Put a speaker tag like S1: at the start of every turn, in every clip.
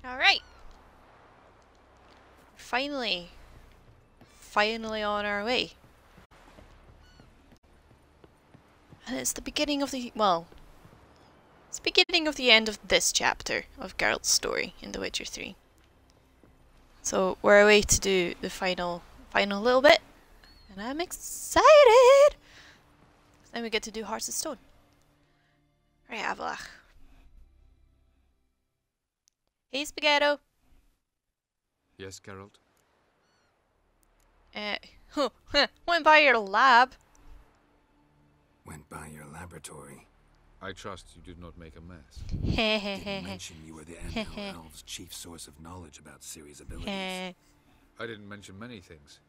S1: Alright. Finally on our way. And it's the beginning of the, well, it's the beginning of the end of this chapter of Geralt's story in The Witcher 3. So we're away to do the final little bit. And I'm excited! Then we get to do Hearts of Stone. Right, Avalach. Hey, Spaghetto.
S2: Yes, Geralt?
S1: Went by your lab.
S3: Went by your laboratory.
S2: I trust you did not make a mess.
S3: Didn't mention you were the Amnel Elves' chief source of knowledge about Ciri's abilities.
S2: I didn't mention many things.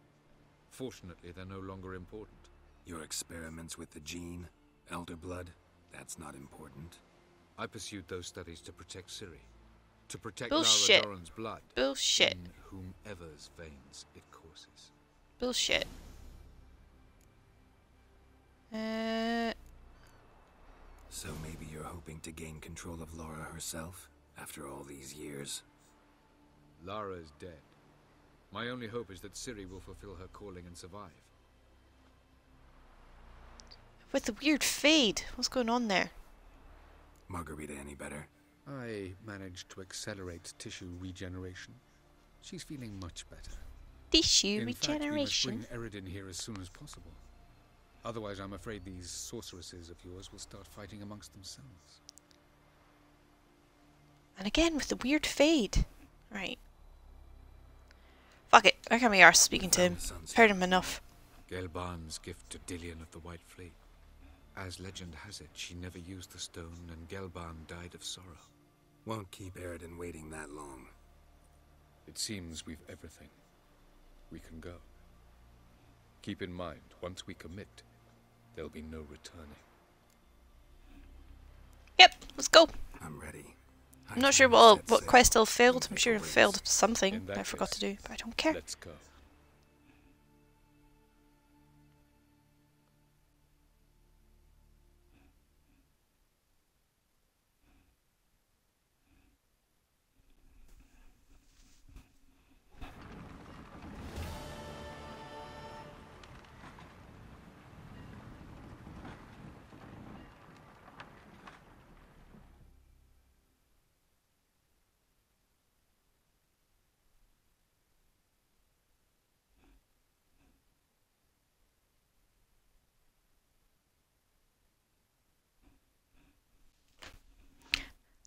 S2: Fortunately, they're no longer important.
S3: Your experiments with the gene, Elder Blood, that's not important.
S2: I pursued those studies to protect Ciri. To protect
S1: Bullshit.
S2: Lara Doran's blood.
S1: Bullshit.
S2: In whomever's veins it courses.
S1: Bullshit.
S3: So maybe you're hoping to gain control of Lara herself, after all these years?
S2: Lara is dead. My only hope is that Ciri will fulfill her calling and survive.
S1: With the weird fade. What's going on there?
S3: Margarita any better?
S2: I managed to accelerate tissue regeneration. She's feeling much better.
S1: Tissue
S2: In fact, we must
S1: regeneration.
S2: bring Eredin here as soon as possible. Otherwise, I'm afraid these sorceresses of yours will start fighting amongst themselves.
S1: And again with the weird fade. Right. Fuck it. I can't be arsed speaking to him. Heard him enough.
S2: Gelban's gift to Dillion of the White Fleet. As legend has it, she never used the stone, and Gelban died of sorrow.
S3: Won't keep Eredin waiting that long.
S2: It seems we've everything. We can go. Keep in mind, once we commit, there'll be no returning.
S1: Yep, let's go.
S3: I'm ready.
S1: I'm not sure what quest I'll failed. I'm sure I failed something I forgot to do, but I don't care.
S2: Let's go.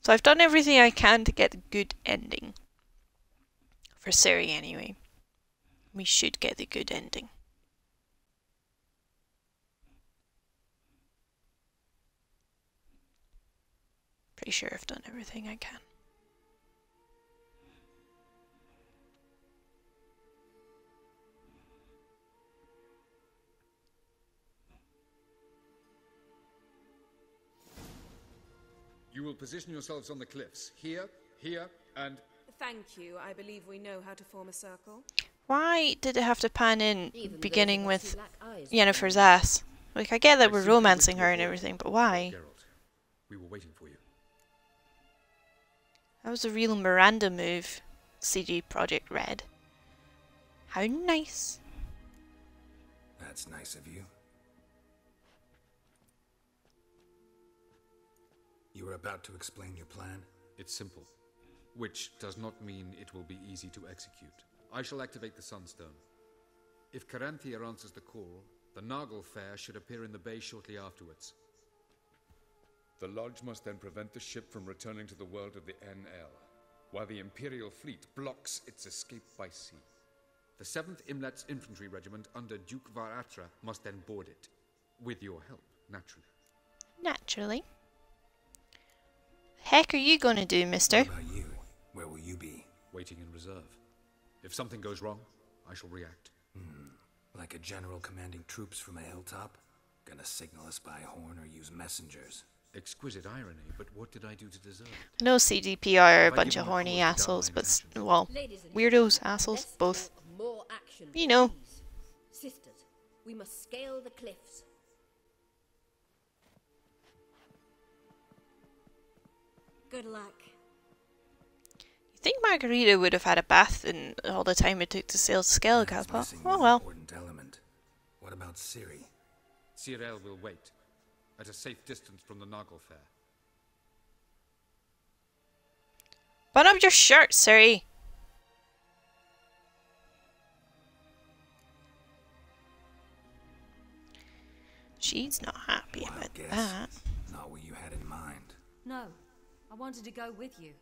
S1: So I've done everything I can to get a good ending. For Ciri anyway. We should get the good ending. Pretty sure I've done everything I can.
S2: You will position yourselves on the cliffs. Here, and...
S4: Thank you. I believe we know how to form a circle.
S1: Why did it have to pan in beginning with Yennefer's ass? Like, I get that we're romancing her and everything, but why?
S2: Geralt, we were waiting for you.
S1: That was a real Miranda move, CG Project Red. How nice.
S3: That's nice of you. You were about to explain your plan?
S2: It's simple, which does not mean it will be easy to execute. I shall activate the Sunstone. If Caranthia answers the call, the Nargle Fair should appear in the bay shortly afterwards. The Lodge must then prevent the ship from returning to the world of the NL, while the Imperial fleet blocks its escape by sea. The 7th Imlet's Infantry Regiment under Duke Varatra must then board it. With your help, naturally.
S1: Naturally. Heck are you gonna do, mister?
S3: What about you? Where will you be?
S2: Waiting in reserve. If something goes wrong, I shall react.
S3: Like a general commanding troops from a hilltop? Gonna signal us by horn or use messengers?
S2: Exquisite irony, but what did I do to deserve it?
S1: No CDPR are a bunch of horny assholes, but, well, weirdos, assholes, both.
S5: More action,
S1: You know.
S5: please. Sisters, we must scale the cliffs.
S4: Good luck.
S1: think Margarita would have had a bath in all the time it took to sail to Skellige, but oh well.
S3: Important element. What about Ciri?
S2: Ciri will wait, at a safe distance from the Nagelfair.
S1: Button up your shirt, Ciri. She's not happy
S3: Wild
S1: about
S3: guess.
S1: that.
S3: Not what you had in mind.
S6: No, I wanted to go with you.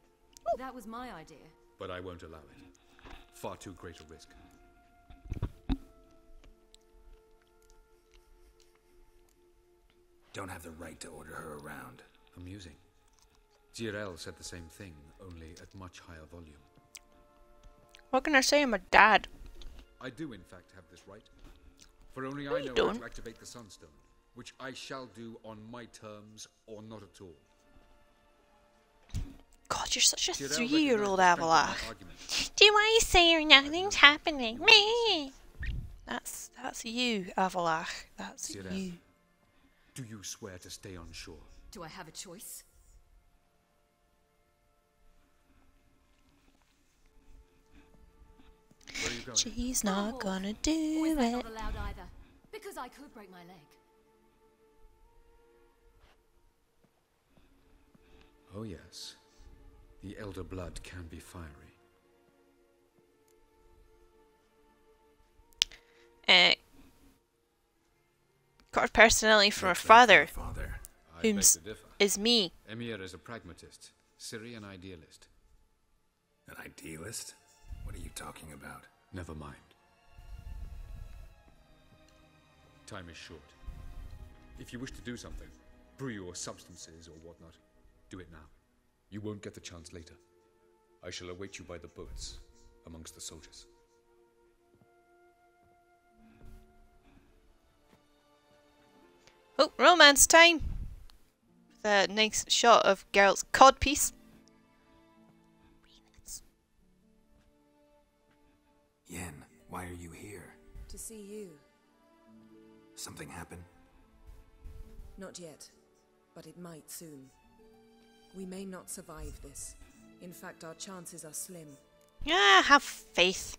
S6: That was my idea.
S2: But I won't allow it. Far too great a risk.
S3: Don't have the right to order her around.
S2: Amusing. Geralt said the same thing, only at much higher volume.
S1: What can I say? I'm a dad.
S2: I do, in fact, have this right. For only
S1: No,
S2: I
S1: you
S2: know how
S1: don't.
S2: to activate the Sunstone, which I shall do on my terms or not at all.
S1: God, you're such a
S2: Geralt
S1: 3-year-old,
S2: recognized the strength of my
S1: Avalach.
S2: argument.
S1: Do I say nothing's happening? Me. That's you, Avalach. That's
S2: Geralt.
S1: you.
S2: Do you swear to stay on shore?
S6: Do I have a choice?
S2: Where are you going?
S1: She's not gonna do
S6: Or is that
S1: it.
S6: not allowed either? Because I could break my leg.
S2: Oh yes. The elder blood can be fiery.
S1: Got a personality from her
S3: That's
S1: father,
S3: Father.
S2: I beg
S1: whom's
S2: to differ.
S1: is me.
S2: Emir is a pragmatist, Ciri an idealist.
S3: An idealist? What are you talking about?
S2: Never mind. Time is short. If you wish to do something, brew your substances or whatnot, do it now. You won't get the chance later. I shall await you by the boats, amongst the soldiers.
S1: Oh, romance time! The nice shot of Geralt's codpiece.
S3: Yen, why are you here?
S4: To see you.
S3: Something happen?
S4: Not yet, but it might soon. We may not survive this. In fact, our chances are slim.
S1: Ah, have faith.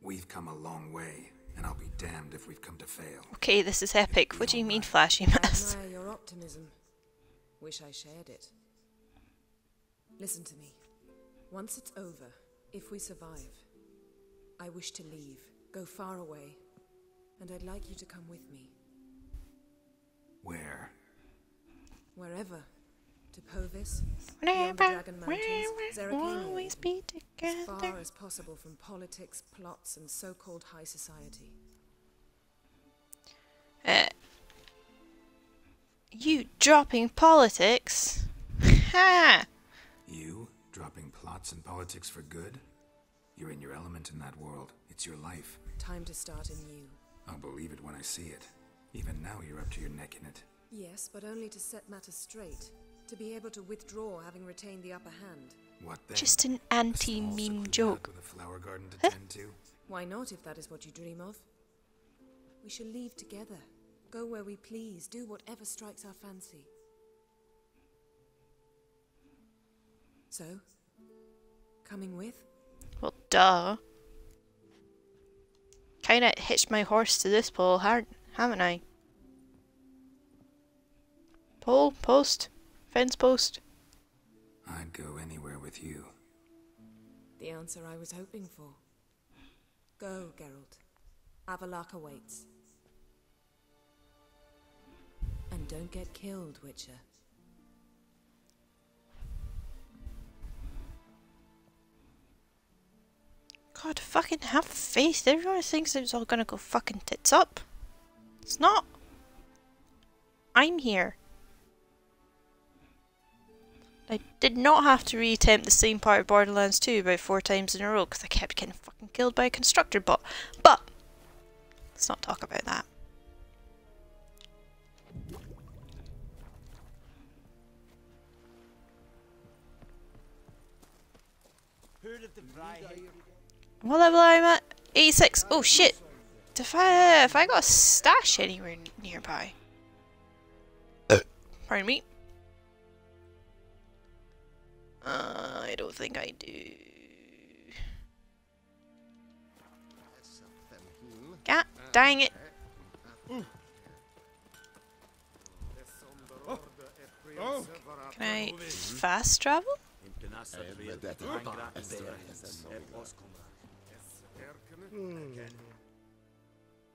S3: We've come a long way, and I'll be damned if we've come to fail.
S1: Okay, this is epic. What do you mean, flashy
S4: I
S1: mess?
S4: admire your optimism. Wish I shared it. Listen to me. Once it's over, if we survive, I wish to leave, go far away, and I'd like you to come with me.
S3: Where?
S4: Wherever. To Povis, beyond the
S1: Whenever,
S4: Dragon Mountains,
S1: wherever, we'll
S4: Zerrikania,
S1: always be
S4: as far
S1: together.
S4: as possible from politics, plots, and so-called high society.
S1: You dropping politics? Ha!
S3: You? Dropping plots and politics for good? You're in your element in that world. It's your life.
S4: Time to start anew.
S3: I'll believe it when I see it. Even now you're up to your neck in it.
S4: Yes, but only to set matters straight. To be able to withdraw having retained the upper hand.
S3: What then?
S1: Just an
S3: A small
S1: anti-meme
S3: secluded
S1: joke.
S3: hut with a flower garden to tend to?
S4: Why not, if that is what you dream of? We shall leave together. Go where we please, do whatever strikes our fancy. So, coming with?
S1: Well, duh. Kinda hitched my horse to this pole, haven't I? Pole, post, fence post.
S3: I'd go anywhere with you.
S4: The answer I was hoping for. Go, Geralt. Avalach awaits. And don't get killed, Witcher.
S1: God, fucking have faith. Everyone thinks it's all gonna go fucking tits up. It's not. I'm here. I did not have to reattempt the same part of Borderlands 2 about 4 times in a row because I kept getting fucking killed by a constructor bot. But, let's not talk about that. What level am I at? 86. Oh shit. If I got a stash anywhere nearby. Pardon me. I don't think I do. God dang it. Can I fast travel?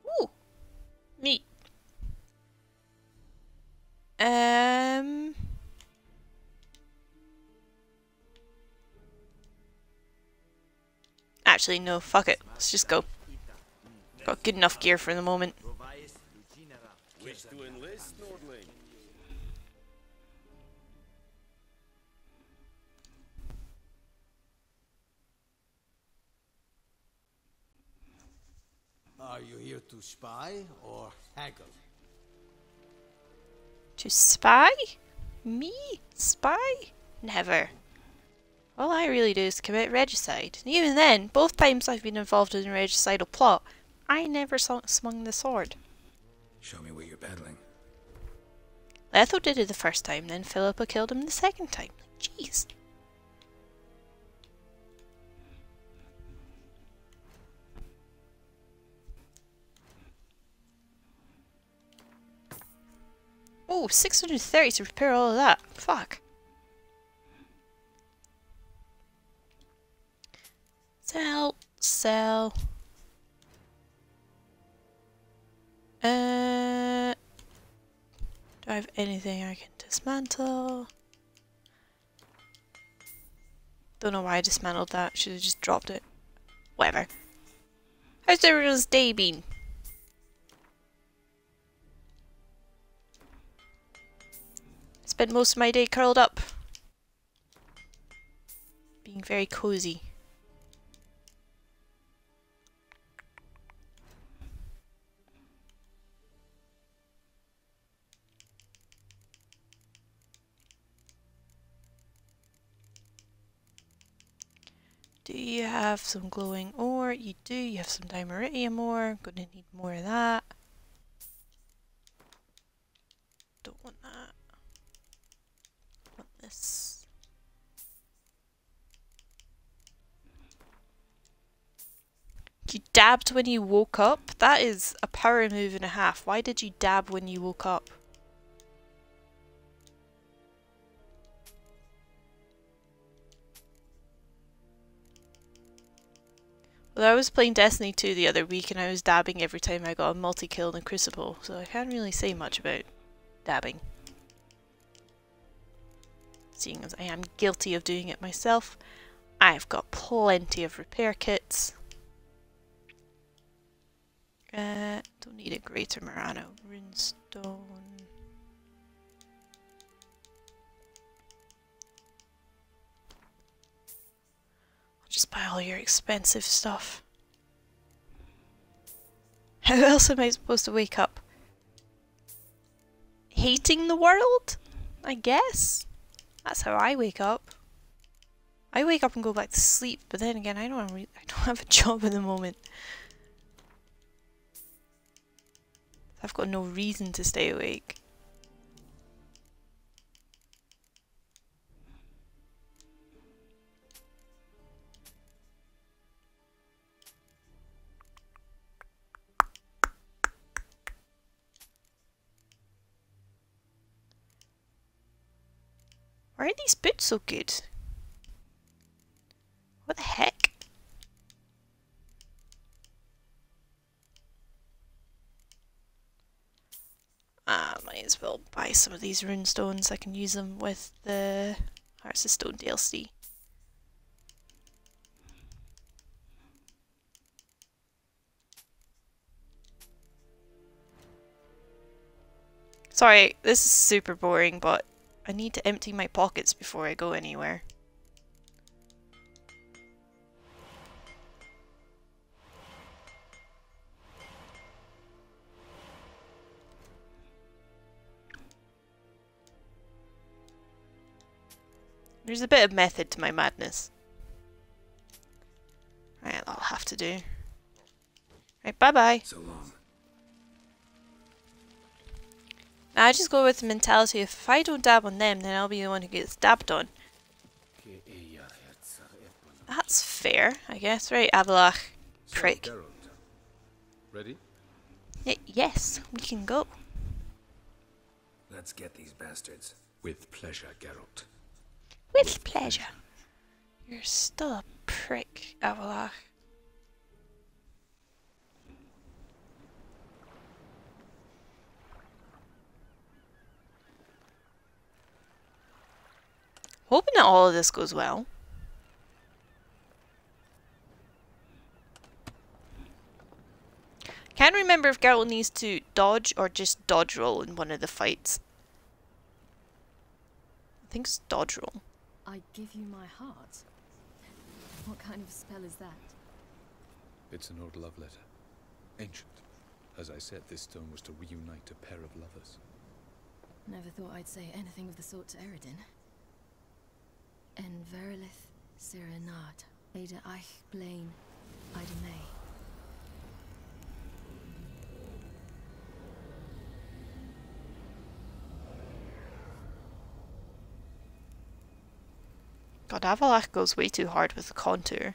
S1: Ooh. Neat. Actually, no, fuck it. Let's just go. Got good enough gear for the moment.
S7: Wish to enlist, Nordling?
S8: Are you here to spy or haggle?
S1: To spy? Me? Spy? Never. All I really do is commit regicide. And even then, both times I've been involved in a regicidal plot, I never swung the sword.
S3: Show me what you're peddling.
S1: Letho did it the first time, then Philippa killed him the second time. Jeez. Oh, 630 to repair all of that. Fuck. Sell. Sell. Do I have anything I can dismantle? Don't know why I dismantled that. Should have just dropped it. Whatever. How's everyone's day been? Spent most of my day curled up. Being very cozy. Do you have some glowing ore? You do. You have some dimeridium ore. Gonna need more of that. Don't want that. Want this. You dabbed when you woke up? That is a power move and a half. Why did you dab when you woke up? Well, I was playing Destiny 2 the other week and I was dabbing every time I got a multi-kill in the Crucible, so I can't really say much about dabbing. Seeing as I am guilty of doing it myself, I've got plenty of repair kits. Don't need a Greater Murano Runestone. Just buy all your expensive stuff. How else am I supposed to wake up? Hating the world? I guess. That's how I wake up. I wake up and go back to sleep, but then again, I don't have a job at the moment. I've got no reason to stay awake. Why are these boots so good? What the heck? Might as well buy some of these runestones. I can use them with the Hearts of Stone DLC. Sorry, this is super boring, but I need to empty my pockets before I go anywhere. There's a bit of method to my madness. Right, that'll have to do. Right, bye-bye.
S3: So long.
S1: Now I just go with the mentality if I don't dab on them, then I'll be the one who gets dabbed on. That's fair, I guess. Right, Avalach.
S2: So,
S1: Prick.
S2: Geralt, ready?
S1: Yes, we can go.
S3: Let's get these bastards.
S2: With pleasure, Geralt.
S1: With pleasure. You're still a prick, Avalach. Hoping that all of this goes well. Can't remember if Geralt needs to dodge or just dodge roll in one of the fights. I think it's dodge roll.
S6: I give you my heart. What kind of spell is that?
S2: It's an old love letter. Ancient. As I said, this stone was to reunite a pair of lovers.
S6: Never thought I'd say anything of the sort to Eredin. En verilith Serenad, Ada Eich Blaine, Ida May.
S1: God, Avalach goes way too hard with the contour.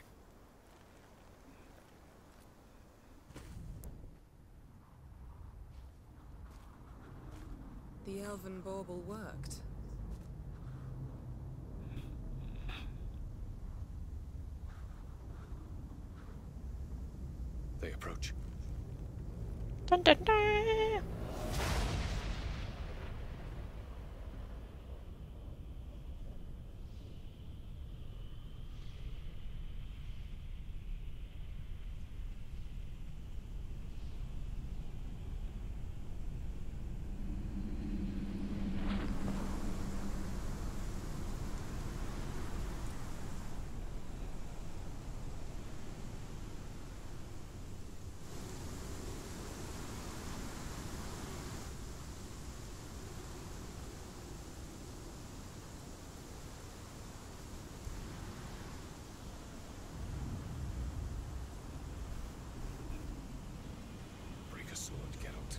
S4: The elven bauble worked.
S2: They approach.
S1: Dun dun dun!
S2: Break a sword, Geralt.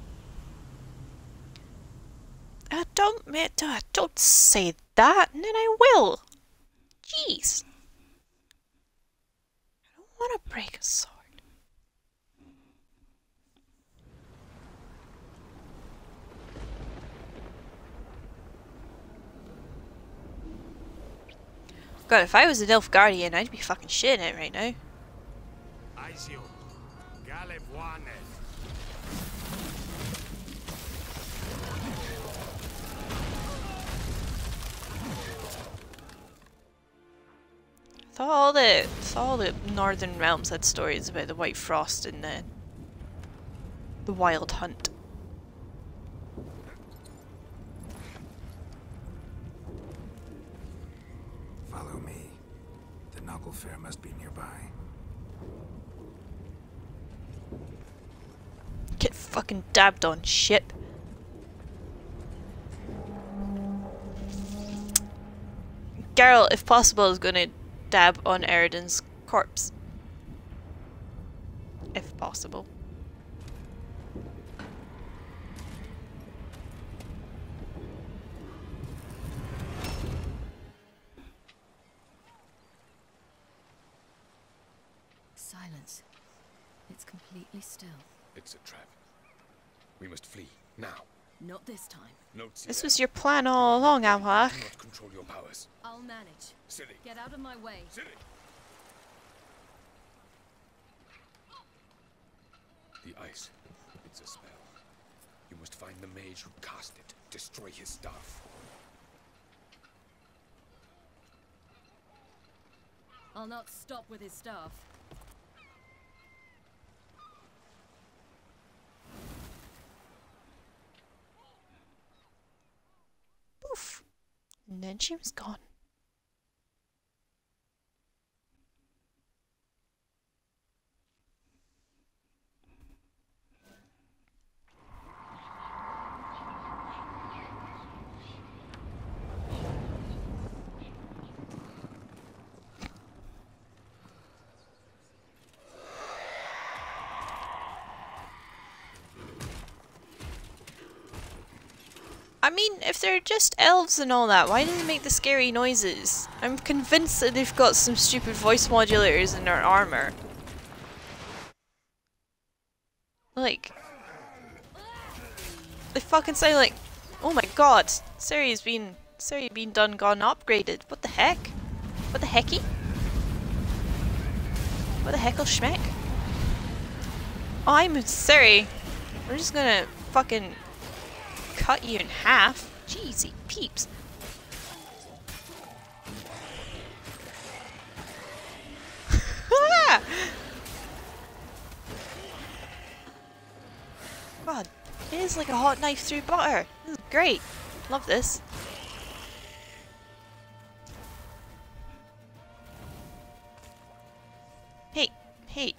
S1: Don't say that, and then I will. Jeez. I don't want to break a sword. God, if I was an elf guardian, I'd be fucking shitting it right now.
S7: Aizio. Galevuane.
S1: Thought all the northern realms had stories about the White Frost and the Wild Hunt.
S3: Follow me. The Noggle Fair must be nearby.
S1: Get fucking dabbed on, shit. Geralt, if possible, is gonna dab on Eredin's corpse. If possible.
S6: Silence. It's completely still.
S2: It's a trap. We must flee, now.
S6: Not this time.
S2: Note
S1: This was your plan all along, Avalach.
S2: Do not control your powers.
S6: I'll manage.
S2: Ciri.
S6: Get out of my way.
S2: Ciri. The ice. It's a spell. You must find the mage who cast it. Destroy his staff.
S6: I'll not stop with his staff.
S1: Poof. And then she was gone. I mean, if they're just elves and all that, why do they make the scary noises? I'm convinced that they've got some stupid voice modulators in their armor. Like, they fucking sound like, oh my god, Ciri's been gone upgraded. What the heck? What the hecky? What the heckle schmeck? Oh, I'm Ciri. We're just gonna fucking cut you in half. Jeezy peeps. God, it is like a hot knife through butter. This is great. Love this. Hey, hey.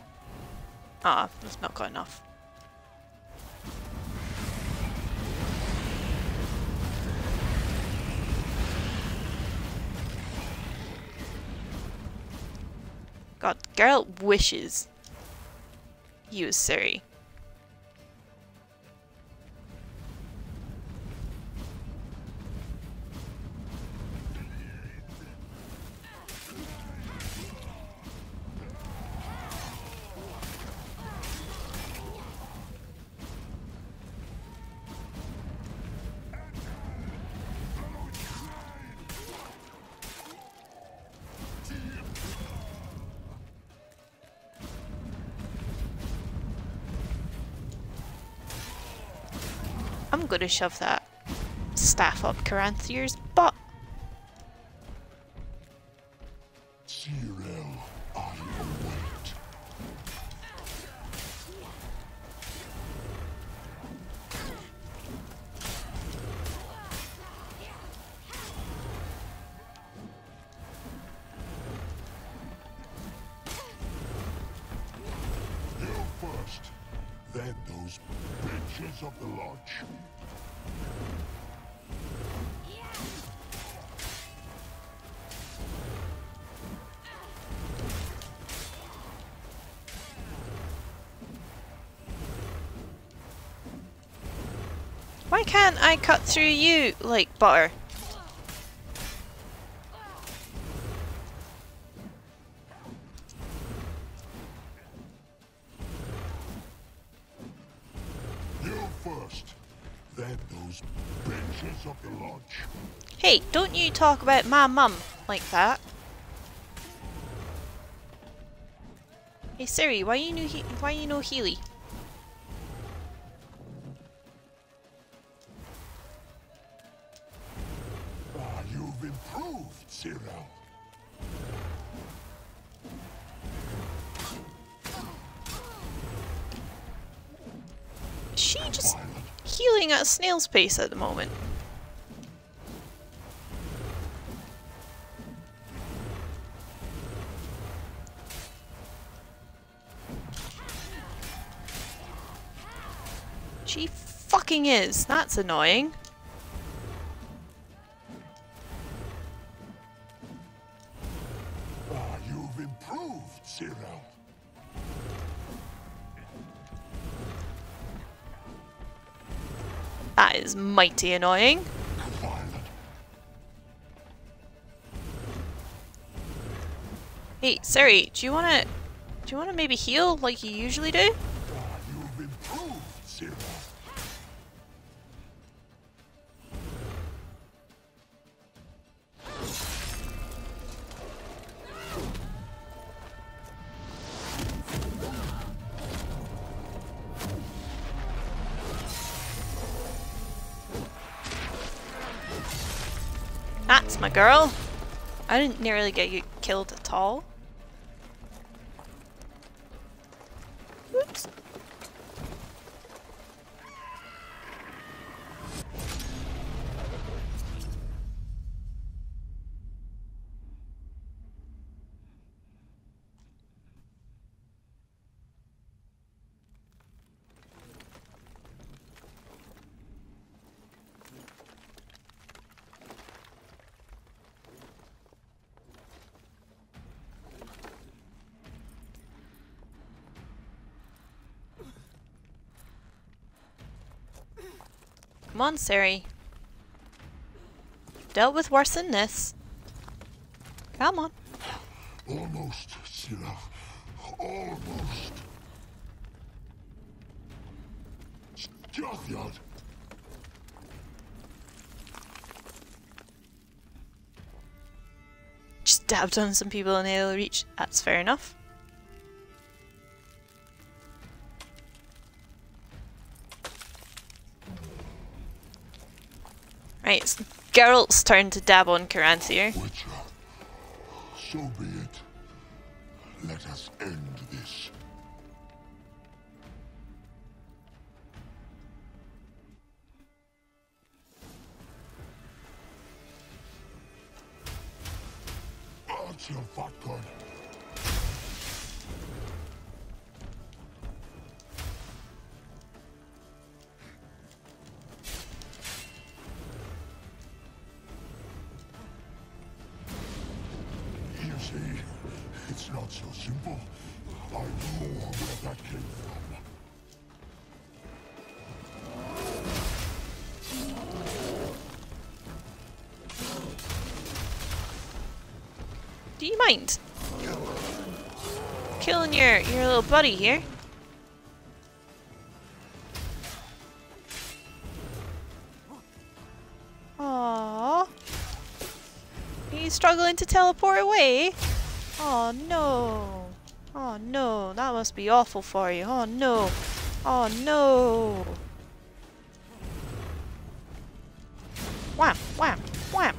S1: Ah, that's not got enough. God, Geralt wishes he was Ciri. I'm gonna shove that staff up Caranthir's butt.
S9: Cyril, I await. You first, then those bitches of the lodge.
S1: Why can't I cut through you like butter?
S9: You first, then those bitches of the lodge.
S1: Hey, don't you talk about my mum like that. Hey Ciri, why you no Healy?
S9: You've improved, Cyril.
S1: Is she just healing at a snail's pace at the moment? She fucking is. That's annoying.
S9: You've improved, Cyril.
S1: That is mighty annoying. Hey, Ciri, do you wanna maybe heal like you usually do?
S9: You've improved, Cyril.
S1: That's my girl. I didn't nearly get you killed at all. Oops. Come on, Ciri. dealt with worse than this. Come on.
S9: Almost, Ciri. Almost. Geralt.
S1: Just dabbed on some people in hail reach. That's fair enough. Right, it's Geralt's turn to dab on Caranthier.
S9: Witcher, so be it. Let us end this. Archer vodka. You see, it's not so simple. I know where that came from.
S1: Do you mind killing your little buddy here? Aww. Are you struggling to teleport away? Oh no. Oh no, that must be awful for you. Oh no. Oh no. Wham, wham, wham.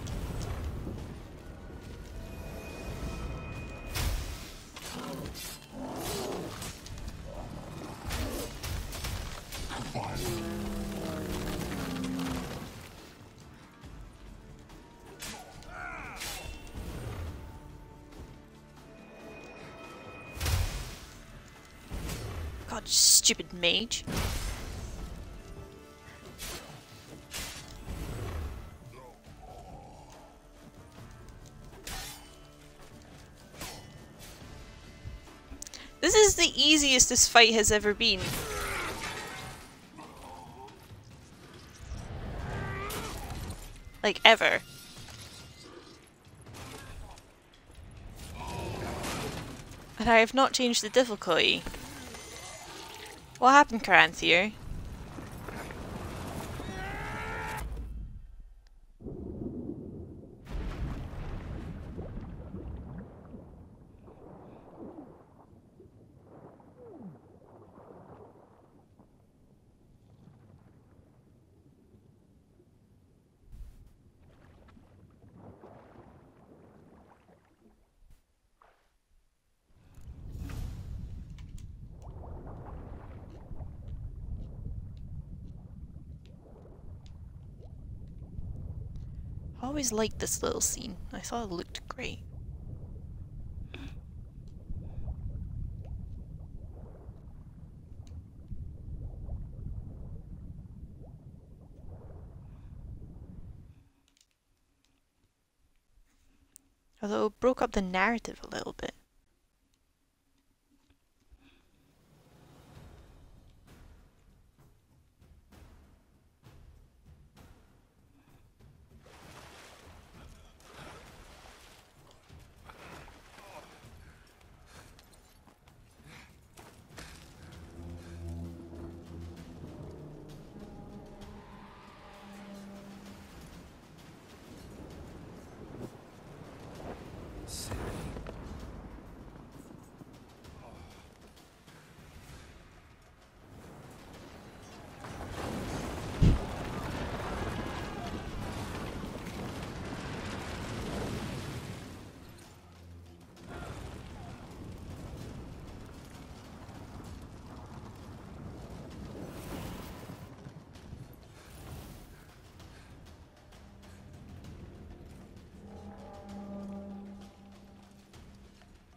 S1: God, stupid mage. This is the easiest this fight has ever been. Like, ever. And I have not changed the difficulty. What happened, Caranthier? I always liked this little scene. I thought it looked great. Although it broke up the narrative a little bit.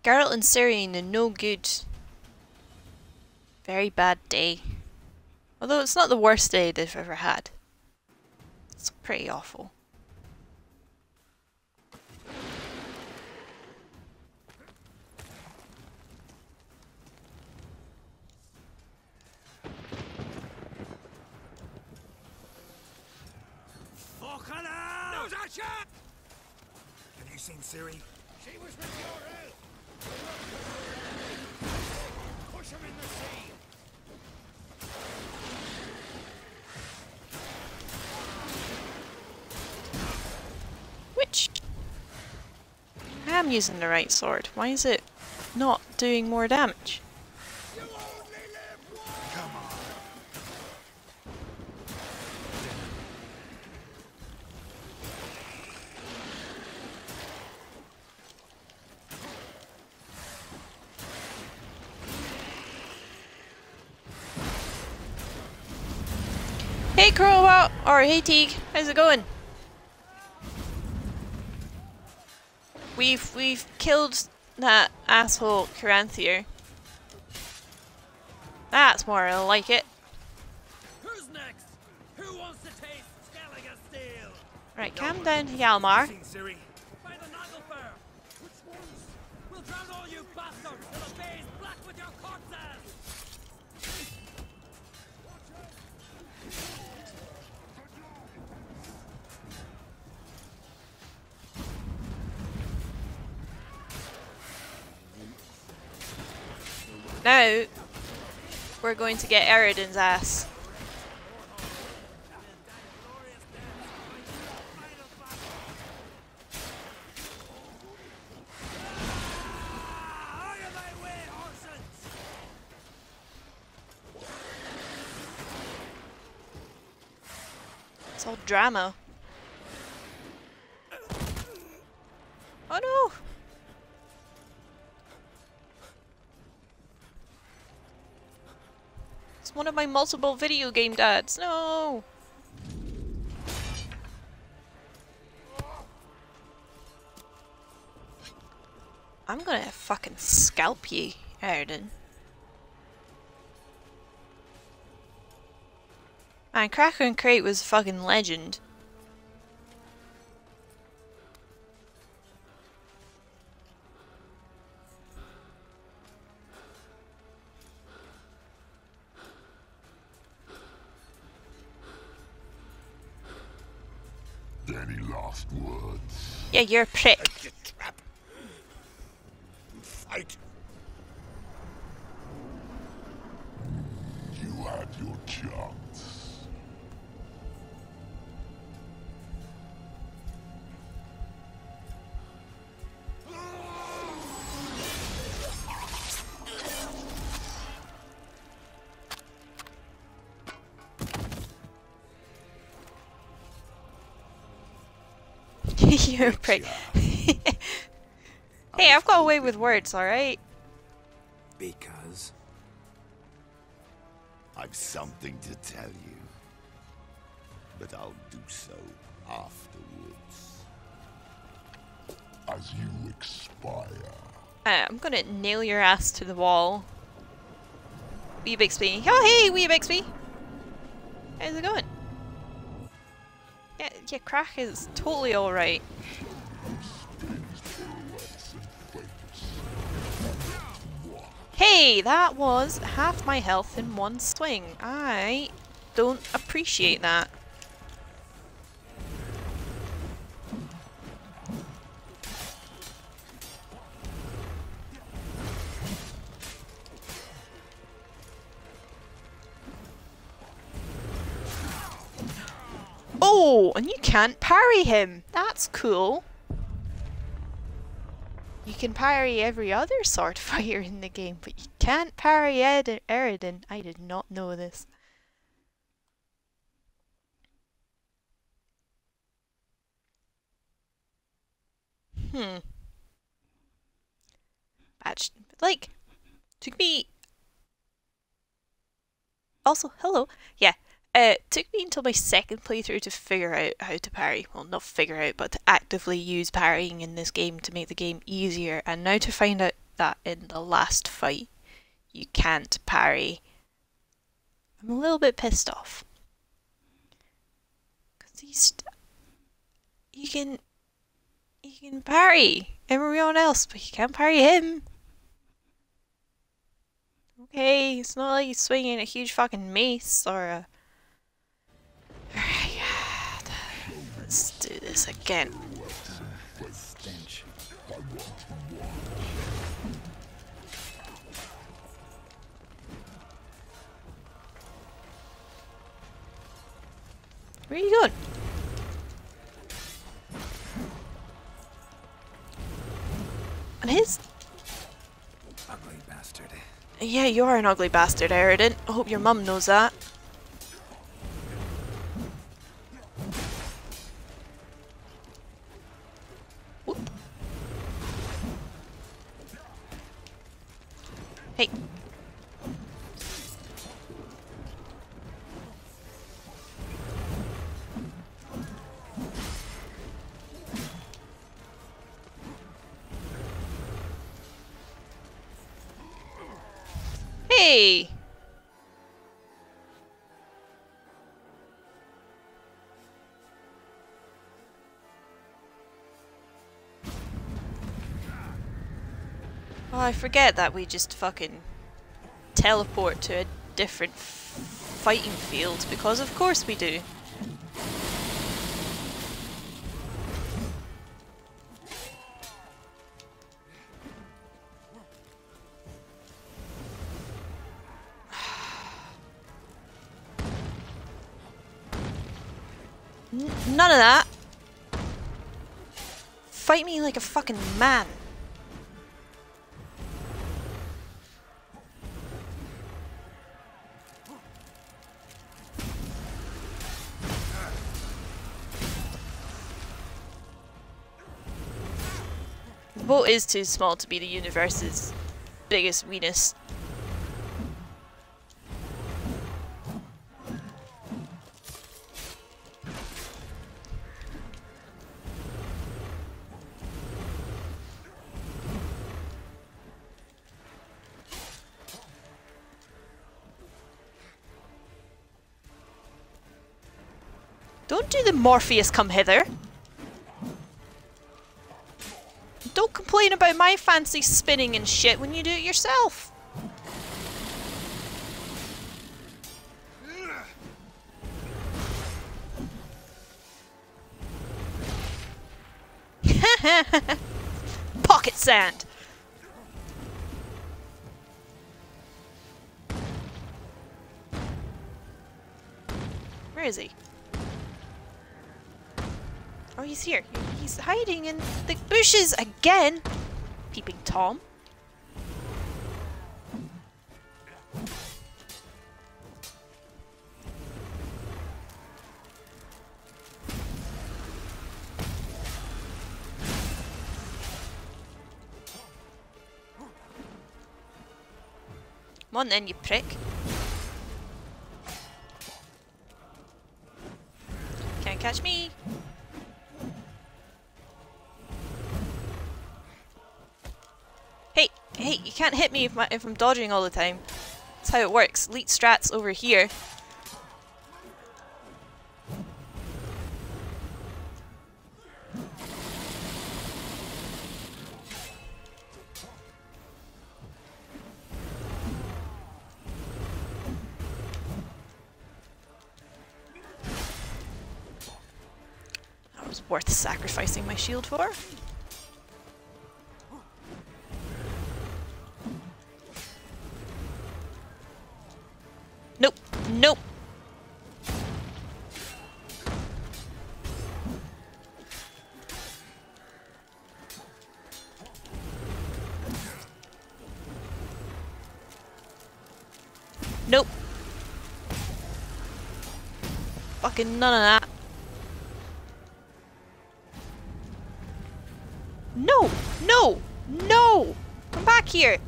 S1: Geralt and Ciri in a no good. Very bad day. Although it's not the worst day they've ever had. It's pretty awful.
S3: Have you seen Ciri?
S7: She was with Geralt. Push him in the sea.
S1: Which? I am using the right sword. Why is it not doing more damage?
S7: You only live once.
S3: Come on.
S1: Hey Crowbot! Or hey Teague, how's it going? We've killed that asshole Caranthier. That's more like it.
S7: Who's next? Who wants to taste Skelliger steel?
S1: Right, calm down, Hjalmar.
S3: Seen Ciri?
S7: By the Nagelfar. Which ones? We'll drown all you bastards till the bay's black with your corpses.
S1: Now, we're going to get Eridan's ass. It's all drama. Oh no! It's one of my multiple video game dads. No! I'm gonna fucking scalp you, Eridan. Man, Cracker and Crate was a fucking legend.
S9: Any last words?
S1: Yeah, you're a prick.
S9: Trap. Fight. You had your chance.
S1: You're a prick. Hey, I've got away with words, alright?
S3: Because
S9: I've something to tell you, but I'll do so afterwards. As you expire.
S1: I'm gonna nail your ass to the wall. Wee Bixby. Oh, hey, Wee Bixby! How's it going? Yeah, Crack is totally alright. Hey, that was half my health in one swing. I don't appreciate that. Oh, and you can't parry him. That's cool. You can parry every other sword fighter in the game, but you can't parry Eridan. I did not know this. Like, took me... Also, hello. Yeah, took me until my second playthrough to figure out how to parry. Well, not figure out, but to actively use parrying in this game to make the game easier. And now to find out that in the last fight, you can't parry. I'm a little bit pissed off. Because you can parry everyone else, but you can't parry him. Okay, it's not like he's swinging a huge fucking mace or a... Alright, let's do this. this again.
S3: The stench.
S1: Where are you going? And his...
S3: Ugly bastard.
S1: Yeah, you are an ugly bastard, Aridin. I hope your mum knows that. Whoop. Hey. Hey! Oh, I forget that we just fucking teleport to a different fighting field, because of course we do. None of that. Fight me like a fucking man. The boat is too small to be the universe's biggest weenus. Don't do the Morpheus come hither. Don't complain about my fancy spinning and shit when you do it yourself. Pocket sand. Where is he? Oh, he's here. He's hiding in the bushes again. Peeping Tom. Come on then, you prick. Can't catch me. Hey, you can't hit me if I'm dodging all the time. That's how it works. Elite strats over here. That was worth sacrificing my shield for. Nope. Nope. Nope. Fucking none of that. No! No! No! Come back here!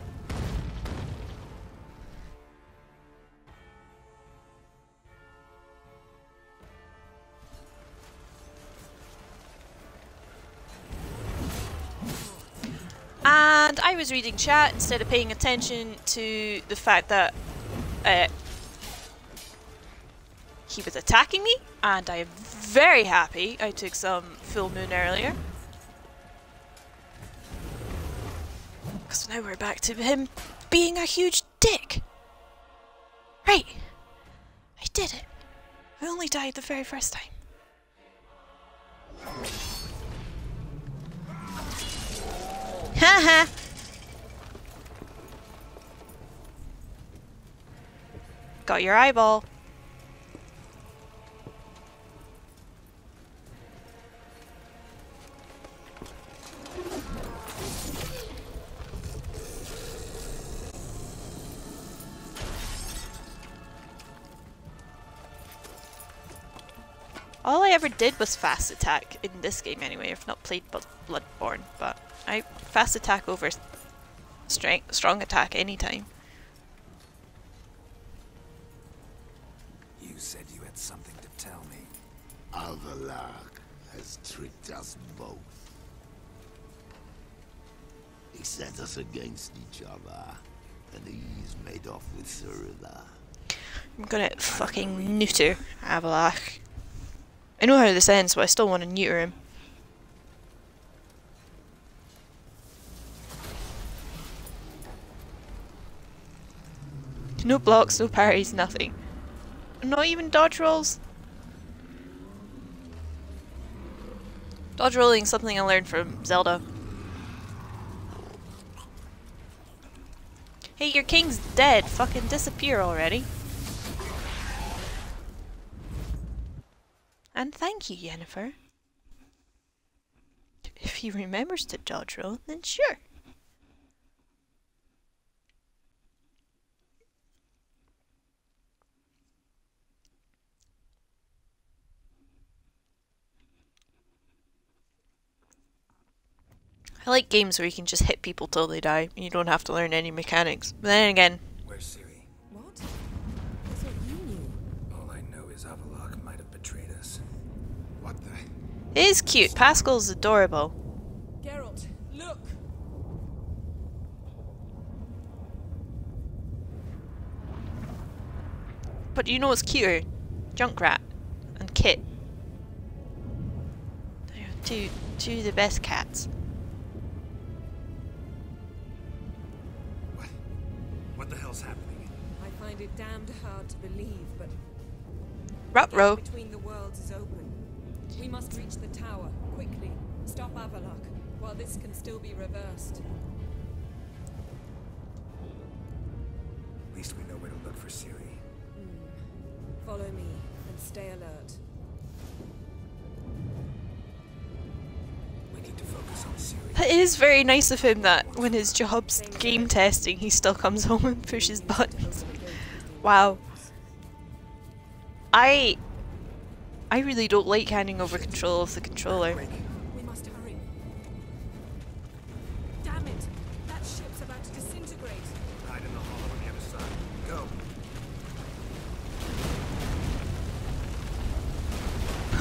S1: And I was reading chat instead of paying attention to the fact that he was attacking me, and I am very happy I took some full moon earlier. Because now we're back to him being a huge dick. Right. I did it. I only died the very first time. Haha! Got your eyeball. All I ever did was fast attack in this game anyway. I've not played Bloodborne, but I fast attack over strong attack anytime.
S3: You said you had something to tell me.
S9: Alvalak has tricked us both. He set us against each other, and he's made off with Ciri.
S1: I'm gonna fucking neuter Avalach. I know how this ends, but I still want to neuter him. No blocks, no parries, nothing. Not even dodge rolls. Dodge rolling, something I learned from Zelda. Hey, your king's dead. Fucking disappear already. And thank you, Yennefer. If he remembers to dodge roll, then sure. I like games where you can just hit people till they die and you don't have to learn any mechanics. But then again...
S3: Where's Ciri?
S4: What? I thought you knew.
S3: All I know is Avalok might have betrayed us.
S9: What the?
S1: It is cute. Pascal's adorable.
S4: Geralt, look!
S1: But you know what's cuter? Junkrat and Kit. They're two of the best cats.
S3: What the hell's happening?
S4: I find it damned hard to believe, but
S1: Ruh-roh.
S4: the gate between the worlds is open. We must reach the tower, quickly. Stop Avalok, while this can still be reversed.
S3: At least we know where to look for Ciri.
S4: Follow me, and stay alert.
S3: We need to focus on Ciri.
S1: It is very nice of him that when his job's game testing, he still comes home and pushes buttons. Wow. I really don't like handing over control of the controller.
S4: We must hurry. Damn it! That ship's about to disintegrate.
S3: Hide in the hollow on the other side. Go.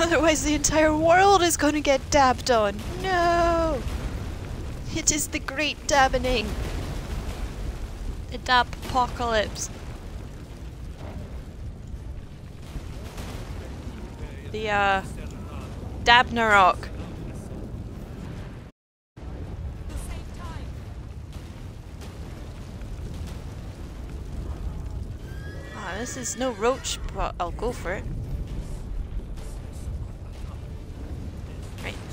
S1: Otherwise the entire world is gonna get dabbed on. No! It is the great dabbening. The dab apocalypse. The Dabnarok. Ah, this is no roach, but I'll go for it.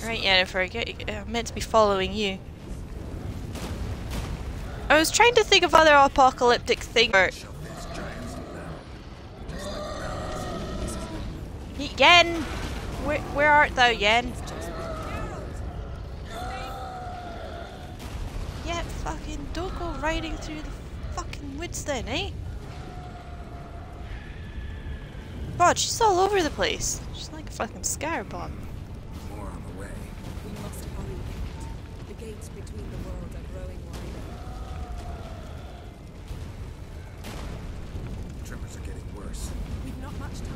S1: Right, Yennefer, I'm meant to be following you. I was trying to think of other apocalyptic things. Yen! Where art thou, Yen? Yeah, fucking don't go riding through the fucking woods then, eh? God, she's all over the place. She's like a fucking scarbomb.
S3: More on the way.
S4: We must hurry. The gates between the worlds are growing wider.
S3: Tremors are getting worse.
S4: We've not much time.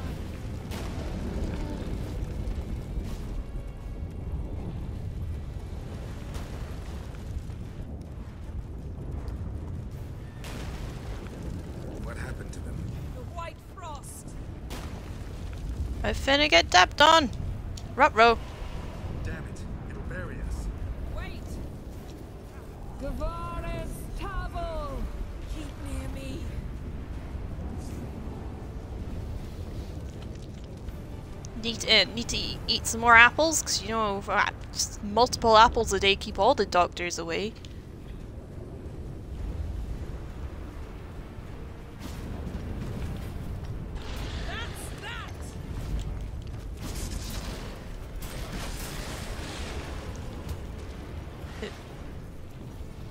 S3: What happened to them?
S4: The white frost!
S1: I finna get dapped on. Ruh-roh.
S3: Damn it. It'll bury us.
S4: Wait! Gavares Tavel! Keep near me.
S1: Need to eat some more apples, because you know, just multiple apples a day keep all the doctors away.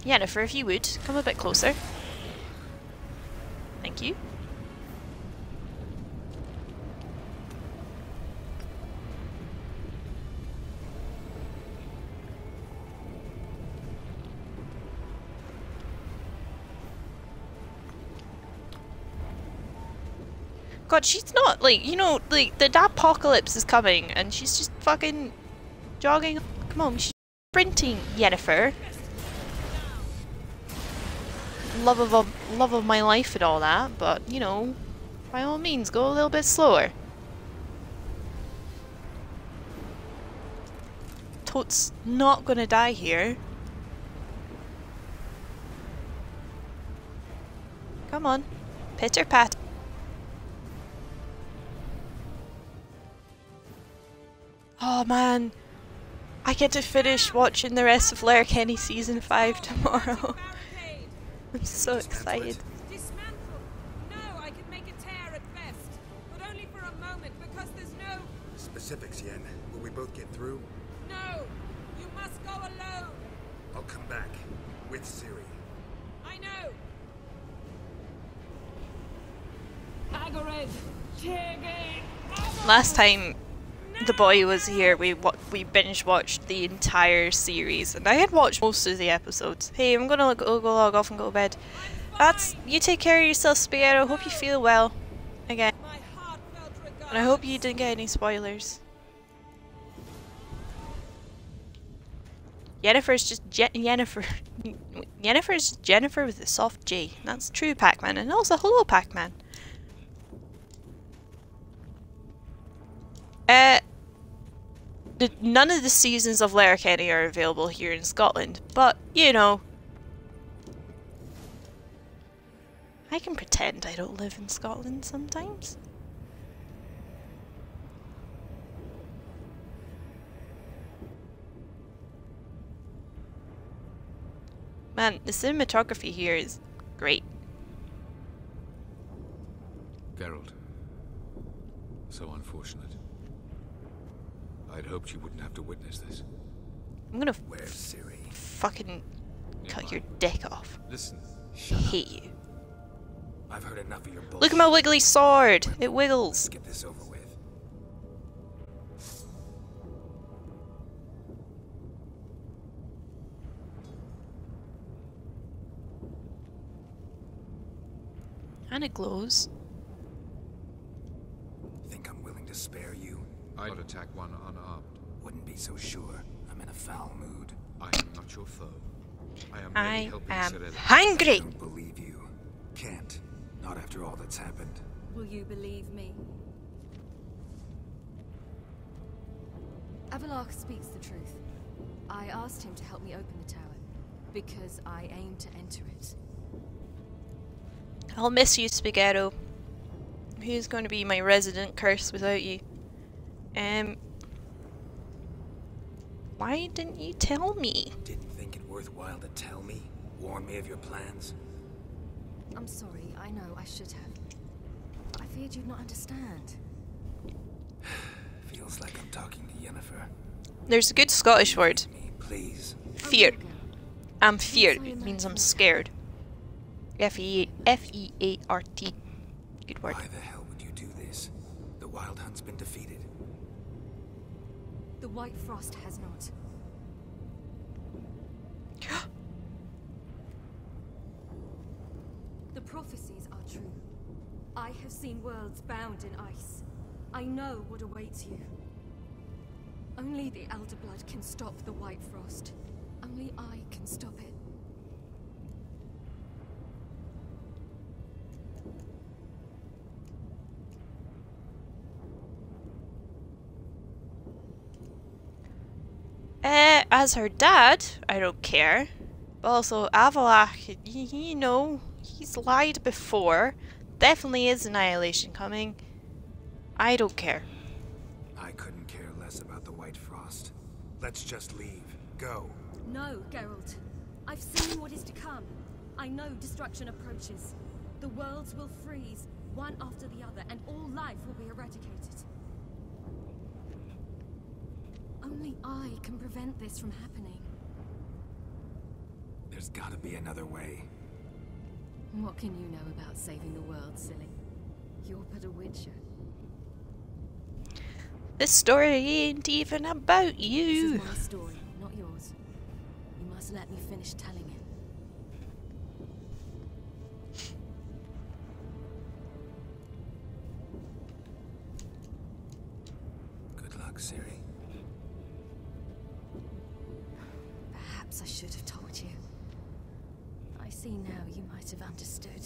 S1: Yennefer, if you would, come a bit closer. Thank you. God, she's not, like, you know, like, the apocalypse is coming, and she's just fucking jogging. Come on, she's sprinting, Yennefer. Love of my life and all that, but, you know, by all means, go a little bit slower. Toad's not gonna die here. Come on, pitter pat. Oh man, I get to finish watching the rest of Letterkenny Season 5 tomorrow. I'm so excited.
S4: Dismantle. No, I can make a tear at best, but only for a moment because there's no...
S3: Specifics, Yen. Will we both get through?
S4: No, you must go alone.
S3: I'll come back. With Ciri.
S4: I know. Olgierd,
S1: Last time the boy was here, we binge watched the entire series, and I had watched most of the episodes. Hey, I'm gonna go log off and go to bed. That's you. Take care of yourself, Spaghetto. Hope you feel well again, and I hope you didn't get any spoilers. Yennefer's just Yennefer. Yennefer's just Jennifer with a soft J. That's true, Pac-Man, and also hello, Pac-Man. None of the seasons of Letterkenny are available here in Scotland, but, you know, I can pretend I don't live in Scotland sometimes. Man, the cinematography here is great.
S2: Geralt. So unfortunate. I'd hoped you wouldn't have to witness this.
S1: I'm gonna
S3: Where's Ciri?
S1: fucking cut your dick off.
S2: Listen.
S1: I hate you.
S3: I've heard enough of your bullshit.
S1: Look at my wiggly sword! It
S3: Let's
S1: wiggles!
S3: get this over with.
S1: And it glows.
S3: Think I'm willing to spare you?
S2: I'd attack one unarmed.
S3: Wouldn't be so sure. I'm in a foul mood.
S2: I am not your foe. I am merely helping Ciri.
S1: hungry!
S3: I don't believe you. Can't. Not after all that's happened.
S6: Will you believe me? Avalok speaks the truth. I asked him to help me open the tower, because I aim to enter it.
S1: I'll miss you, Spaghetto. Who's going to be my resident curse without you? Why didn't you tell me?
S3: Didn't think it worthwhile to tell me? Warn me of your plans?
S6: I'm sorry, I know, I should have. I feared you'd not understand.
S3: Feels like I'm talking to Yennefer.
S1: There's a good Scottish word.
S3: Me, please.
S1: Fear.
S6: Oh,
S1: I'm feared. It means I'm scared. F-E-A-R-T. Good word.
S3: Why the hell would you do this? The Wild Hunt's been defeated.
S6: The White Frost has not. The prophecies are true. I have seen worlds bound in ice. I know what awaits you. Only the Elder Blood can stop the White Frost. Only I can stop it.
S1: As her dad, I don't care. But also, Avalok, you know, he's lied before. Definitely is annihilation coming. I don't care.
S3: I couldn't care less about the White Frost. Let's just leave. Go.
S6: No, Geralt. I've seen what is to come. I know destruction approaches. The worlds will freeze, one after the other, and all life will be eradicated. Only I can prevent this from happening.
S3: There's There's gotta be another way.
S6: What can you know about saving the world, silly? You're but a witcher.
S1: This story ain't even about you.
S6: This is my story, not yours. You must let me finish telling it.
S3: Good luck, Ciri.
S6: Perhaps I should have told you. I see now you might have understood.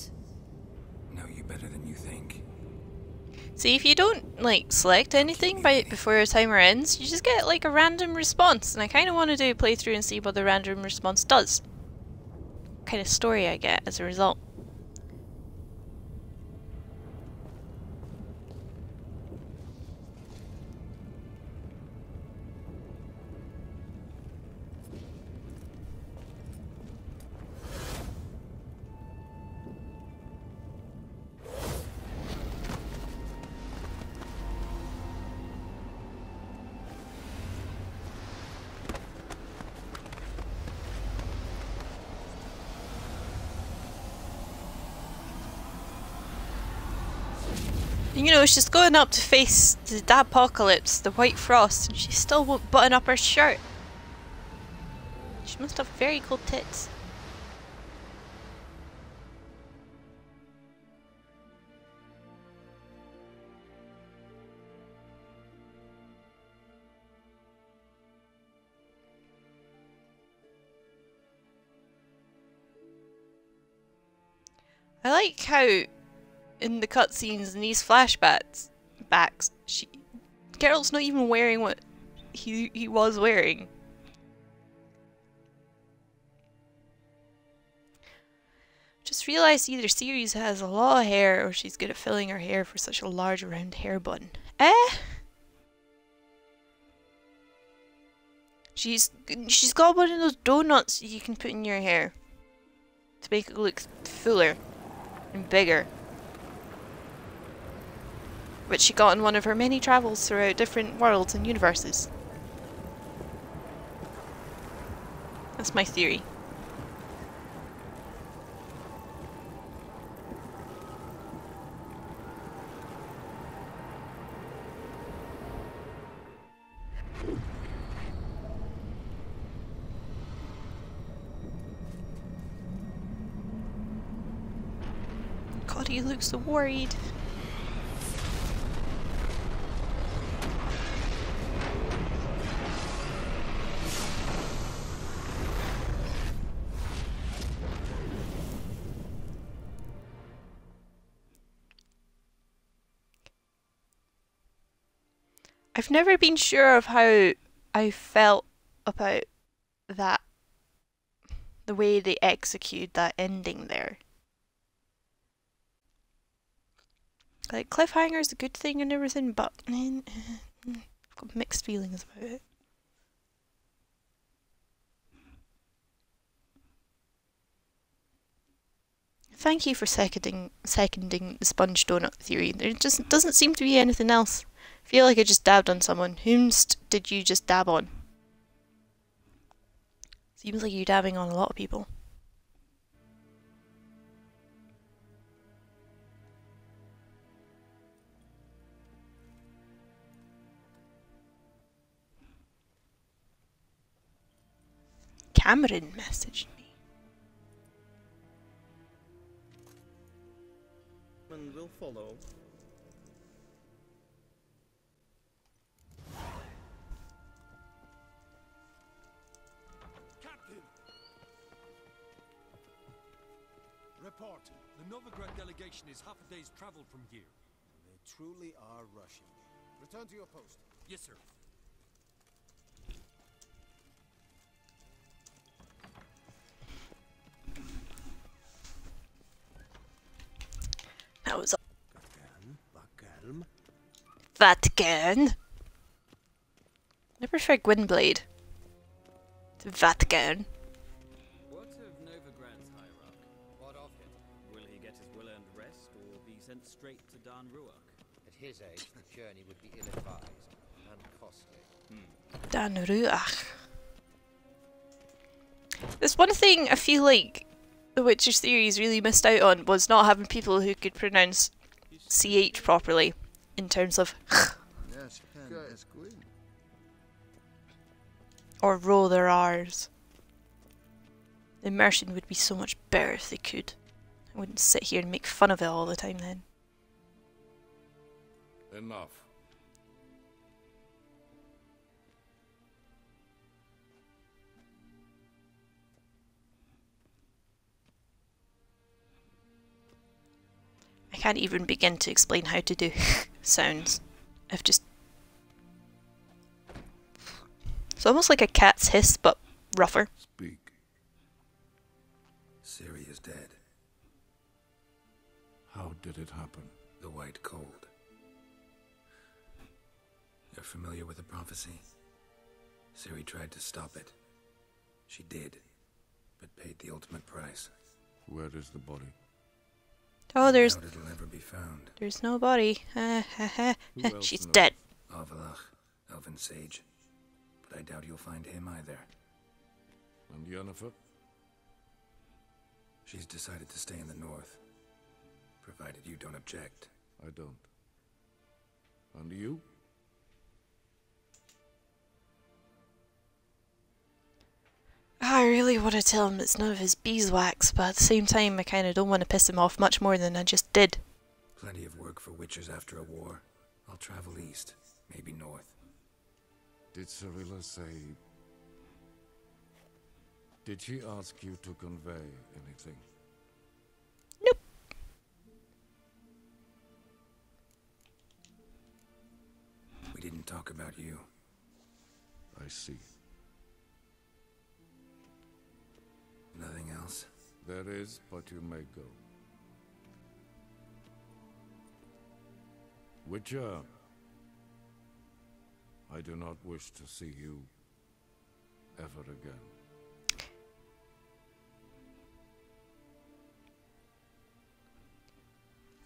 S3: Know you better than you think.
S1: See, if you don't, like, select anything before your timer ends, you just get, like, a random response. And I kind of want to do a playthrough and see what the random response does. What kind of story I get as a result. You know, she's going up to face the apocalypse, the white frost, and she still won't button up her shirt. She must have very cool tits. I like how in the cutscenes and these flashbacks, Geralt's not even wearing what he was wearing. Just realised either Ciri has a lot of hair or she's good at filling her hair for such a large round hair bun. She's got one of those donuts you can put in your hair to make it look fuller and bigger, which she got in one of her many travels throughout different worlds and universes. That's my theory. God, he looks so worried. I've never been sure of how I felt about that, the way they executed that ending there. Like, cliffhanger's a good thing and everything, but I've got mixed feelings about it. Thank you for seconding the sponge donut theory. There just doesn't seem to be anything else. I feel like I just dabbed on someone. Whomst did you just dab on? Seems like you're dabbing on a lot of people. Cameron messaged me.
S10: And will follow.
S11: Captain! Report. The Novigrad delegation is half a day's travel from here.
S8: They truly are rushing. Return to your post.
S11: Yes, sir.
S1: That was
S8: Bakalm.
S1: Vatican. I prefer Gwynblade to Vatican.
S10: What of Novigrad's hierarch?
S8: What of him?
S10: Will he get his well-earned rest or be sent straight to Dan Ruach?
S12: At his age, the journey would be ill-advised and costly.
S1: Dan Ruach. There's one thing I feel like the Witcher series really missed out on was not having people who could pronounce CH properly in terms of or roll their R's. The immersion would be so much better if they could. I wouldn't sit here and make fun of it all the time then.
S9: Enough.
S1: I can't even begin to explain how to do sounds. I've just... It's almost like a cat's hiss, but rougher.
S9: Speak.
S3: Ciri is dead.
S9: How did it happen?
S3: The White Cold. You're familiar with the prophecy? Ciri tried to stop it. She did, but paid the ultimate price.
S9: Where is the body?
S1: Oh, there's...
S3: I doubt it'll ever be found.
S1: There's no body. She's
S9: knows?
S1: dead.
S3: Avalach, Elven Sage. But I doubt you'll find him either.
S9: And Yennefer?
S3: She's decided to stay in the north. Provided you don't object.
S9: I don't. And you?
S1: I really want to tell him it's none of his beeswax, but at the same time I kind of don't want to piss him off much more than I just did.
S3: Plenty of work for witchers after a war. I'll travel east, maybe north.
S9: Did Cirilla say... Did she ask you to convey anything?
S1: Nope.
S3: We didn't talk about you.
S9: I see.
S3: Nothing else?
S9: There is, but you may go. Witcher, I do not wish to see you ever again.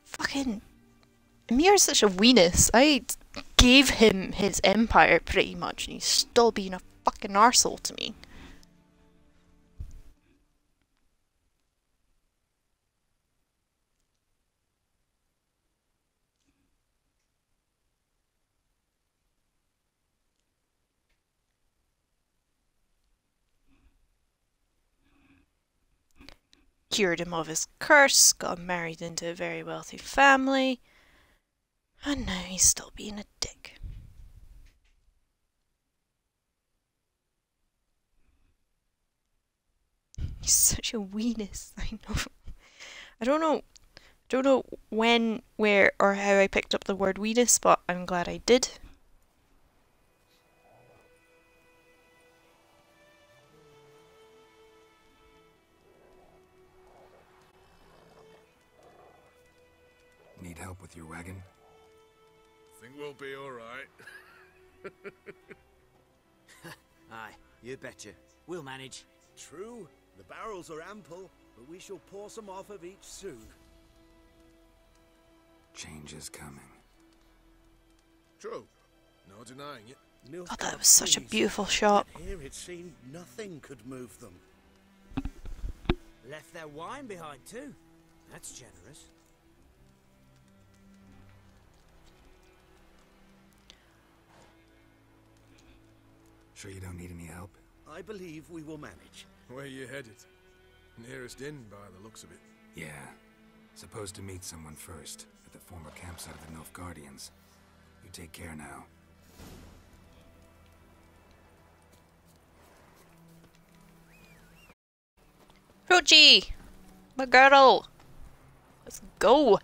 S1: Fucking... Amir's such a weenus. I gave him his empire pretty much and he's still being a fucking arsehole to me. Cured him of his curse, got him married into a very wealthy family, and now he's still being a dick. He's such a weenus, I know. I don't know when, where, or how I picked up the word weenus, but I'm glad I did.
S3: Need help with your wagon?
S13: Think we'll be all right.
S14: Aye, you betcha. We'll manage.
S8: True, the barrels are ample, but we shall pour some off of each soon.
S3: Change is coming.
S13: True. No denying it.
S1: God, that was such a beautiful shot.
S8: Here it seemed nothing could move them.
S14: Left their wine behind too. That's generous.
S3: Sure you don't need any help?
S8: I believe we will manage.
S13: Where you headed? Nearest inn by the looks of it.
S3: Yeah. Supposed to meet someone first, at the former campsite of the Nilfgaardians. You take care now.
S1: Hooty! My girl! Let's go!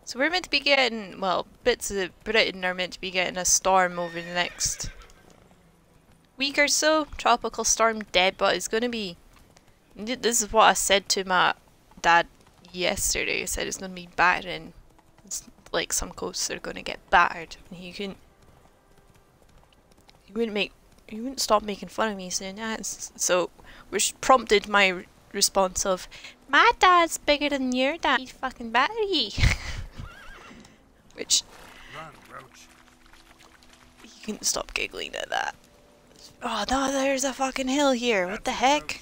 S1: So we're meant to be getting, well, bits of Britain are meant to be getting a storm over the next week or so. Tropical storm dead, but it's going to be, this is what I said to my dad yesterday. I said it's going to be battering. It's like some coasts are going to get battered. And he wouldn't stop making fun of me saying that. So, which prompted my response of, my dad's bigger than your dad, fucking battery. Which
S11: Run, Roach.
S1: You can stop giggling at that. Oh no, there's a fucking hill here. What the heck?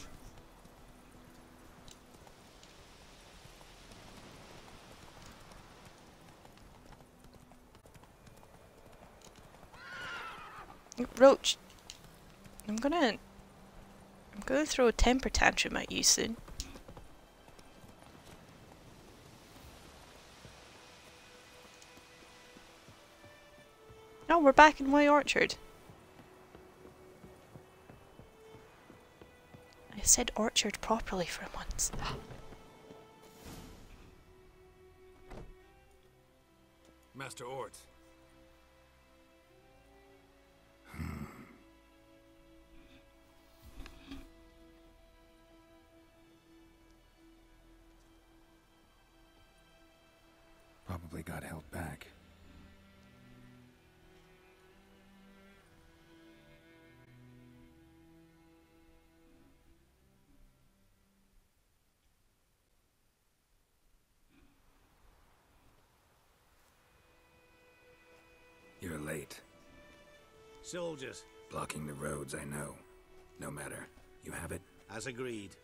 S1: Roach, I'm gonna throw a temper tantrum at you soon. Oh, we're back in White Orchard. I said orchard properly for once.
S13: Master Ort.
S3: Probably got held back. You're late.
S8: Soldiers.
S3: Blocking the roads, I know. No matter. You have it?
S8: As agreed.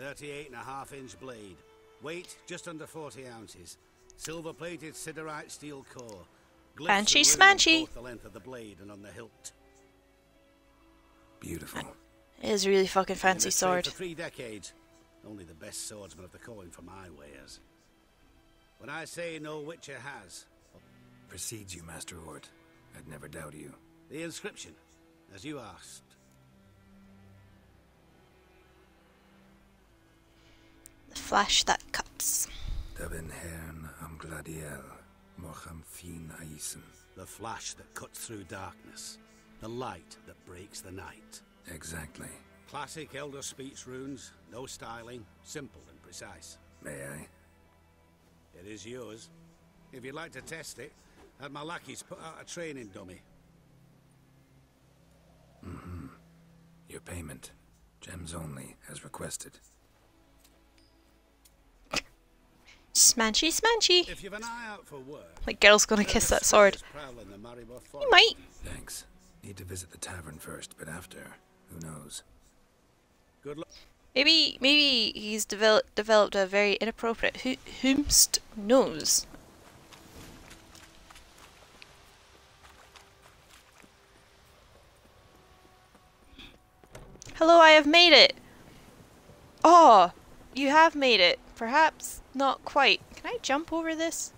S8: 38.5-inch blade. Weight just under 40 ounces. Silver-plated siderite steel core.
S1: Fancy smanchy.
S8: Both the length of the blade and on the hilt.
S3: Beautiful.
S1: It is a really fucking fancy
S8: For
S1: sword.
S8: 3 decades. Only the best swordsman of the coin for my wares. When I say no witcher has.
S3: Precedes you, Master Ort. I'd never doubt you.
S8: The inscription, as you asked.
S1: The flash that cuts.
S3: Davin hern am gladiel, mocham fin aisen.
S8: The flash that cuts through darkness. The light that breaks the night.
S3: Exactly.
S8: Classic Elder Speech runes, no styling, simple and precise.
S3: May I?
S8: It is yours. If you'd like to test it, had my lackeys put out a training dummy.
S3: Mm-hmm. Your payment. Gems only, as requested.
S1: Smanchy, smanchy.
S8: If you've an eye out for work,
S1: Like girl's gonna kiss that sword. You might.
S3: Thanks. Need to visit the tavern first, but after, who knows?
S8: Good luck.
S1: Maybe he's developed a very inappropriate whomst knows. Hello, I have made it! Oh, you have made it. Perhaps not quite. Can I jump over this?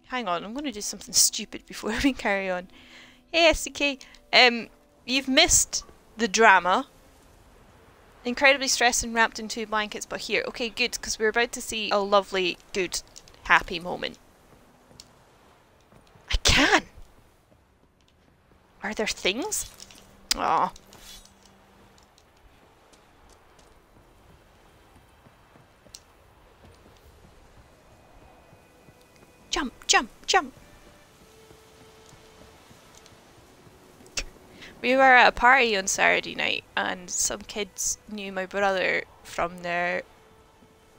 S1: Hang on, I'm going to do something stupid before we carry on. Hey, SDK. You've missed the drama. Incredibly stressed and wrapped in 2 blankets, but here. Okay, good, because we're about to see a lovely, good, happy moment. I can! Are there things? Aw. Jump, jump, jump! We were at a party on Saturday night and some kids knew my brother from their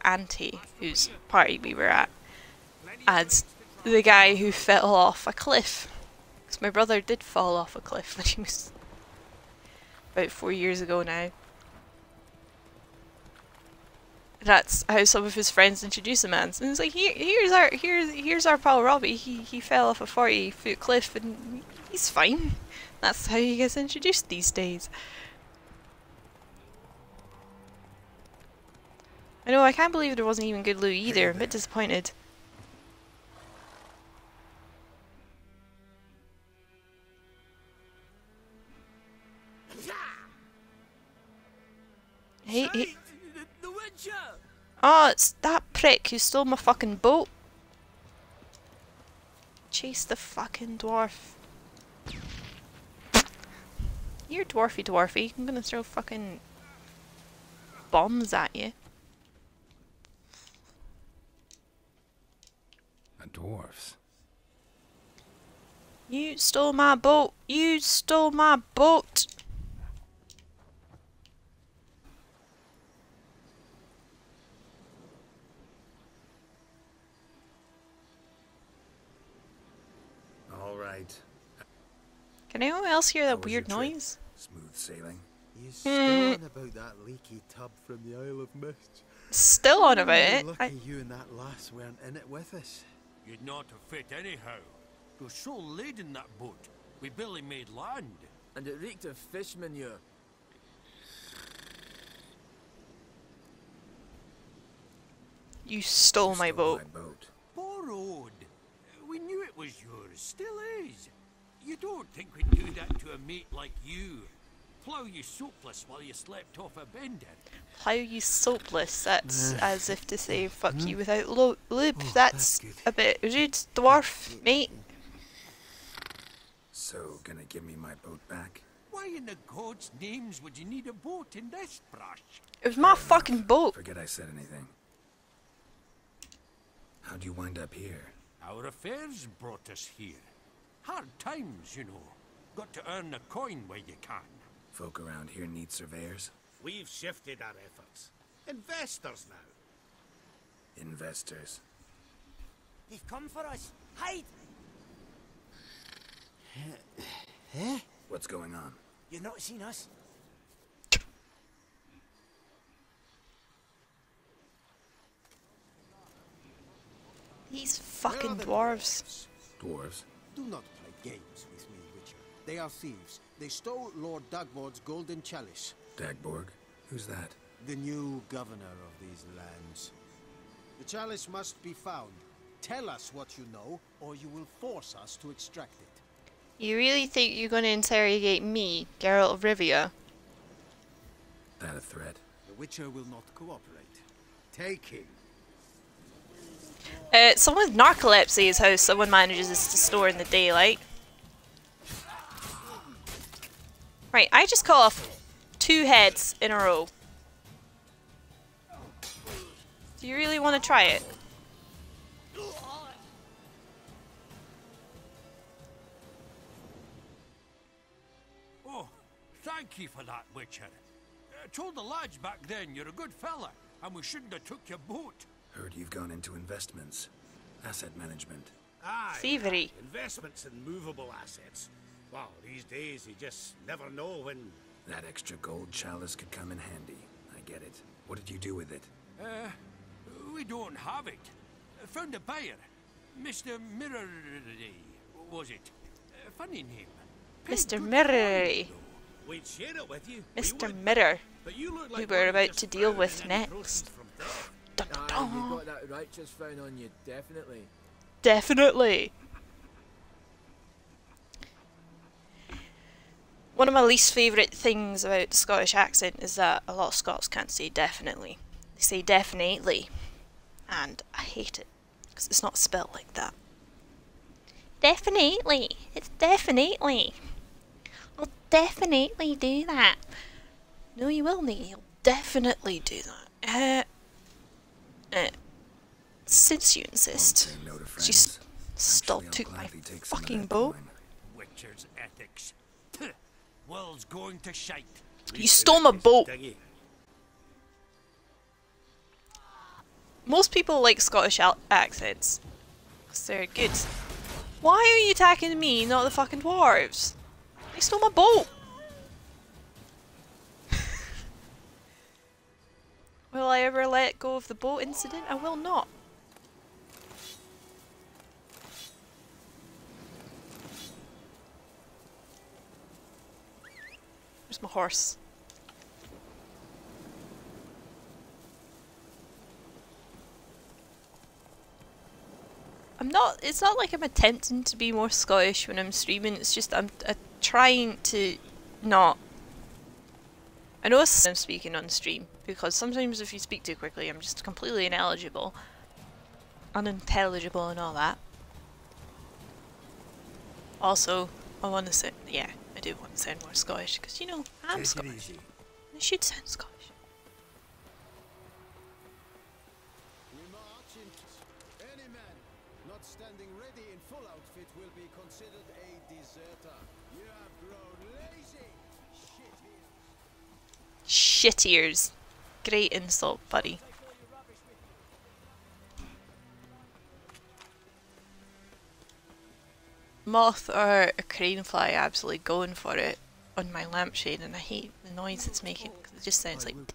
S1: auntie whose party we were at as the guy who fell off a cliff. Because my brother did fall off a cliff when he was about 4 years ago now. That's how some of his friends introduce him as. And it's like, here's our pal Robbie. He fell off a 40-foot cliff and he's fine. That's how he gets introduced these days. I know, I can't believe there wasn't even good loot either. I'm a bit disappointed. Hey.
S7: The Witcher!
S1: Oh, it's that prick who stole my fucking boat. Chase the fucking dwarf. You're dwarfy. I'm gonna throw fucking bombs at you.
S3: A dwarfs.
S1: You stole my boat. You stole my boat. Can anyone else hear
S3: How
S1: that
S3: was your
S1: weird
S3: trip?
S1: noise?
S3: Smooth sailing.
S15: You still on about that leaky tub from the Isle of Mist?
S1: Still on about
S15: You're
S1: it.
S15: lucky you and that lass weren't in it with us.
S7: You'd not have fit anyhow. It was so laden that boat. We barely made land.
S14: And it reeked of fish manure.
S1: You stole my boat.
S7: Borrowed. We knew it was yours. Still is. You don't think we'd do that to a mate like you? Plough you soapless while you slept off a bender?
S1: Plough you soapless, that's as if to say fuck you without lube. That's a bit rude, dwarf, mate.
S3: So, gonna give me my boat back?
S7: Why in the gods' names would you need a boat in this brush?
S1: It was my fucking boat.
S3: Forget I said anything. How'd you wind up here?
S7: Our affairs brought us here. Hard times, you know. Got to earn a coin where you can.
S3: Folk around here need surveyors?
S8: We've shifted our efforts. Investors now.
S3: Investors.
S14: They've come for us. Hide!
S3: What's going on?
S14: You've not seen us?
S1: These fucking dwarves.
S3: Dwarves?
S15: Do not play games with me, Witcher. They are thieves. They stole Lord Dagborg's golden chalice.
S3: Dagborg? Who's that?
S15: The new governor of these lands. The chalice must be found. Tell us what you know, or you will force us to extract it.
S1: You really think you're going to interrogate me, Geralt of Rivia?
S3: That a threat?
S15: The Witcher will not cooperate. Take him.
S1: Someone with narcolepsy is how someone manages to store in the daylight. Right, I just cut off 2 heads in a row. Do you really want to try it?
S7: Oh, thank you for that, Witcher. Told the lads back then you're a good fella, and we shouldn't have took your boat.
S3: Heard you've gone into investments. Asset management.
S8: Aye.
S1: Thievery.
S8: Investments in movable assets. Well, these days you just never know when...
S3: That extra gold chalice could come in handy. I get it. What did you do with it?
S7: We don't have it. Found a buyer. Mr. Mirror... was it? Funny name.
S1: Mr. Mirror.
S8: We'd share it with you.
S1: Mr. Mirror.
S8: But you look
S1: Who
S8: like
S1: we're
S8: one
S1: about
S8: just
S1: to deal with
S8: drowning in
S1: next.
S8: proceeds from theft.
S1: Dun, dun,
S14: Aye,
S1: dun.
S14: you got that righteous frown on you, definitely.
S1: Definitely. One of my least favourite things about the Scottish accent is that a lot of Scots can't say definitely. They say definitely. And I hate it. Because it's not spelled like that. Definitely. It's definitely. I'll definitely do that. No, you will, Nicky. You'll definitely do that. Since you insist. Just still took my fucking boat.
S7: Witcher's ethics. World's going to shite.
S1: You stole my boat. Most people like Scottish accents. Because they're good. Why are you attacking me, not the fucking dwarves? They stole my boat. Will I ever let go of the boat incident? I will not. Where's my horse? It's not like I'm attempting to be more Scottish when I'm streaming, it's just I'm trying to not. I know I'm speaking on stream, because sometimes if you speak too quickly I'm just completely unintelligible and all that. Also, I want to say, yeah, I do want to sound more Scottish, because you know, I'm Scottish. I should sound Scottish.
S15: Any man not standing ready in full outfit will be considered a deserter. You have grown lazy.
S1: Shit ears. Great insult, buddy. moth or a crane fly absolutely going for it on my lampshade, and I hate the noise it's making because it just sounds like.
S7: And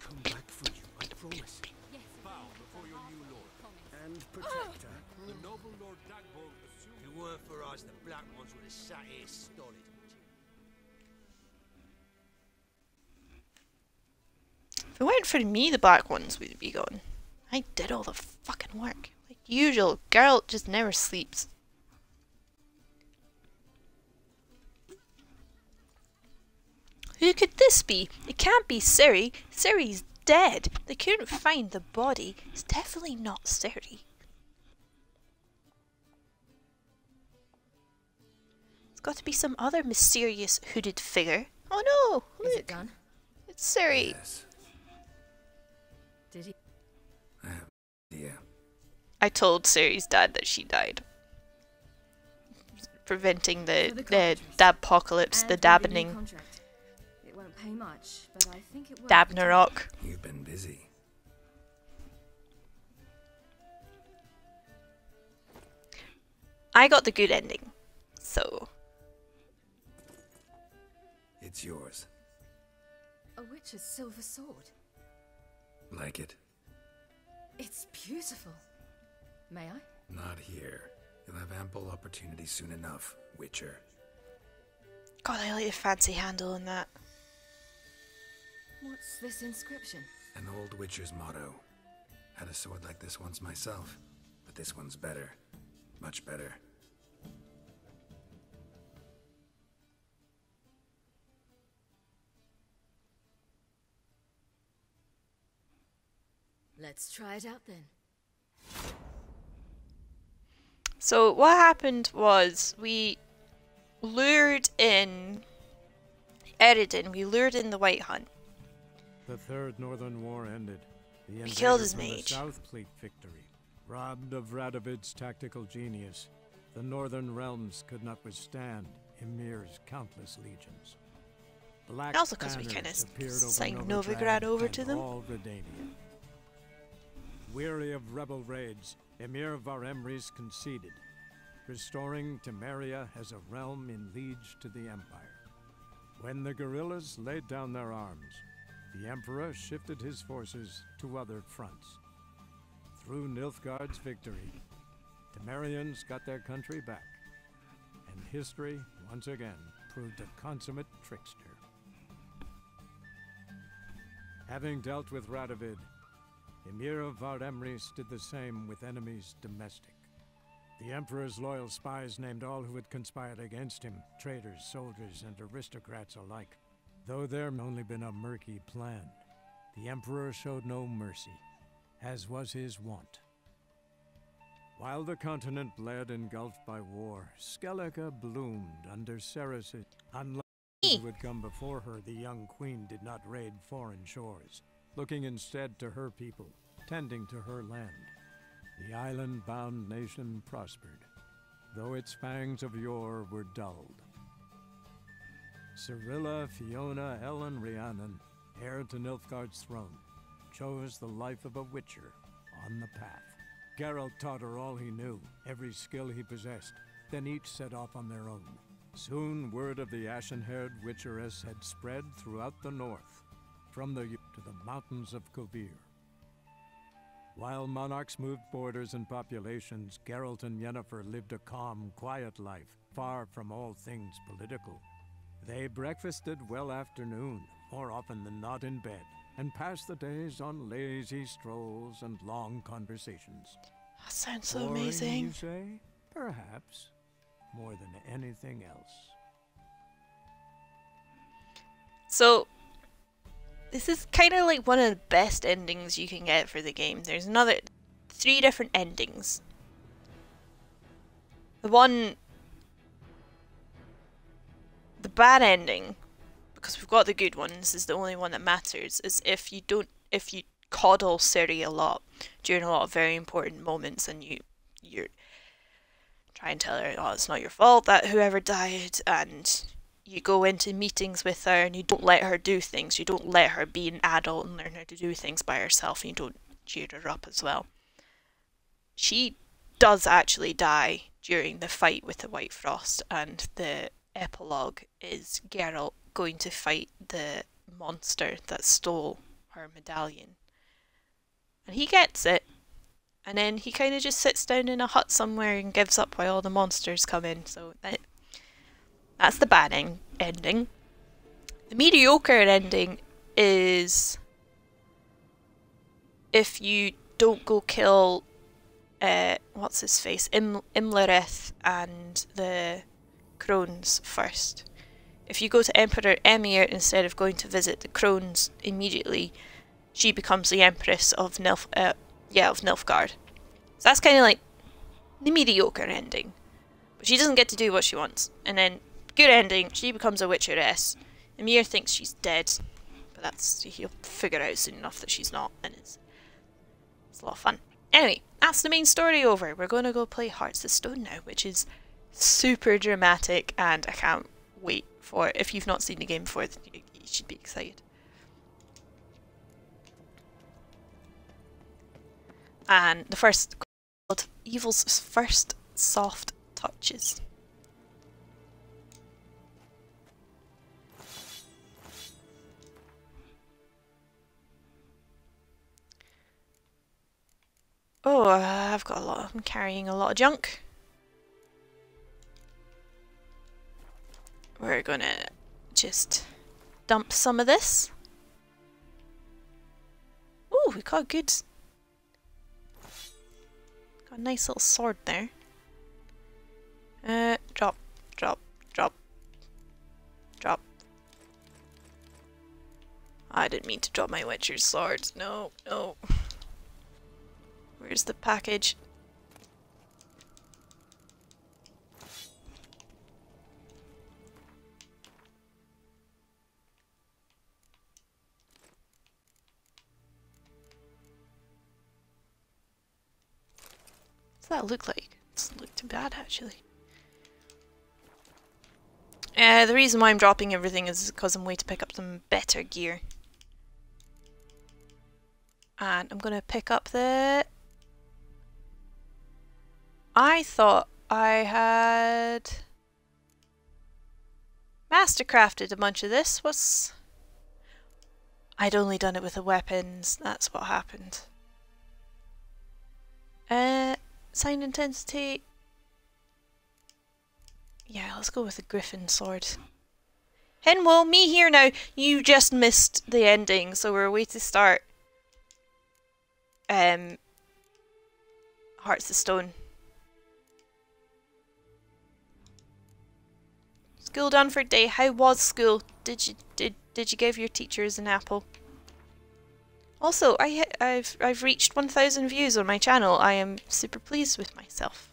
S7: protector, the noble Lord Dagbold assumed. If it weren't for us, the black ones would have sat here stolid.
S1: If it weren't for me, the black ones would be gone. I did all the fucking work. Like usual, Geralt just never sleeps. Who could this be? It can't be Ciri. Ciri's dead. They couldn't find the body. It's definitely not Ciri. It's got to be some other mysterious hooded figure. Oh no! Look!
S6: Is it done?
S1: It's Ciri.
S3: Yes.
S6: Did he?
S3: I have no idea.
S1: I told Ciri's dad that she died. Preventing the dabpocalypse, the dabbening.
S6: It won't pay much, but I think it will.
S1: Dabnerok.
S3: You've been busy.
S1: I got the good ending, so.
S3: It's yours.
S6: A witch's silver sword.
S3: Like it?
S6: It's beautiful. May I?
S3: Not here. You'll have ample opportunity soon enough, Witcher.
S1: God, I like the fancy handle on that.
S6: What's this inscription?
S3: An old Witcher's motto. Had a sword like this once myself, but this one's better. Much better.
S6: Let's try it out then.
S1: So what happened was we lured in Eredin, we lured in the White Hunt.
S16: The Third Northern War ended. The
S1: We killed
S16: invaders
S1: his
S16: from the
S1: mage.
S16: South Fleet victory. Robbed of Radovid's tactical genius, the Northern realms could not withstand Ymir's countless legions. Black
S1: Also 'cause we kinda
S16: banners appeared over
S1: signed
S16: Novigrad
S1: Novigrad over
S16: and
S1: to them.
S16: all Redania. Weary of rebel raids, Ymir Varemris conceded, restoring Temeria as a realm in liege to the Empire. When the guerrillas laid down their arms, the Emperor shifted his forces to other fronts. Through Nilfgaard's victory, Temerians got their country back, and history once again proved a consummate trickster. Having dealt with Radovid, Ymir of Varemris did the same with enemies domestic. The Emperor's loyal spies named all who had conspired against him, traitors, soldiers, and aristocrats alike. Though there had only been a murky plan, the Emperor showed no mercy, as was his wont. While the continent bled engulfed by war, Skellige bloomed under Ceres'. Unlike those who had come before her, the young queen did not raid foreign shores, looking instead to her people, tending to her land. The island-bound nation prospered, though its fangs of yore were dulled. Cirilla, Fiona, Ellen, Rhiannon, heir to Nilfgaard's throne, chose the life of a witcher on the path. Geralt taught her all he knew, every skill he possessed, then each set off on their own. Soon word of the ashen-haired witcheress had spread throughout the north, from the to the mountains of Kovir. While monarchs moved borders and populations, Geralt and Yennefer lived a calm, quiet life, far from all things political. They breakfasted well after noon, more often than not in bed, and passed the days on lazy strolls and long conversations.
S1: That sounds so
S16: Boring,
S1: amazing.
S16: you say? Perhaps. More than anything else.
S1: So, this is kind of like one of the best endings you can get for the game. There's 3 different endings. The bad ending, because we've got the good one, this is the only one that matters, is if you coddle Ciri a lot during a lot of very important moments, and you're trying to tell her, oh, it's not your fault that whoever died, and you go into meetings with her and you don't let her do things, you don't let her be an adult and learn how to do things by herself, and you don't cheer her up as well. She does actually die during the fight with the White Frost, and the epilogue is Geralt going to fight the monster that stole her medallion. And he gets it, and then he kind of just sits down in a hut somewhere and gives up while all the monsters come in. So that's the bad ending. The mediocre ending is if you don't go kill what's his face, Imlerith and the crones first. If you go to Emperor Emir instead of going to visit the crones immediately, she becomes the Empress of Nilfgaard. So that's kind of like the mediocre ending. But she doesn't get to do what she wants. And then, good ending, she becomes a Witcheress. Emir thinks she's dead, but he'll figure out soon enough that she's not, and it's a lot of fun. Anyway, that's the main story over. We're going to go play Hearts of Stone now, which is super dramatic, and I can't wait for it. If you've not seen the game before, you should be excited. And the first called Evil's First Soft Touches. Oh, I'm carrying a lot of junk. We're gonna just dump some of this. Oh, we got a nice little sword there. Drop, drop, drop, drop. I didn't mean to drop my Witcher's sword. No, no. Where's the package? What's that look like? It doesn't look too bad, actually. The reason why I'm dropping everything is because I'm waiting to pick up some better gear. And I'm gonna pick up the... I thought I had mastercrafted a bunch of this. I'd only done it with the weapons. That's what happened. Sign intensity. Yeah, let's go with the Griffin sword. Henwell, me here now. You just missed the ending, so we're away to start. Hearts of Stone. School done for day. How was school? Did you give your teachers an apple? Also, I've reached 1,000 views on my channel. I am super pleased with myself.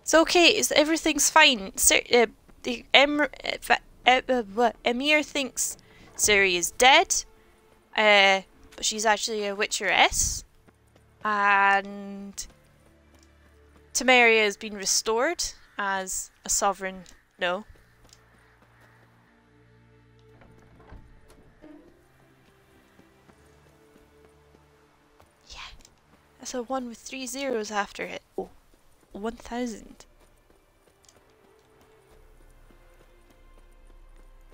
S1: It's okay. Everything's fine. Emir thinks Ciri is dead, but she's actually a Witcheress, and Temeria has been restored as a sovereign. No. Yeah, that's a 1 with 3 zeros after it. Oh, 1,000.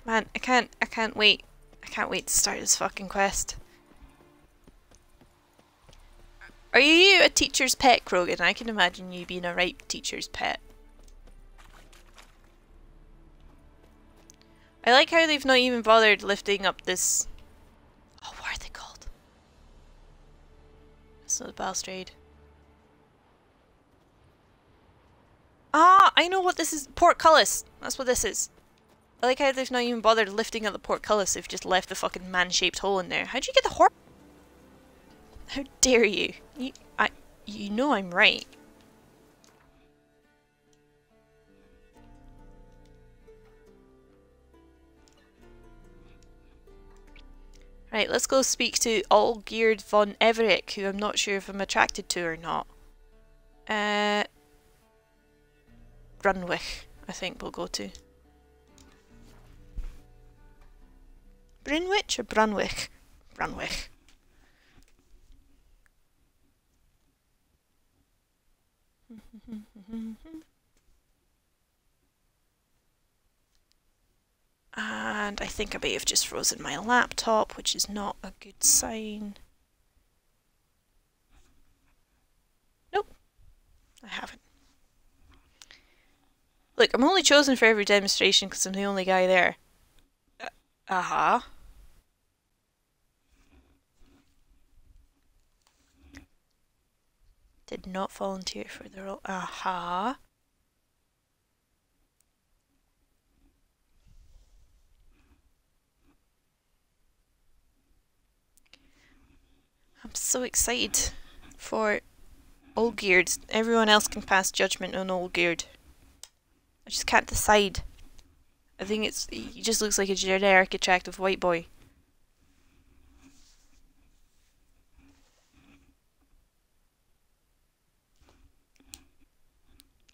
S1: Man, I can't wait. I can't wait to start this fucking quest. Are you a teacher's pet, Krogan? I can imagine you being a right teacher's pet. I like how they've not even bothered lifting up this... Oh, what are they called? It's not a balustrade. Ah, I know what this is. Portcullis. That's what this is. I like how they've not even bothered lifting up the portcullis. They've just left the fucking man-shaped hole in there. How'd you get the horse? How dare you? You know I'm right. Right, let's go speak to Olgierd von Everett, who I'm not sure if I'm attracted to or not. Runwich. I think we'll go to. Brunwich or Brunwick? Brunwick. And I think I may have just frozen my laptop, which is not a good sign. Nope, I haven't. Look, I'm only chosen for every demonstration because I'm the only guy there. Did not volunteer for the role. I'm so excited for Olgierd. Everyone else can pass judgment on Olgierd. I just can't decide. I think he just looks like a generic attractive white boy.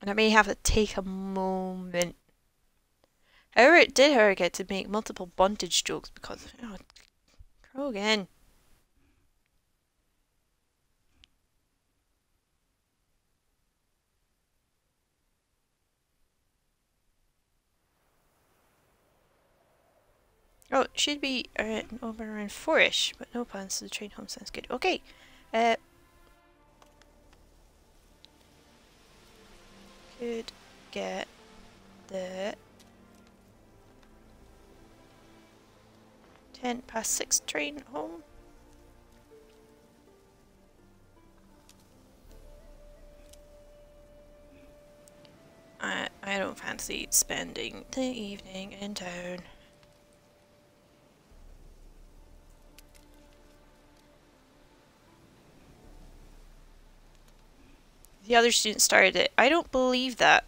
S1: And I may have to take a moment. However, it did her get to make multiple bondage jokes because of Crow again. Oh, it should be over around 4-ish, but no plans to the train home sounds good. Okay, could get the 6:10 train home. I don't fancy spending the evening in town. The other student started it. I don't believe that.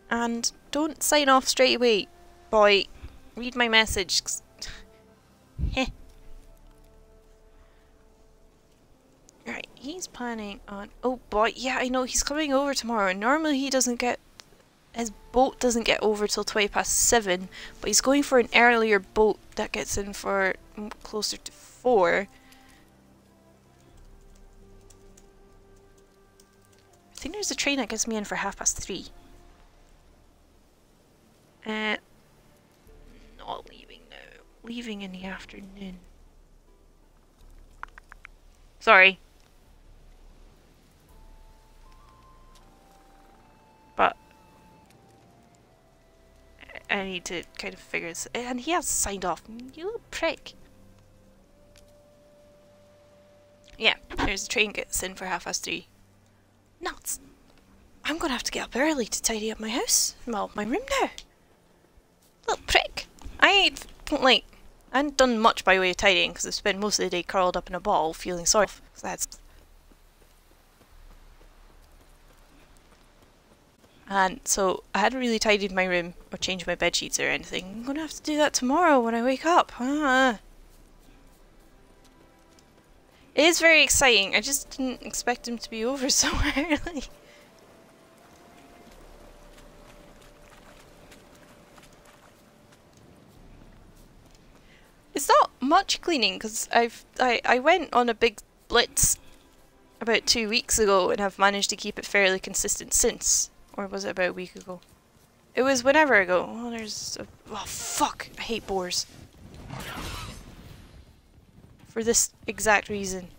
S1: And don't sign off straight away, boy. Read my message. Heh. Right, he's planning on... Oh boy, yeah, I know, he's coming over tomorrow. Normally he doesn't get... His boat doesn't get over till 7:20, but he's going for an earlier boat that gets in for closer to 4. I think there's a train that gets me in for 3:30. Not leaving now. Leaving in the afternoon. Sorry. But I need to kind of figure this. And he has signed off. You little prick. Yeah, there's a train gets in for 3:30. Nuts! I'm gonna have to get up early to tidy up my house. Well, my room now. Little prick! I hadn't done much by way of tidying because I spent most of the day curled up in a ball feeling sorry for that. And so I hadn't really tidied my room or changed my bed sheets or anything. I'm gonna have to do that tomorrow when I wake up. It is very exciting. I just didn't expect him to be over so early. It's not much cleaning because I went on a big blitz about 2 weeks ago and have managed to keep it fairly consistent since. Or was it about a week ago? It was whenever ago. Oh, there's a... Oh, fuck! I hate boars. For this exact reason.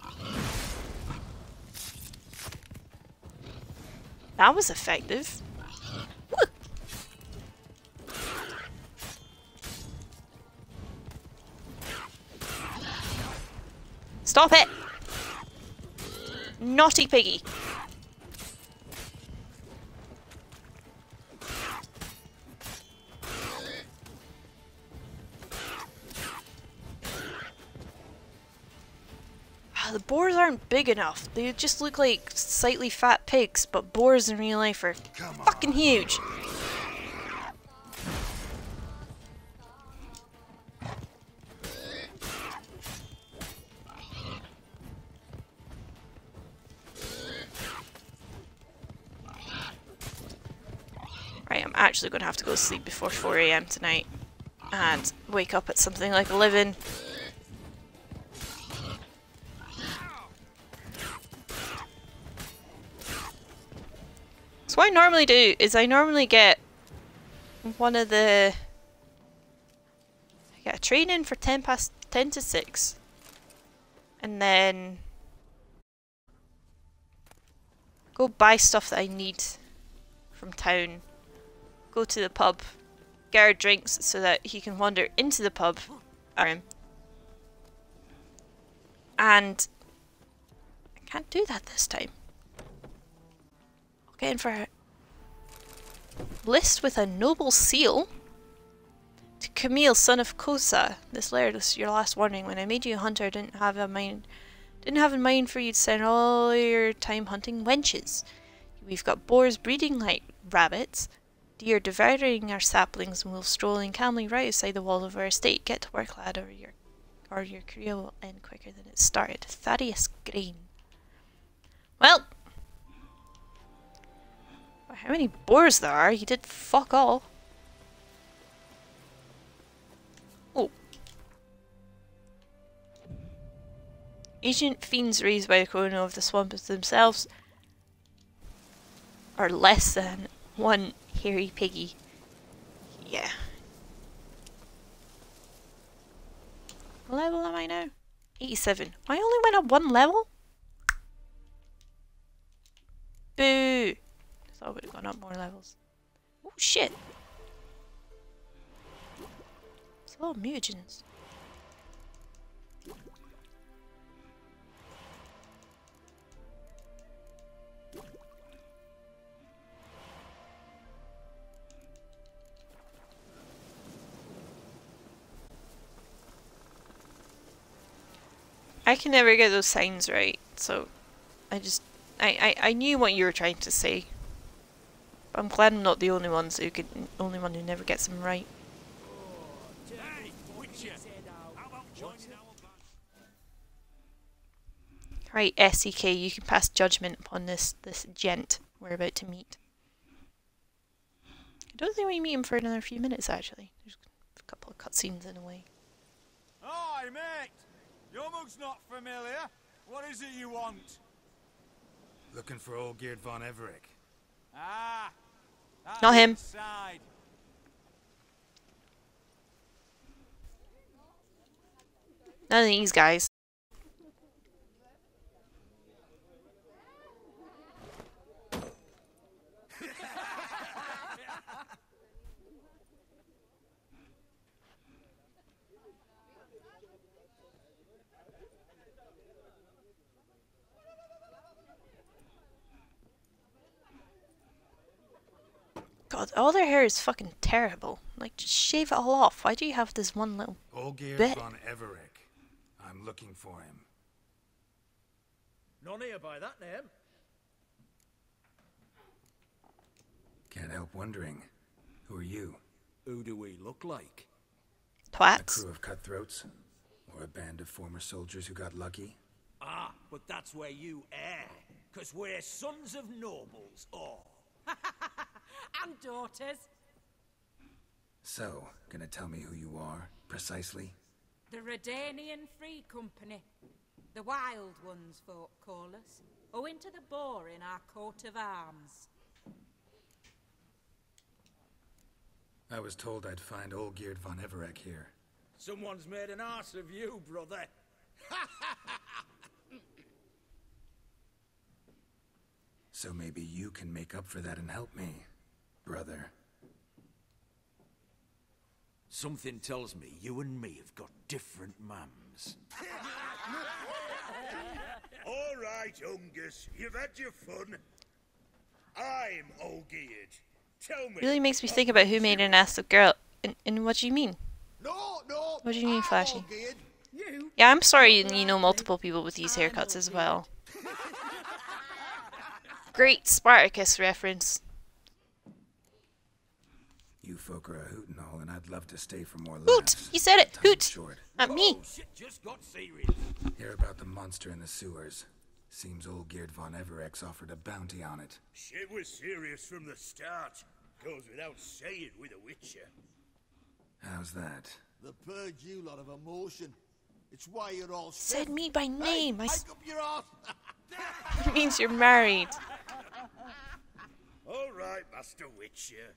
S1: That was effective. Woo! Stop it! Naughty piggy. The boars aren't big enough. They just look like slightly fat pigs, but boars in real life are fucking huge. Right, I'm actually going to have to go to sleep before 4 AM tonight. And wake up at something like 11. So what I normally do is I normally get one of the... I get a training for 10 to 6. And then go buy stuff that I need from town. Go to the pub. Geralt drinks so that he can wander into the pub. And I can't do that this time. I'll get in for a list with a noble seal. To Camille, son of Kosa, this laird was your last warning. When I made you a hunter, I didn't have in mind for you to spend all your time hunting wenches. We've got boars breeding like rabbits, deer devouring our saplings, and wolves strolling calmly right outside the walls of our estate. Get to work, lad, or your career will end quicker than it started. Thaddeus Green. Well, how many boars there are? You did fuck all. Oh. Ancient fiends raised by the corona of the swamps themselves are less than one hairy piggy. Yeah. What level am I now? 87. I only went up 1 level? Boo! I thought I would have gone up more levels. Oh shit! It's a lot of mutagens. I can never get those signs right, so I knew what you were trying to say. But I'm glad I'm not the only one who never gets them right. Right, SEK, you can pass judgment upon this gent we're about to meet. I don't think we meet him for another few minutes actually. There's a couple of cutscenes in a way.
S11: Hi, mate! Your mug's not familiar. What is it you want?
S3: Looking for Olgierd von Everec.
S11: Ah!
S1: Not him.
S11: Inside.
S1: None of these guys. God, all their hair is fucking terrible. Like, just shave it all off. Why do you have this one little
S3: Olgierd
S1: bit?
S3: von Everec. I'm looking for him.
S14: None here by that name.
S3: Can't help wondering. Who are you?
S14: Who do we look like?
S1: Twats.
S3: A crew of cutthroats? Or a band of former soldiers who got lucky?
S7: Ah, but that's where you err. 'Cause we're sons of nobles, all.
S17: And daughters.
S3: So, gonna tell me who you are, precisely?
S17: The Redanian Free Company. The Wild Ones, folk call us. Owing to the boar in our coat of arms.
S3: I was told I'd find Olgierd von Everec here.
S7: Someone's made an arse of you, brother.
S3: So maybe you can make up for that and help me, brother.
S7: Something tells me you and me have got different mums.
S9: All right, Ungus, you've had your fun. I'm Olgierd. Tell me.
S1: Really makes me think about who made an ass of Geralt. And what do you mean?
S9: No.
S1: What do you mean, Flashy?
S9: You.
S1: Yeah, I'm sorry you know multiple people with these haircuts as well. Great Spartacus reference.
S3: You folk are a hoot and all, and I'd love to stay for more
S1: Hoot!
S3: laughs.
S1: You said it!
S3: Time
S1: Hoot!
S3: is short.
S1: Not me!
S7: Oh, shit just got serious.
S3: Hear about the monster in the sewers. Seems Olgierd von Everec's offered a bounty on it.
S9: Shit was serious from the start.
S18: Goes without saying with a Witcher.
S3: How's that?
S9: The purge you lot of emotion. It's why you're all
S1: Said
S9: stiff.
S1: me by name.
S9: Hey, hike up your arse.
S1: It means you're married.
S18: All right, Master Witcher.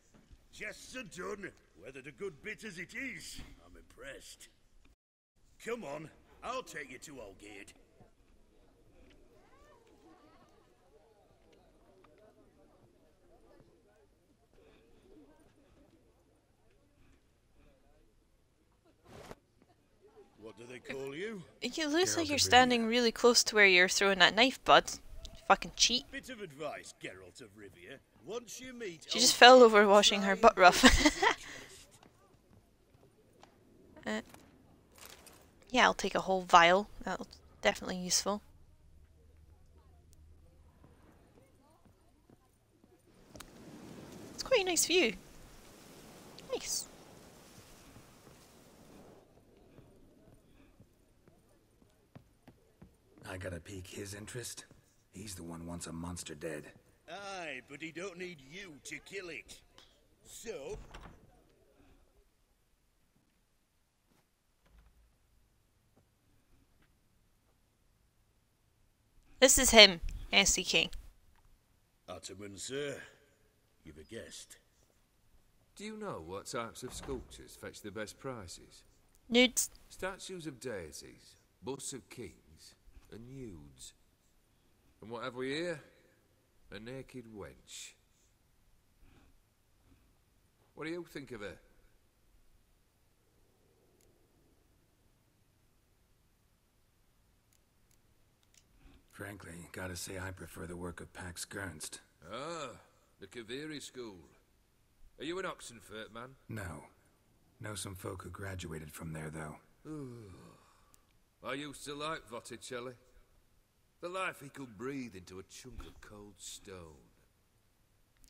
S18: Jests are done. Whether the good bit as it is, I'm impressed. Come on, I'll take you to Olgierd. What do they call you?
S1: It looks like
S3: Geralt
S1: you're
S3: of
S1: standing really close to where you're throwing that knife, bud. Fucking cheat.
S18: Bit of advice, Geralt of Rivia. Once you meet
S1: She just fell over washing her butt rough. Yeah, I'll take a whole vial. That'll definitely useful. It's quite a nice view. Nice.
S3: I gotta pique his interest. He's the one wants a monster dead.
S18: Aye, but he don't need you to kill it. So...
S1: This is him, SCK.
S18: Ataman, sir. You've a guest.
S19: Do you know what types of sculptures fetch the best prices?
S1: Nudes.
S19: Statues of deities, busts of kings, and nudes. And what have we here? A naked wench. What do you think of her?
S3: Frankly, gotta say I prefer the work of Pax Gernst.
S19: Ah, the Kaviri school. Are you an Oxenfurt man?
S3: No. Know some folk who graduated from there, though.
S19: I used to like Botticelli. The life he could breathe into a chunk of cold stone.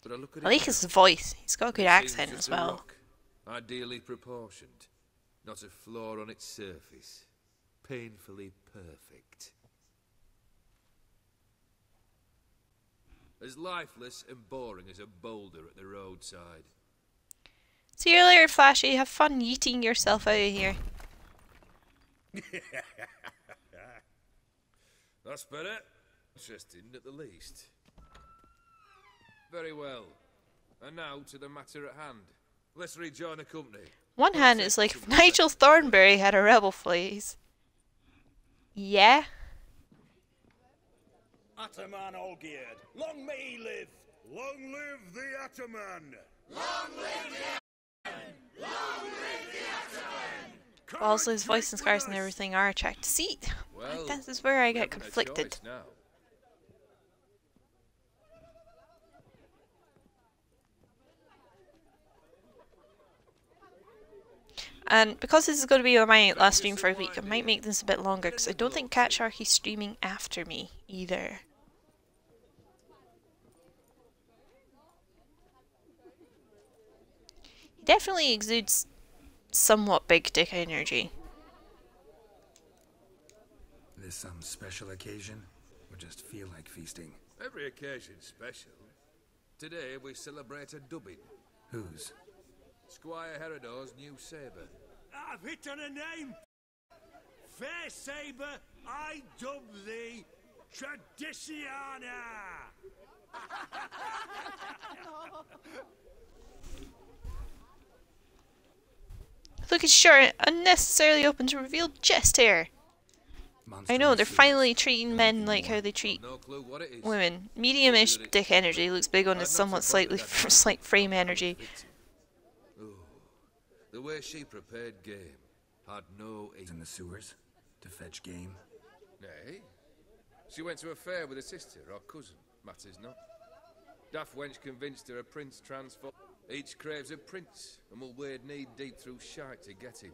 S19: But I look at
S1: I like his voice. He's got a good accent as well.
S19: Rock, ideally proportioned. Not a flaw on its surface. Painfully perfect. As lifeless and boring as a boulder at the roadside.
S1: See you later, Flashy. Have fun yeeting yourself out of here.
S19: That's better. Interesting at the least. Very well. And now to the matter at hand. Let's rejoin the company.
S1: One hand is like if Nigel Thornberry had a rebel phase. Yeah?
S18: Ataman Olgierd, long may he live! Long live the Ataman!
S11: Long live the Ataman! Long live the Ataman!
S1: Also, his voice and scars and everything are checked. See,
S19: Well,
S1: this is where I
S19: we
S1: get
S19: haven't a
S1: conflicted.
S19: choice now.
S1: And because this is going to be my last stream for a week, I might make this a bit longer because I don't think Cat Shark is streaming after me either. He definitely exudes somewhat big dick energy.
S3: This some special occasion? Or just feel like feasting?
S19: Every occasion's special. Today we celebrate a dubbing.
S3: Whose?
S19: Squire Herodor's new sabre.
S18: I've hit on a name! Fair Sabre, I dub thee Tradiciana!
S1: Look at Short, unnecessarily open to reveal chest hair. I know, they're finally treating men like how they treat women. Medium-ish dick energy looks big on his somewhat slight frame energy.
S19: The way she prepared game had no
S3: in the sewers to fetch game.
S19: Nay. She went to a fair with a sister or cousin, matters not. Daft wench convinced her a prince transformed. Each craves a prince and will wade knee deep through shite to get him.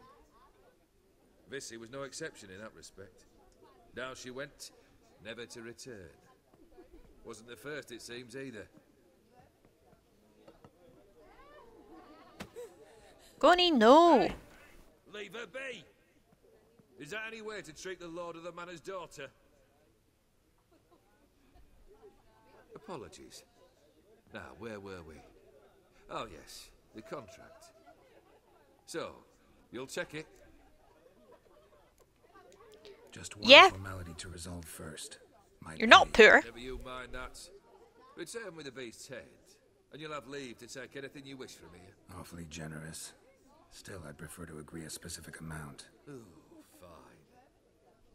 S19: Vissy was no exception in that respect. Down she went, never to return. Wasn't the first, it seems, either.
S1: Gonny, no!
S19: Hey, leave her be! Is that any way to treat the lord of the manor's daughter? Apologies. Now, where were we? Oh, yes. The contract. So, you'll check it?
S3: Just one
S1: Yeah.
S3: formality to resolve first.
S1: You're not poor.
S19: Never you mind that. Return with the beast's head, and you'll have leave to take anything you wish from here.
S3: Awfully generous. Still, I'd prefer to agree a specific amount.
S19: Ooh, fine.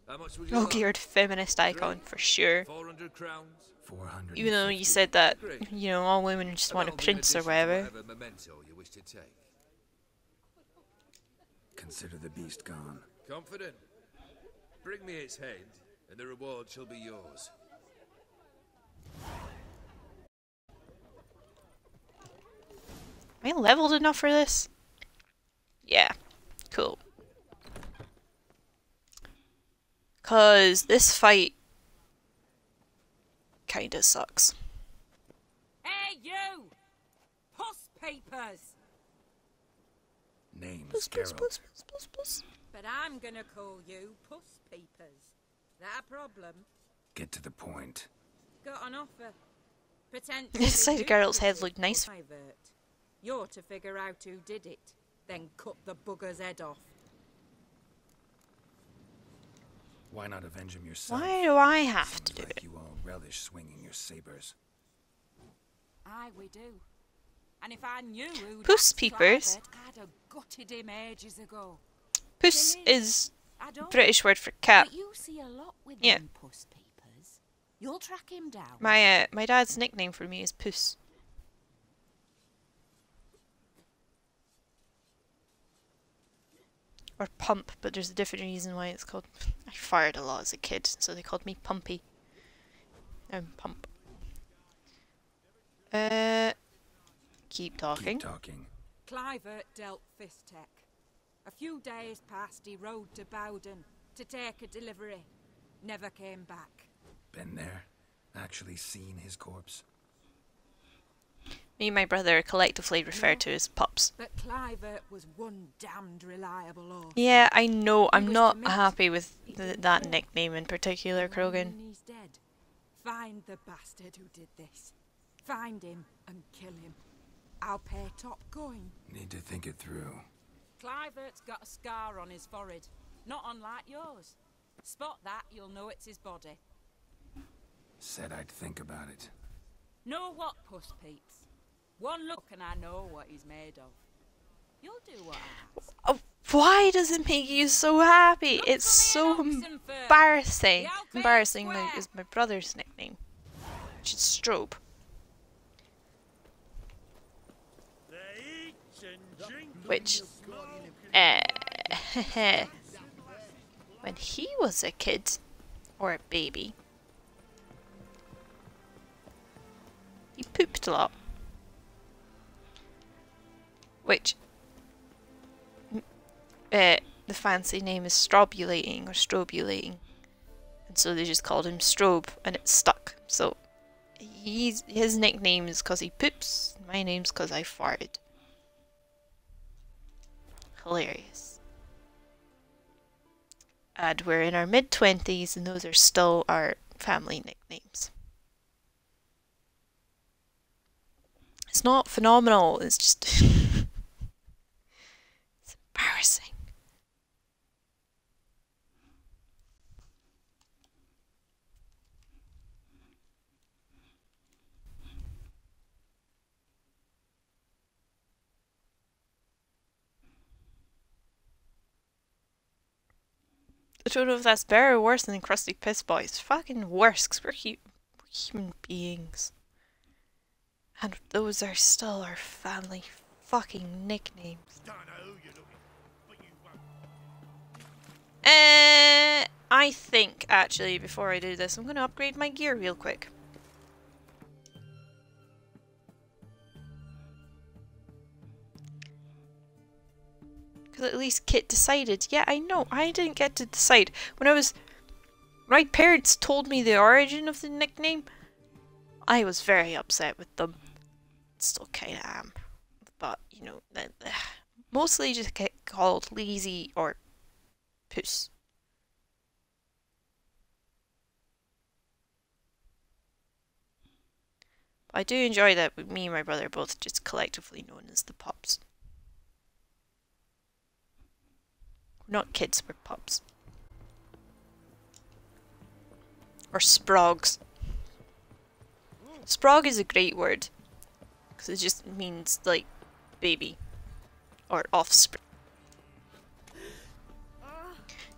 S19: How much would you
S1: Olgierd feminist icon for sure.
S19: 400 crowns?
S3: 400.
S1: Even though you said that, you know, all women just want a prince or whatever.
S19: Whatever memento you wish to take.
S3: Consider the beast gone.
S19: Confident? Bring me its head, and the reward shall be yours.
S1: Am I leveled enough for this? Yeah. Cool. Cause this fight kinda sucks.
S17: Hey, you! Puss papers!
S3: Name's Geralt.
S17: But I'm gonna call you Puss Peepers. That a problem?
S3: Get to the point.
S17: Got an offer. Potentially
S1: This side of Geralt's head
S17: lucrative
S1: looked nice.
S17: private. You're to figure out who did it, then cut the bugger's head off.
S3: Why not avenge him yourself?
S1: Why do I have to do
S3: Seems like
S1: it?
S3: you all relish swinging your sabers.
S17: Aye, we do. And if I knew who
S1: Puss Peepers.
S17: I'd have gutted him ages ago.
S1: Puss is
S17: I don't.
S1: British word for cat.
S17: But you see a lot with
S1: Yeah.
S17: them Puss Peepers. You'll track him down.
S1: My dad's nickname for me is Puss. Or Pump, but there's a different reason why it's called. I fired a lot as a kid, so they called me Pumpy. Pump. Keep talking.
S3: Keep talking.
S17: Clivert dealt Fistech. A few days past, he rode to Bowden to take a delivery. Never came back.
S3: Been there? Actually seen his corpse?
S1: Me and my brother are collectively referred to as pups.
S17: But Clivert was one damned reliable horse.
S1: Yeah, I know. I'm
S17: was
S1: not
S17: committed.
S1: happy with that nickname in particular, Krogan.
S17: And he's dead. Find the bastard who did this. Find him and kill him. I'll pay top coin.
S3: Need to think it through.
S17: Clivert's got a scar on his forehead, not unlike yours. Spot that, you'll know it's his body.
S3: Said I'd think about it.
S17: Know what, Puss Peeps? One look and I know what he's made of. You'll do what I ask.
S1: Oh, why does it make you so happy? It's so embarrassing. Embarrassing is my brother's nickname, which is Strobe. Which, when he was a kid, or a baby, he pooped a lot. Which, the fancy name is strobulating or strobulating. And so they just called him Strobe, and it stuck. So, his nickname is because he poops, my name's because I farted. Hilarious. And we're in our mid-20s, and those are still our family nicknames. It's not phenomenal, it's just... it's embarrassing. I don't know if that's better or worse than Crusty Piss Boy. It's fucking worse, because we're human beings. And those are still our family fucking nicknames. I think, actually, before I do this, I'm going to upgrade my gear real quick. Because at least Kit decided. Yeah, I know. I didn't get to decide. When my parents told me the origin of the nickname, I was very upset with them. Still kinda am. But, you know, mostly just get called Lazy or Puss. I do enjoy that me and my brother are both just collectively known as the pups. We're not kids, we're pups. Or sprogs. Sprog is a great word. Because it just means, like, baby. Or offspring.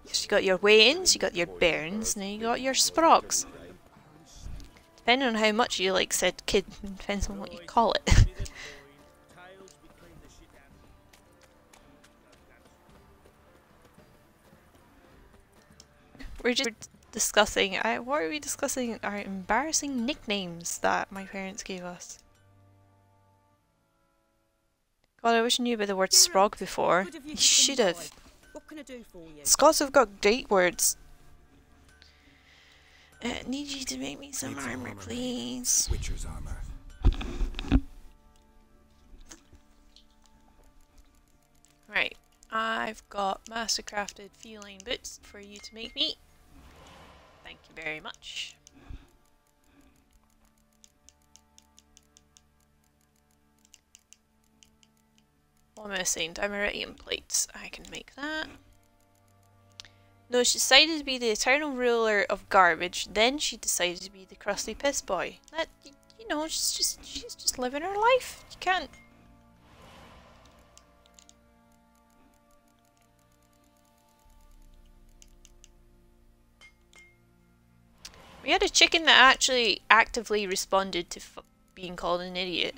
S1: So you got your Waynes, you got your Bairns, and then you got your Sprogs. Depending on how much you, like, said kid, depends on what you call it. We're just discussing, what are we discussing? Our embarrassing nicknames that my parents gave us. God, I wish I knew about the word sprog before. You should have.
S5: What can I do for you?
S1: Scots have got great words. Need you to make me some armor, please.
S3: Witcher's armor.
S1: Right, I've got mastercrafted feline boots for you to make me. Thank you very much. What am I saying? Dimeritium plates. I can make that. No, she decided to be the eternal ruler of garbage. Then she decided to be the crusty piss boy. That, you know, she's just living her life. You can't. We had a chicken that actually actively responded to being called an idiot.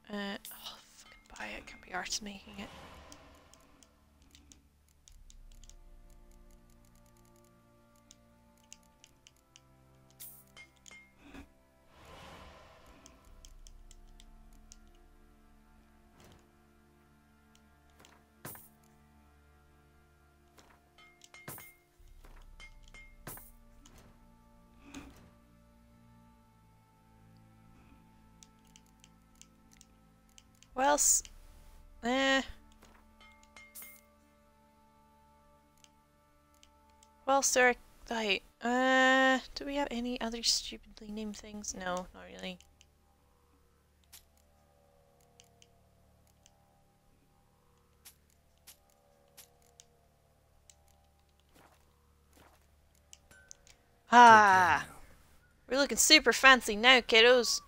S1: Oh, fucking buy it. Can't be arsed making it. What else? Well, sir, right. Do we have any other stupidly named things? No, not really. Ah! We're looking super fancy now, kiddos.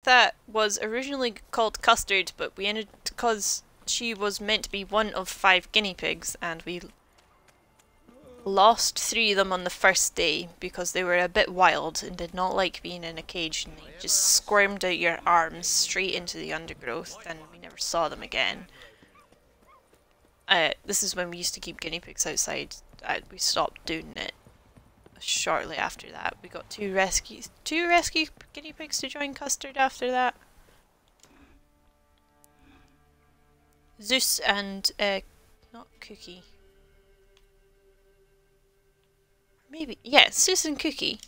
S1: That was originally called Custard, but we ended because she was meant to be one of 5 guinea pigs, and we lost 3 of them on the first day because they were a bit wild and did not like being in a cage, and they just squirmed out your arms straight into the undergrowth, and we never saw them again. This is when we used to keep guinea pigs outside. We stopped doing it. Shortly after that, we got two rescue guinea pigs to join Custard after that. Zeus and not Cookie. Maybe Zeus and Cookie.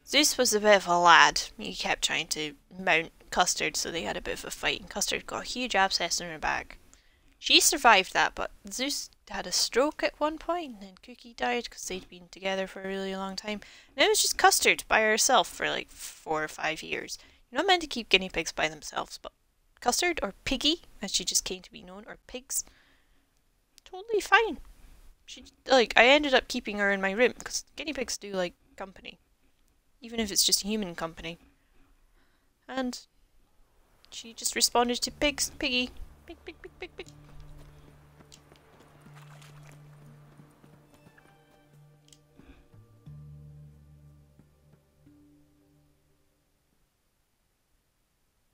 S1: Zeus was a bit of a lad. He kept trying to mount Custard, so they had a bit of a fight, and Custard got a huge abscess in her back. She survived that, but Zeus had a stroke at one point, and then Cookie died because they'd been together for a really long time. And it was just Custard by herself for like 4 or 5 years. You're not meant to keep guinea pigs by themselves, but Custard, or Piggy, as she just came to be known, or Pigs, totally fine. I ended up keeping her in my room, because guinea pigs do like company. Even if it's just human company. And she just responded to Piggy. Pig, pig, pig, pig, pig.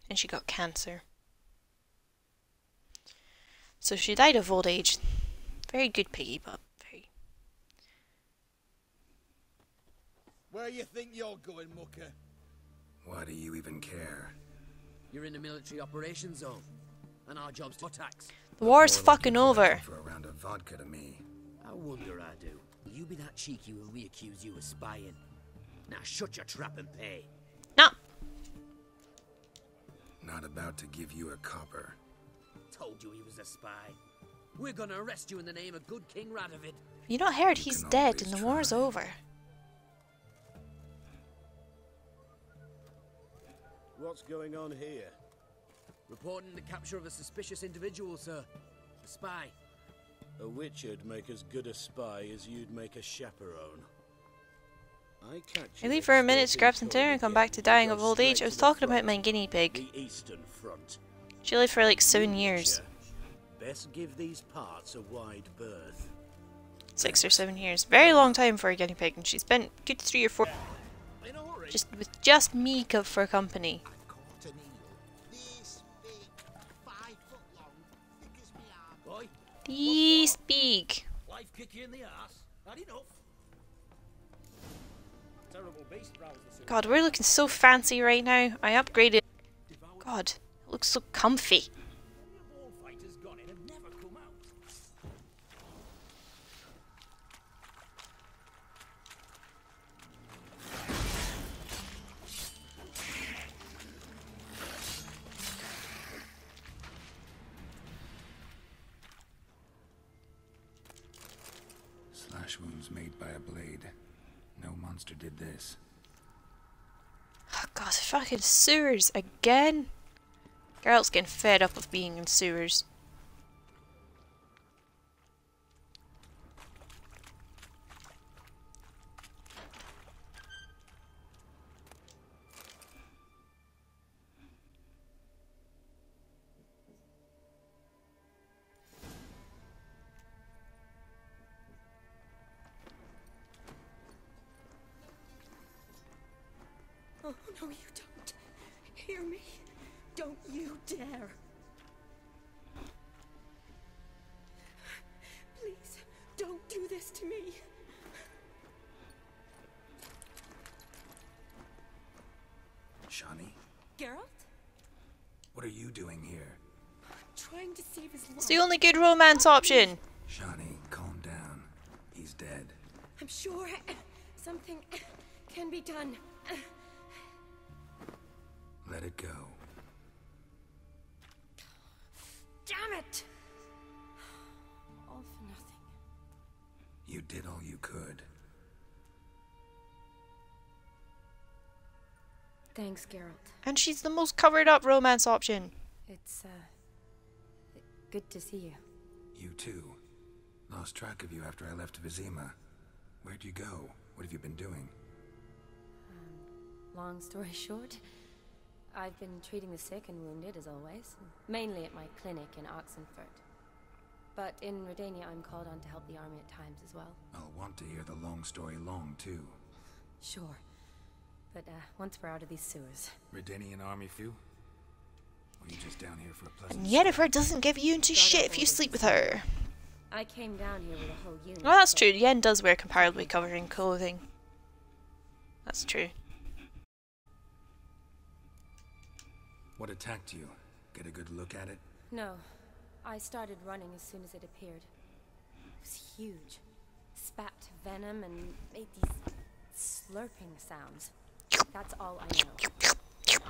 S1: And she got cancer. So she died of old age. Very good piggy, but very...
S14: Where you think you're going, mucker?
S3: Why do you even care?
S20: You're in the military operations zone, and our job's to attacks.
S1: The war's fucking over.
S3: For a round of vodka to me.
S20: I wonder I do. Will you be that cheeky when we accuse you of spying? Now shut your trap and pay.
S1: No.
S3: Not about to give you a copper.
S20: Told you he was a spy. We're gonna arrest you in the name of good King Radovid.
S1: You not heard he's dead and the war's over.
S14: What's going on here?
S20: Reporting the capture of a suspicious individual, sir. A spy.
S14: A witcher'd make as good a spy as you'd make a chaperone. I catch
S1: I leave for a minute to grab some dinner and come back to dying of old age. I was talking about my guinea pig.
S14: The Eastern Front.
S1: She lived for like 7 years.
S14: Best give these parts a wide berth.
S1: 6 or 7 years. Very long time for a guinea pig, and she spent good 3 or 4 just with just me for company. This big.
S7: Life kick you in the ass. Not enough.
S1: God, we're looking so fancy right now. I upgraded. God, it looks so comfy.
S3: Slash wounds made by a blade. No monster did this.
S1: Oh God, fucking sewers again. Geralt's getting fed up of being in sewers.
S6: Oh, no, you don't. Hear me? Don't you dare. Please, don't do this to me.
S3: Shani,
S6: Geralt?
S3: what are you doing here?
S6: Trying to save his life.
S1: It's the only good romance option.
S3: Shani, calm down. He's dead.
S6: I'm sure something can be done.
S3: Let it go.
S6: Damn it! All for nothing.
S3: You did all you could.
S6: Thanks, Geralt.
S1: And she's the most covered up romance option.
S6: It's, good to see you.
S3: You too. Lost track of you after I left Vizima. Where'd you go? What have you been doing?
S6: Long story short, I've been treating the sick and wounded, as always. Mainly at my clinic in Oxenfurt. But in Redania, I'm called on to help the army at times as well.
S3: I'll want to hear the long story long, too.
S6: Sure. But, once we're out of these sewers...
S3: Redanian army few? Or you just down here for a pleasant...
S1: And Yennefer doesn't give you into shit if you sleep with her.
S6: I came down here with a whole unit.
S1: Well, that's true. Yen does wear comparably covering clothing. That's true.
S3: What attacked you? Get a good look at it?
S6: No. I started running as soon as it appeared. It was huge. Spat venom and made these slurping sounds. That's all I know.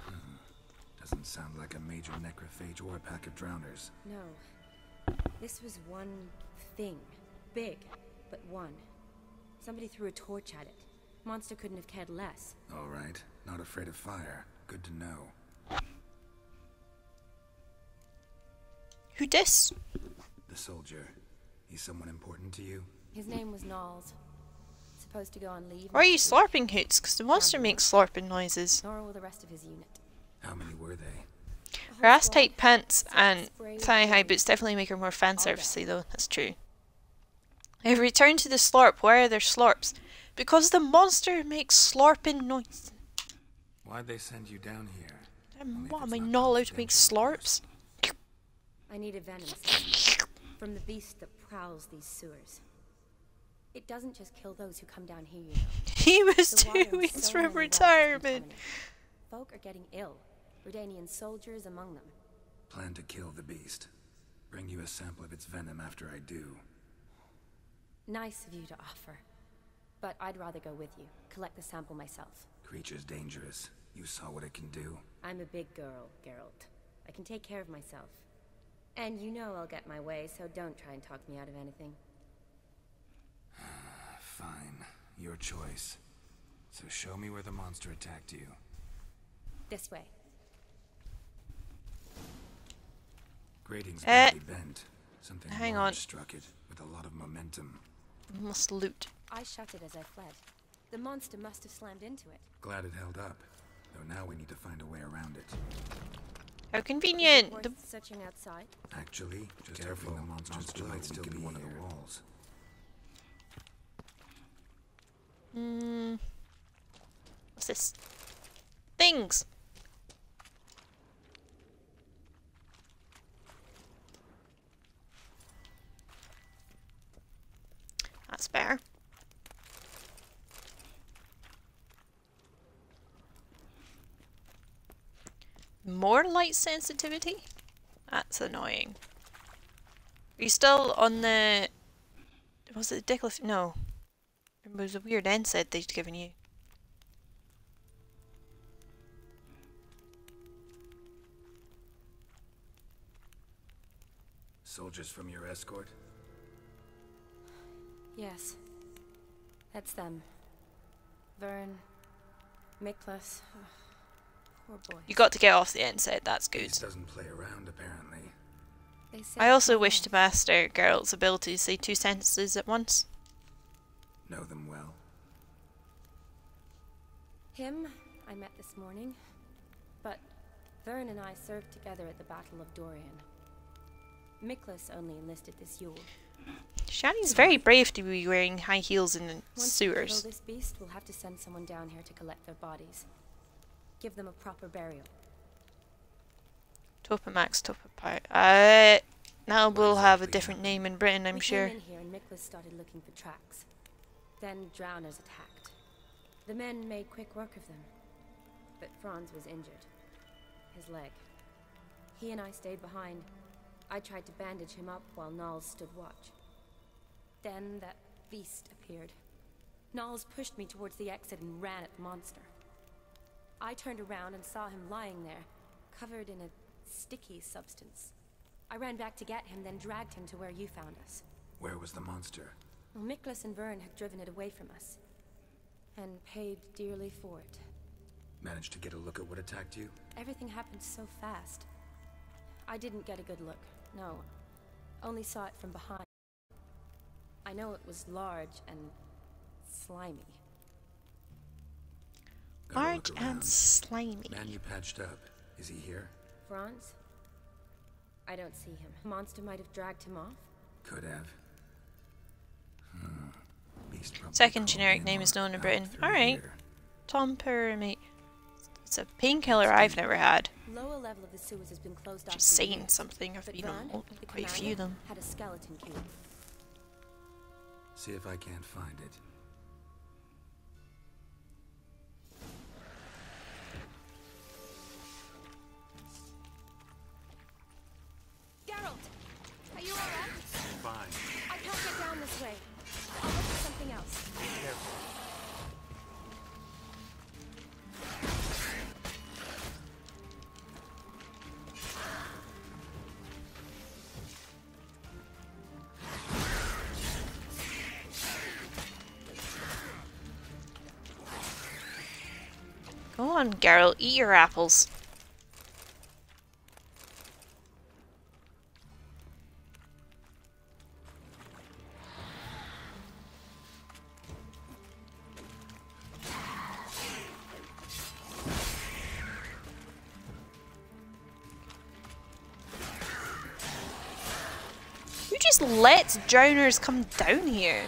S3: Doesn't sound like a major necrophage or a pack of drowners.
S6: No. This was one thing. Big, but one. Somebody threw a torch at it. Monster couldn't have cared less.
S3: All right. Not afraid of fire. Good to know.
S1: Who dis?
S3: The soldier. He's someone important to you?
S6: His name was Nalls. Supposed to go on leave.
S1: Why are you slurping, Hoots? Because the monster makes slurping noises.
S6: Nor will the rest of his unit.
S3: How many were they?
S1: Her ass tight pants and thigh high boots definitely make her more fan servicey though, that's true. I have returned to the slurp. Where are their slurps? Because the monster makes slurping noise.
S3: Why'd they send you down here?
S1: What, am I not allowed to make slurps?
S6: I need a venom sample from the beast that prowls these sewers. It doesn't just kill those who come down here, you know.
S1: He was 2 weeks from retirement.
S6: Folk are getting ill. Redanian soldiers among them.
S3: Plan to kill the beast. Bring you a sample of its venom after I do.
S21: Nice of you to offer. But I'd rather go with you. Collect the sample myself.
S3: Creature's dangerous. You saw what it can do.
S21: I'm a big girl, Geralt. I can take care of myself. And you know I'll get my way, so don't try and talk me out of anything.
S3: Fine. Your choice. So show me where the monster attacked you.
S21: This way.
S3: Grating's badly bent. Something
S1: hang
S3: large
S1: on.
S3: struck it with a lot of momentum.
S1: Must loot.
S21: I shut it as I fled. The monster must have slammed into it.
S3: Glad it held up. Though now we need to find a way around it.
S1: How convenient.
S21: Is it worth searching outside?
S3: Actually, just careful. The monster's blood might still be one of the walls.
S1: What's this? Things. That's fair. More light sensitivity? That's annoying. Are you still on the... Was it the Dickliff? No. It was a weird NSAID they'd given you.
S3: Soldiers from your escort?
S21: Yes. That's them. Vern. Miklas. Poor boy.
S1: You got to get off the NSAID, that's good.
S3: This doesn't play around, apparently.
S1: I also wish to master Geralt's ability to say 2 sentences at once.
S3: Know them well.
S21: Him, I met this morning. But Vern and I served together at the Battle of Dorian. Miklas only enlisted this Yule.
S1: Shani's very brave to be wearing high heels in the
S21: Once
S1: sewers.
S21: we kill this beast, we'll have to send someone down here to collect their bodies. Give them a proper burial.
S1: Topamax, Topapire. Now we'll have a different name in Britain, I'm sure.
S21: We came in here and Miklas started looking for tracks. Then drowners attacked. The men made quick work of them. But Franz was injured. His leg. He and I stayed behind. I tried to bandage him up while Nals stood watch. Then that beast appeared. Nals pushed me towards the exit and ran at the monster. I turned around and saw him lying there, covered in a sticky substance. I ran back to get him, then dragged him to where you found us.
S3: Where was the monster?
S21: Well, Miklas and Vern had driven it away from us. And paid dearly for it.
S3: Managed to get a look at what attacked you?
S21: Everything happened so fast. I didn't get a good look, no. Only saw it from behind. I know it was large and slimy.
S1: Large and slimy.
S3: Man you patched up. Is he here?
S21: Franz? I don't see him. Monster might have dragged him off.
S3: Could have. Beast probably
S1: Second generic name is known in Britain. Alright. Tom Pyramate. It's a painkiller I've never had.
S21: Lower level of the sewers has been closed off.
S1: Just saying something. I've been on quite a few of them.
S21: Had a skeleton key.
S3: See if I can't find it.
S21: Geralt! Are you alright?
S3: Fine.
S21: I can't get down this way. I'll look for something else.
S3: Be careful.
S1: Go on, Geralt, eat your apples. Who just lets drowners come down here?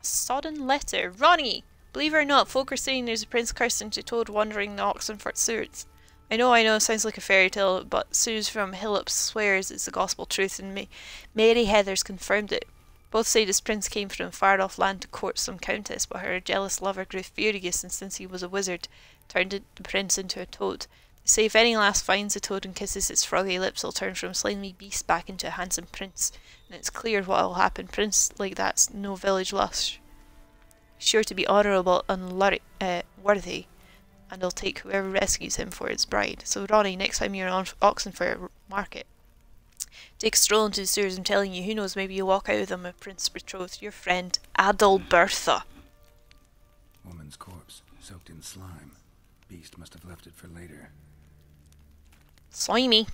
S1: Sodden letter. Ronnie! Believe it or not, folk are saying there's a Prince Kirsten to Toad wandering the Oxenford sewers. I know, sounds like a fairy tale, but Suze from Hillop swears it's the gospel truth, and Mary Heather's confirmed it. Both say this prince came from far off land to court some countess, but her jealous lover grew furious, and since he was a wizard, turned the prince into a toad. They say if any lass finds the toad and kisses its froggy lips, he'll turn from a slimy beast back into a handsome prince. And it's clear what'll happen. Prince like that's no village lush. Sure to be honourable and worthy, and he'll take whoever rescues him for his bride. So Ronnie, next time you're on Oxenford Market, take a stroll into the sewers. I'm telling you, who knows, maybe you'll walk out of them a prince betrothed, your friend Adalbertha.
S3: Woman's corpse, soaked in slime. Beast must have left it for later.
S1: Slimy.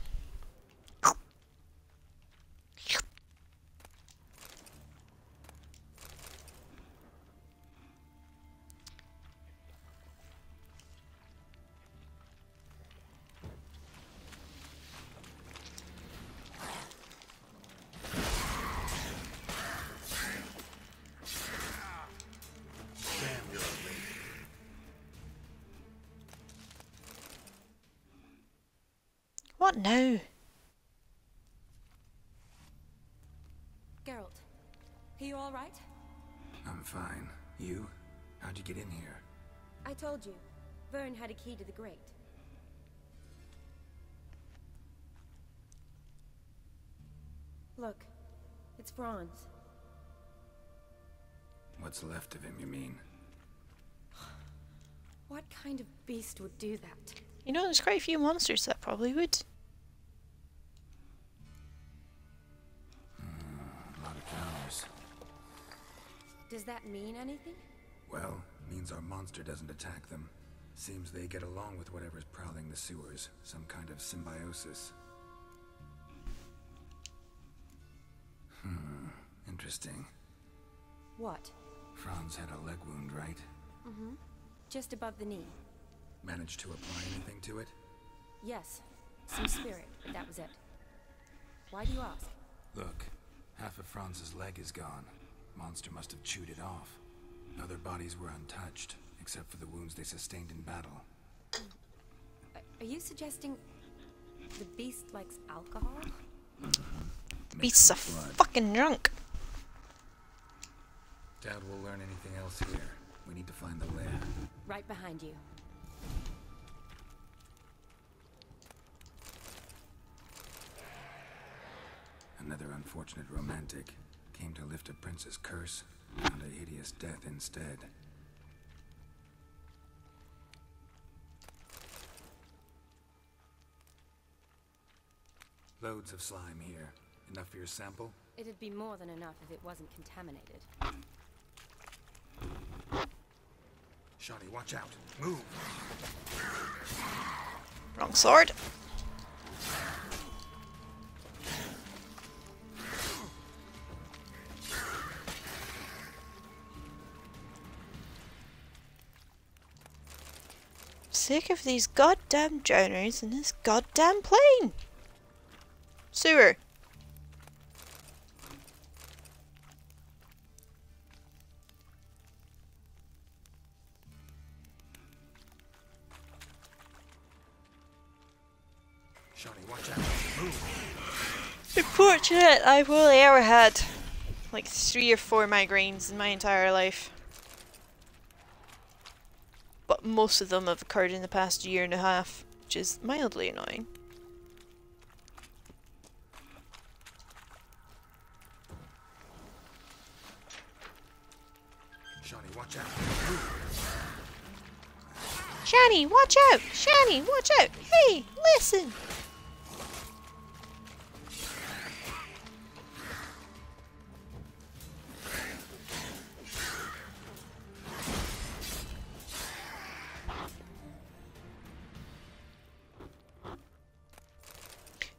S1: What now?
S21: Geralt, are you all right?
S3: I'm fine. You? How'd you get in here?
S21: I told you. Vern had a key to the grate. Look, it's Franz.
S3: What's left of him, you mean?
S21: What kind of beast would do that?
S1: You know, there's quite a few monsters that probably would.
S3: A lot of counters.
S21: Does that mean anything?
S3: Well, means our monster doesn't attack them. Seems they get along with whatever's prowling the sewers. Some kind of symbiosis. Interesting.
S21: What?
S3: Franz had a leg wound, right?
S21: Mm-hmm. Just above the knee.
S3: Managed to apply anything to it?
S21: Yes. Some spirit, but that was it. Why do you ask?
S3: Look, half of Franz's leg is gone. Monster must have chewed it off. Other bodies were untouched, except for the wounds they sustained in battle.
S21: Are you suggesting the beast likes alcohol?
S1: Beast's a fucking drunk.
S3: Doubt we'll learn anything else here. We need to find the lair.
S21: Right behind you.
S3: Another unfortunate romantic. Came to lift a prince's curse, found a hideous death instead. Loads of slime here. Enough for your sample?
S21: It'd be more than enough if it wasn't contaminated.
S3: Shawty, watch out. Move!
S1: Wrong sword. Sick of these goddamn drowners in this goddamn plane. Sewer.
S3: Shawty, watch out. Move!
S1: Unfortunate, I've only ever had like 3 or 4 migraines in my entire life. But most of them have occurred in the past year and a half, which is mildly annoying.
S3: Shawty, watch out.
S1: Shani, watch out! Shani, watch out! Hey, listen!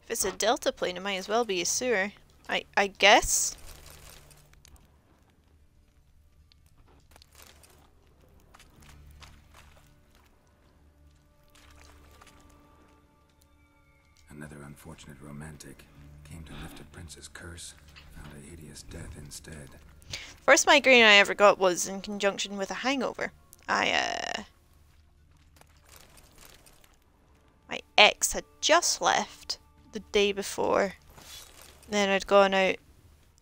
S1: If it's a delta plane, it might as well be a sewer. I guess?
S3: Another unfortunate romantic. Came to lift a prince's curse, found a hideous death instead.
S1: First migraine I ever got was in conjunction with a hangover. My ex had just left the day before. Then I'd gone out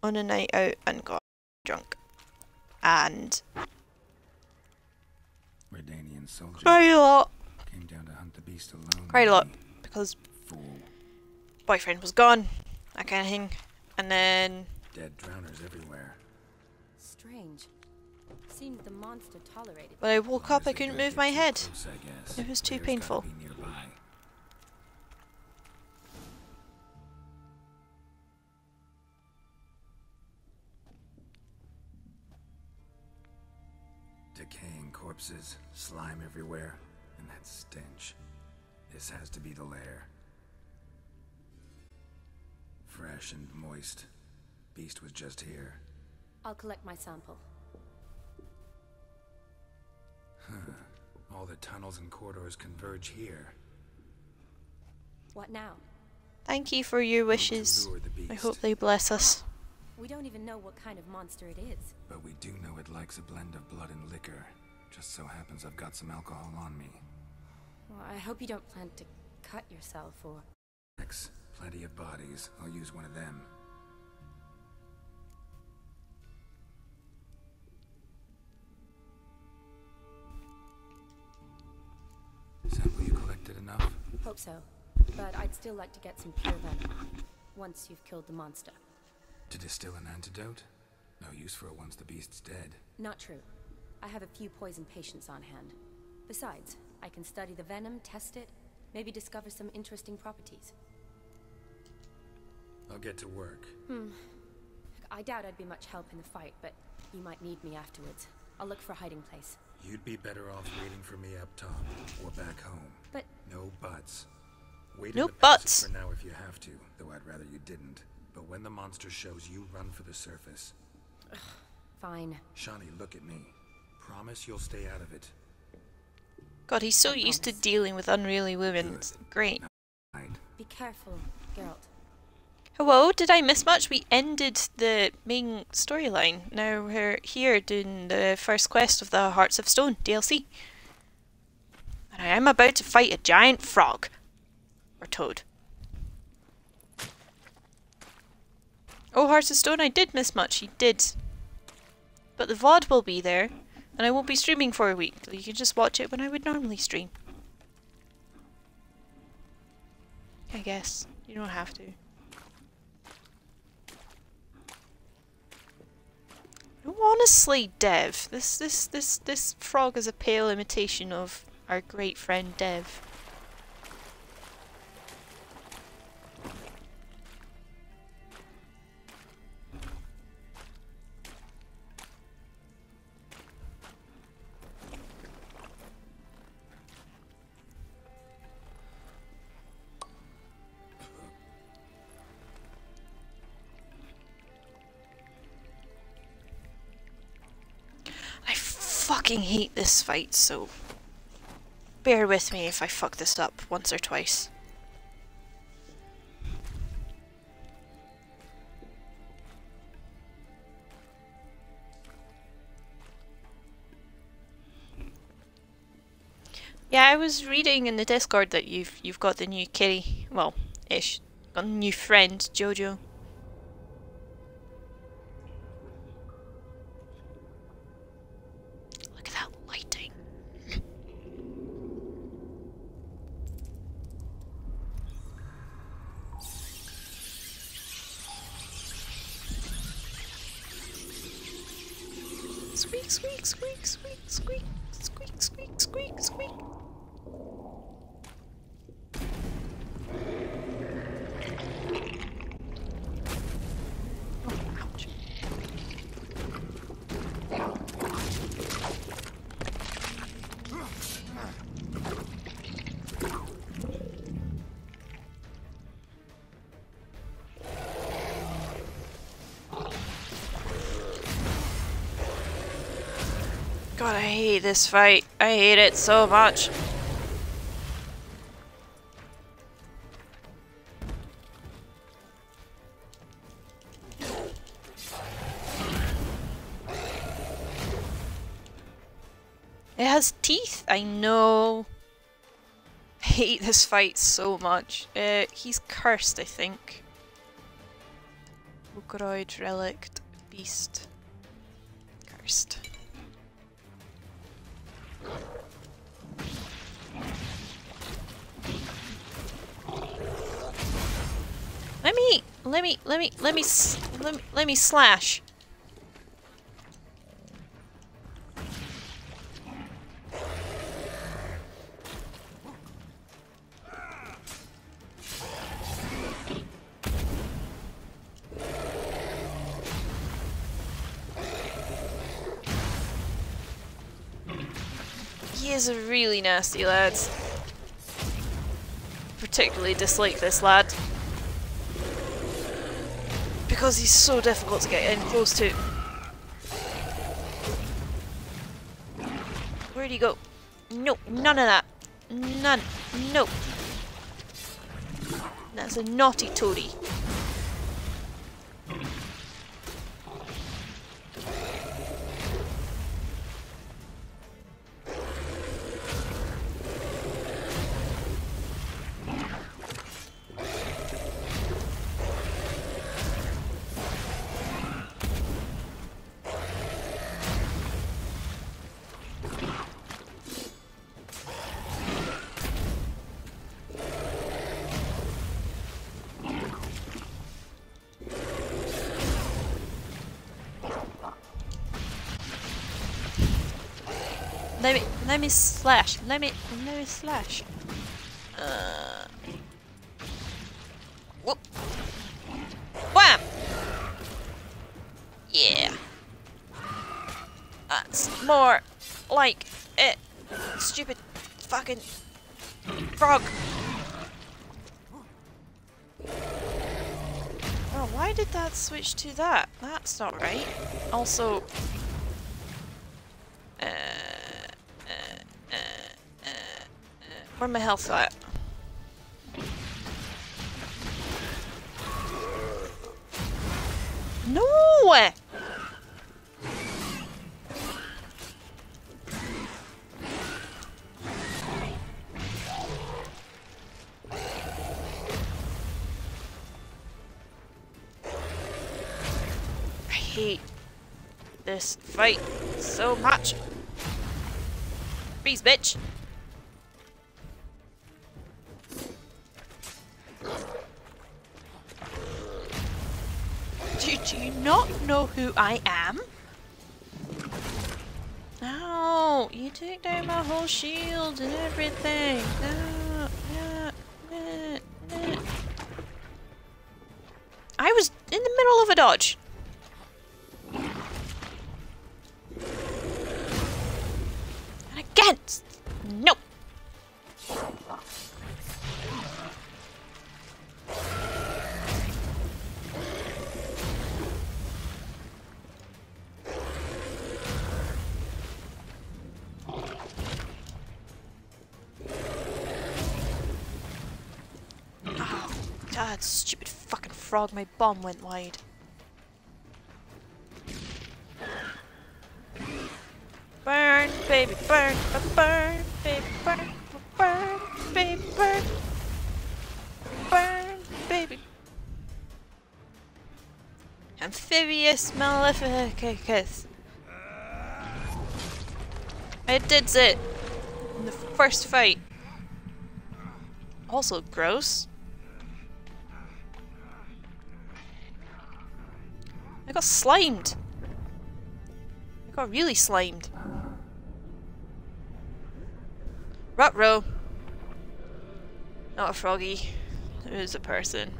S1: on a night out and got drunk. And
S3: Redanian soldier
S1: cried a lot.
S3: Came down to hunt the beast alone.
S1: Cried a lot because boyfriend was gone, that kind of thing. And then
S3: Dead drowners everywhere.
S21: Strange. Seemed the monster tolerated.
S1: when I woke up I couldn't move my head.
S3: Close, I guess.
S1: It was too
S3: Bear's
S1: painful.
S3: gotta be nearby. Decaying corpses, slime everywhere, and that stench. This has to be the lair. Fresh and moist. Beast was just here.
S21: I'll collect my sample.
S3: Huh. All the tunnels and corridors converge here.
S21: What now?
S1: Thank you for your wishes. I hope they bless us.
S21: We don't even know what kind of monster it is.
S3: But we do know it likes a blend of blood and liquor. Just so happens I've got some alcohol on me.
S21: Well, I hope you don't plan to cut yourself or...
S3: Plenty of bodies. I'll use one of them. Sample you collected enough?
S21: Hope so. But I'd still like to get some pure venom. Once you've killed the monster.
S3: To distill an antidote? No use for it once the beast's dead.
S21: Not true. I have a few poison patients on hand. Besides, I can study the venom, test it, maybe discover some interesting properties.
S3: I'll get to work.
S21: I doubt I'd be much help in the fight, but you might need me afterwards. I'll look for a hiding place.
S3: You'd be better off waiting for me up top, or back home.
S21: But...
S3: No buts. Wait
S1: No
S3: in the
S1: buts.
S3: passage for now if you have to, though I'd rather you didn't. But when the monster shows you, run for the surface.
S21: Fine.
S3: Shani, look at me. Promise you'll stay out of it.
S1: God, he's so used to dealing with unruly women. It's great.
S21: Be careful, Geralt.
S1: Hello, did I miss much? We ended the main storyline. Now we're here doing the first quest of the Hearts of Stone DLC. And I am about to fight a giant frog. Or toad. Oh, Hearts of Stone, I did miss much. You did. But the VOD will be there. And I won't be streaming for a week. You can just watch it when I would normally stream. I guess. You don't have to. No, honestly, Dev, this frog is a pale imitation of our great friend Dev. I fucking hate this fight, so bear with me if I fuck this up once or twice. Yeah, I was reading in the Discord that you've got the new Ciri, well, ish, got a new friend, Jojo. Look at that lighting. Squeak, squeak, squeak, squeak, squeak, squeak, squeak, squeak, squeak. God, I hate this fight. I hate it so much. It has teeth, I know. I hate this fight so much. He's cursed, I think. Olgierd, relict, beast. Cursed. Let me slash. He is a really nasty lad. Particularly dislike this lad. Because he's so difficult to get in close to. Where'd he go? Nope, none of that. None. Nope. That's a naughty toady. Let me slash. Let me slash. Whoop. Wham! Yeah. That's more like it. Stupid fucking frog. Oh, why did that switch to that? That's not right. Also, where my health at? No! I hate this fight so much. Freeze, bitch! Do you not know who I am? No, you took down my whole shield and everything. No, no, no, no. I was in the middle of a dodge. And again! Nope. God, stupid fucking frog, my bomb went wide. Burn, baby, burn, burn, baby, burn, burn, baby, burn, burn, baby. Amphibious Maleficus. I did it in the first fight. Also gross. I got slimed. I got really slimed. Ruh-roh. Not a froggy. It is a person.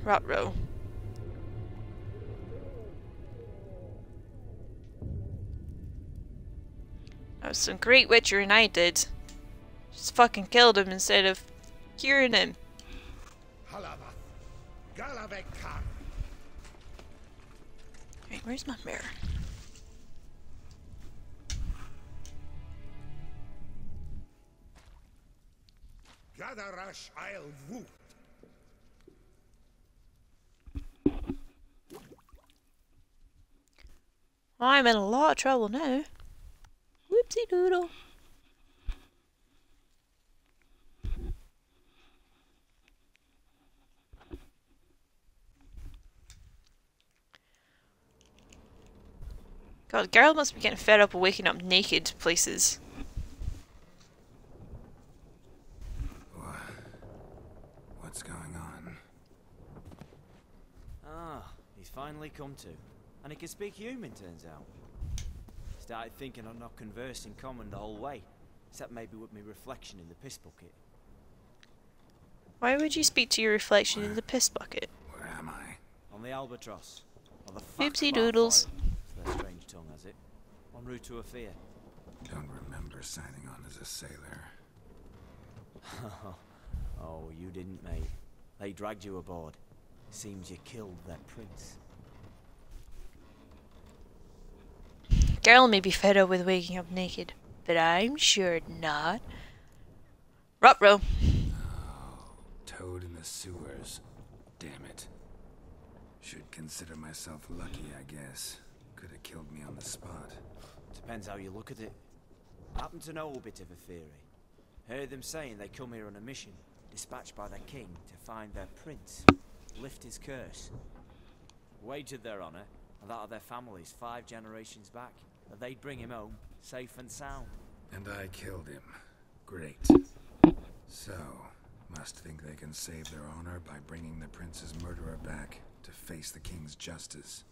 S1: Ruh-roh. That was some great witchering I did. Just fucking killed him instead of curing him. Wait, where's my mirror? I'm in a lot of trouble now. Whoopsie doodle. God, Geralt must be getting fed up of waking up naked places.
S3: What's going on?
S10: Ah, he's finally come to. And he can speak human, turns out. Started thinking I'd not conversed in common the whole way, except maybe with me reflection in the piss bucket.
S1: Why would you speak to your reflection in the piss bucket?
S3: Where am I?
S10: On the Albatross. On the fat
S1: Oopsie
S10: bar
S1: doodles.
S10: file, as their strange tongue has it. En route to Afir.
S3: Don't remember signing on as a sailor.
S10: Oh, you didn't, mate. They dragged you aboard. Seems you killed their prince.
S1: Geralt may be fed up with waking up naked, but I'm sure not. Ruh-roh.
S3: Toad in the sewers. Damn it. Should consider myself lucky, I guess. Could have killed me on the spot.
S10: Depends how you look at it. Happen to know a bit of a theory. Heard them saying they come here on a mission, dispatched by the king to find their prince, lift his curse. Wagered their honour, and that of their families 5 generations back, that they'd bring him home, safe and sound.
S3: And I killed him. Great. So, must think they can save their honor by bringing the prince's murderer back to face the king's justice.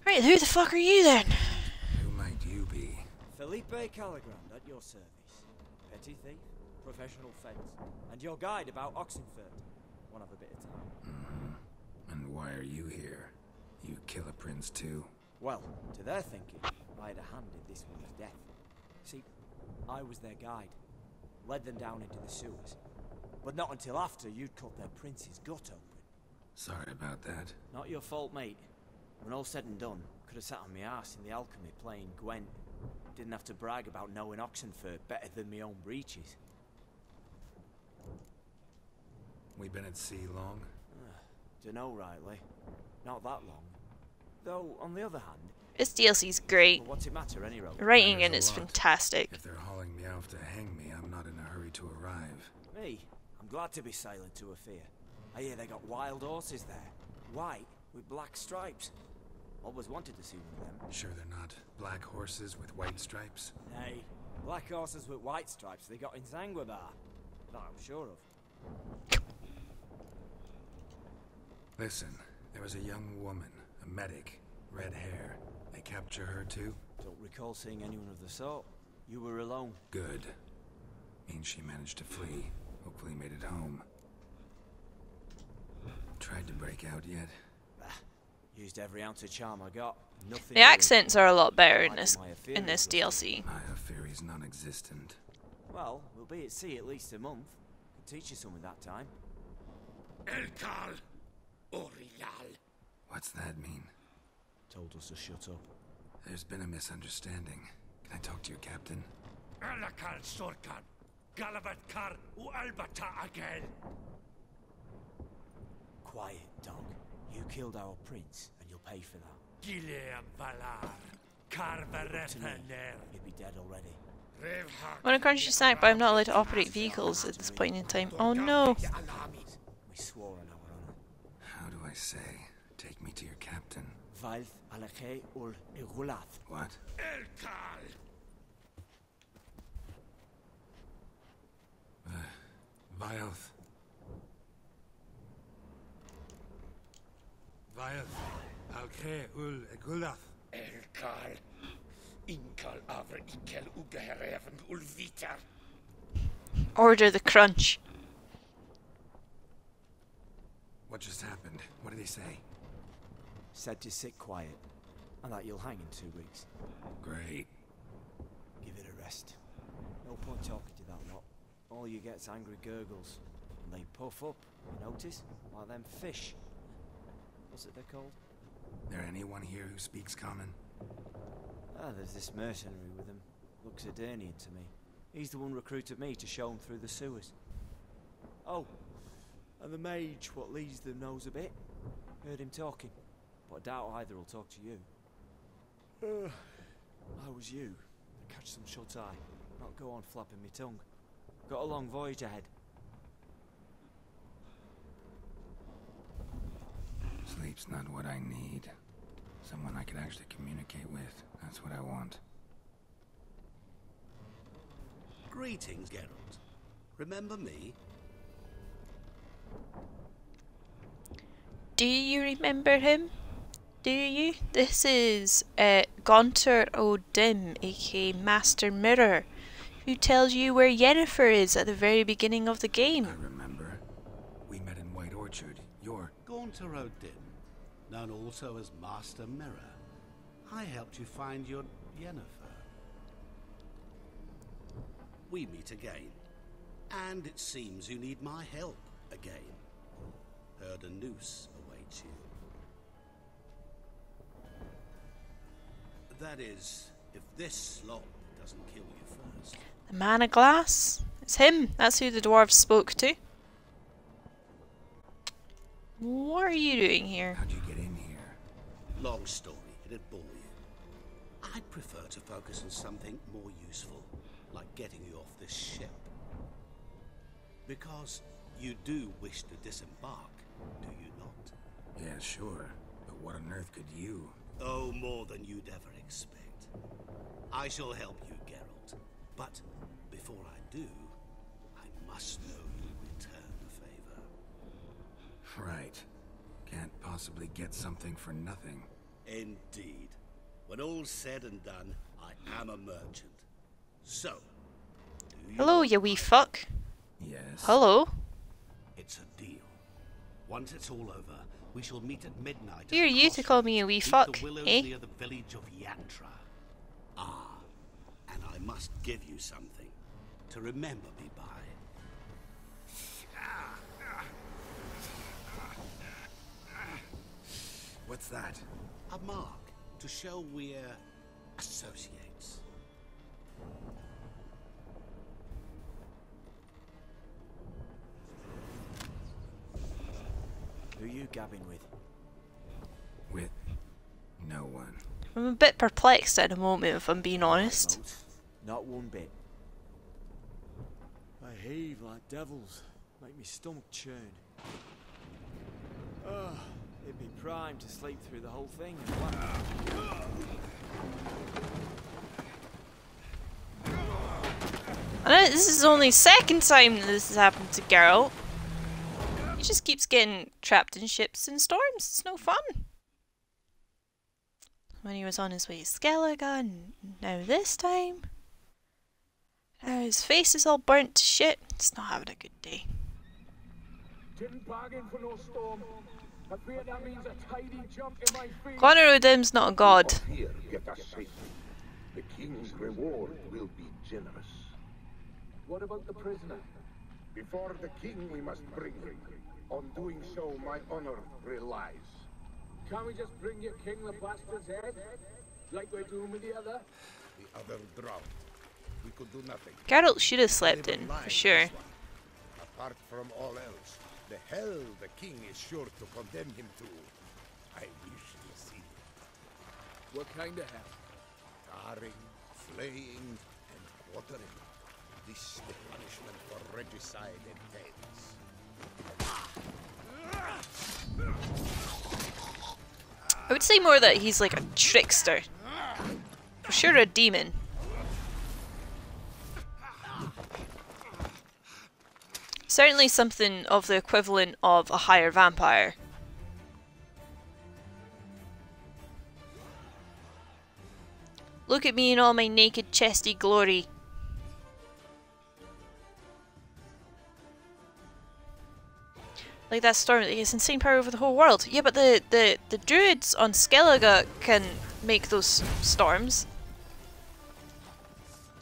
S1: Right, who the fuck are you then?
S3: Who might you be?
S10: Felipe Caligrand at your service. Petty thief, professional fence, and your guide about Oxenford. Wanna have a bit of time?
S3: And why are you here? You kill a prince too?
S10: Well, to their thinking, I had a hand in this one's death. See, I was their guide. Led them down into the sewers. But not until after you'd cut their prince's gut open.
S3: Sorry about that.
S10: Not your fault, mate. When all said and done, could have sat on my arse in the alchemy playing Gwent. Didn't have to brag about knowing Oxenford better than my own breeches.
S3: We been at sea long?
S10: Dunno rightly. Not that long. Though, on the other hand...
S1: This DLC's great.
S10: Well, what's it matter, any road?
S1: The writing in is fantastic.
S3: If they're hauling me off to hang me, I'm not in a hurry to arrive.
S10: Me? I'm glad to be sailing to Afir. I hear they got wild horses there. White, with black stripes. Always wanted to see one of them.
S3: Sure they're not black horses with white stripes?
S10: Nay, black horses with white stripes they got in Zanguebar. That I'm sure of.
S3: Listen, there was a young woman, a medic, red hair. They capture her too?
S10: Don't recall seeing anyone of the sort. You were alone.
S3: Good. Means she managed to flee. Hopefully made it home. Tried to break out yet?
S10: Used every ounce of charm I got. Nothing.
S1: The accents are a lot better in this DLC.
S3: My Afiri's non-existent.
S10: Well, we'll be at sea at least a month. Could teach you something that time.
S18: Elkal Orial.
S3: What's that mean?
S10: Told us to shut up.
S3: There's been a misunderstanding. Can I talk to your captain?
S18: Elkal Sorkan. Galavat Kar U Albata Agel.
S10: Quiet, dog. You killed our prince, and you'll pay for that.
S18: Gileam Valar. Carverethener.
S10: You'd be dead already.
S1: I want a crunchy snack, but I'm not allowed to operate vehicles at this point in time. Oh no!
S10: We swore on our honor.
S3: How do I say? Take me to your captain.
S10: Valth Alake ul Igulath.
S3: What?
S18: Elkal.
S3: Vilth.
S18: Vilth Alke ul Igulath. Elkal. Inkal Avre Ikel Ugehereven Ulviter.
S1: Order the crunch.
S3: What just happened? What did he say?
S10: Said to sit quiet, and that you'll hang in 2 weeks.
S3: Great.
S10: Give it a rest. No point talking to that lot. All you get's angry gurgles. And they puff up, you notice? Like them fish. What's it they're called?
S3: There anyone here who speaks common?
S10: There's this mercenary with him. Looks Adernian to me. He's the one recruited me to show him through the sewers. Oh, and the mage what leads them knows a bit. Heard him talking, but I doubt either will talk to you. I was you. Catch some shut-eye, not go on flapping me tongue. Got a long voyage ahead.
S3: Sleep's not what I need. Someone I could actually communicate with. That's what I want.
S8: Greetings, Geralt. Remember me?
S1: Do you remember him? Do you? This is Gaunter O'Dim, aka Master Mirror, who tells you where Yennefer is at the very beginning of the game.
S3: I remember. We met in White Orchard. You're...
S8: Gaunter O'Dim, known also as Master Mirror. I helped you find your Yennefer. We meet again. And it seems you need my help again. Heard a noose awaits you. That is, if this slop doesn't kill you first.
S1: The man of glass? It's him. That's who the dwarves spoke to. What are you doing here?
S3: How'd you get in here?
S8: Long story. It'd bore you. I'd prefer to focus on something more useful, like getting you off this ship. Because you do wish to disembark, do you not?
S3: Yeah, sure. But what on earth could you?
S8: Oh, more than you'd ever expect. I shall help you, Geralt. But before I do, I must know you return the favor.
S3: Right. Can't possibly get something for nothing.
S8: Indeed. When all's said and done, I am a merchant. So,
S1: hello, you wee fuck.
S3: Yes.
S1: Hello.
S8: It's a deal. Once it's all over, we shall meet at midnight.
S1: Who are you to call me a wee fuck,
S8: the willows
S1: eh?
S8: near the village of Yantra. Ah, and I must give you something to remember me by.
S3: What's that?
S8: A mark to show we're associates.
S10: Who are you gabbing with?
S3: With no one.
S1: I'm a bit perplexed at the moment, if I'm being honest.
S10: Not one bit.
S4: I heave like devils, make me stomach churn. Oh, it'd be prime to sleep through the whole thing.
S1: I know this is only the second time that this has happened to Geralt. He just keeps getting trapped in ships and storms. It's no fun. When he was on his way to Skellige, and now this time. Now his face is all burnt to shit. He's not having a good day.
S22: Didn't bargain for no storm. I fear that means a tidy jump in my feet.
S1: Connor O'Dim's not a god.
S22: Here, get us safe. The king's reward will be generous. What about the prisoner? Before the king we must bring him. On doing so, my honor relies. Can't we just bring your king the bastard's head? Like we're doing with the other? The other drowned. We could do nothing.
S1: Geralt should have slept in, for sure.
S22: Apart from all else, the hell the king is sure to condemn him to. I wish to see it.
S13: What kind of hell?
S22: Tarring, flaying, and quartering. This is the punishment for regicide entails.
S1: I would say more that he's like a trickster. For sure a demon. Certainly something of the equivalent of a higher vampire. Look at me in all my naked chesty glory. Like that storm, he has insane power over the whole world. Yeah, but the druids on Skellige can make those storms.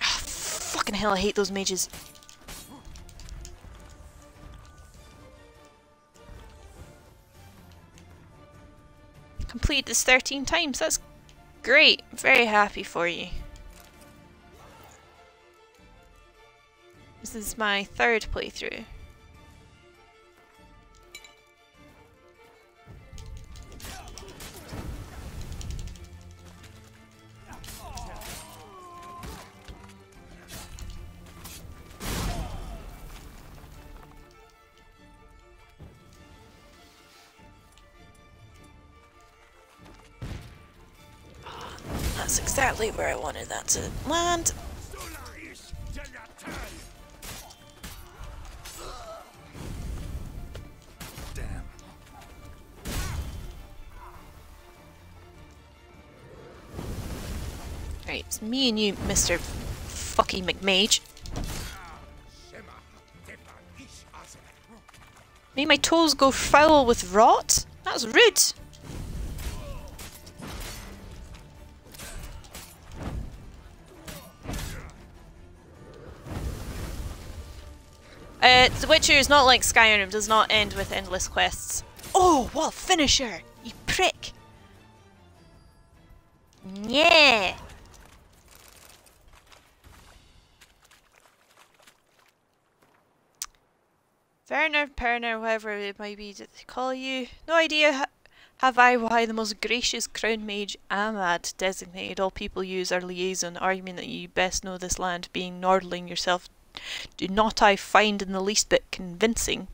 S1: Oh, fucking hell, I hate those mages. Completed this 13 times, that's great. I'm very happy for you. This is my third playthrough. That's exactly where I wanted that to land.
S3: Damn.
S1: Right, it's me and you, Mr. Fucking McMage. Made my toes go foul with rot? That was rude. The Witcher is not like Skyrim, does not end with endless quests. Oh, what a finisher! You prick! Yeah. Werner, Perner, whatever it might be that they call you. No idea have I why the most gracious crown mage Ahmad designated all people use our liaison, arguing that you best know this land, being Nordling yourself. Do not I find in the least bit convincing,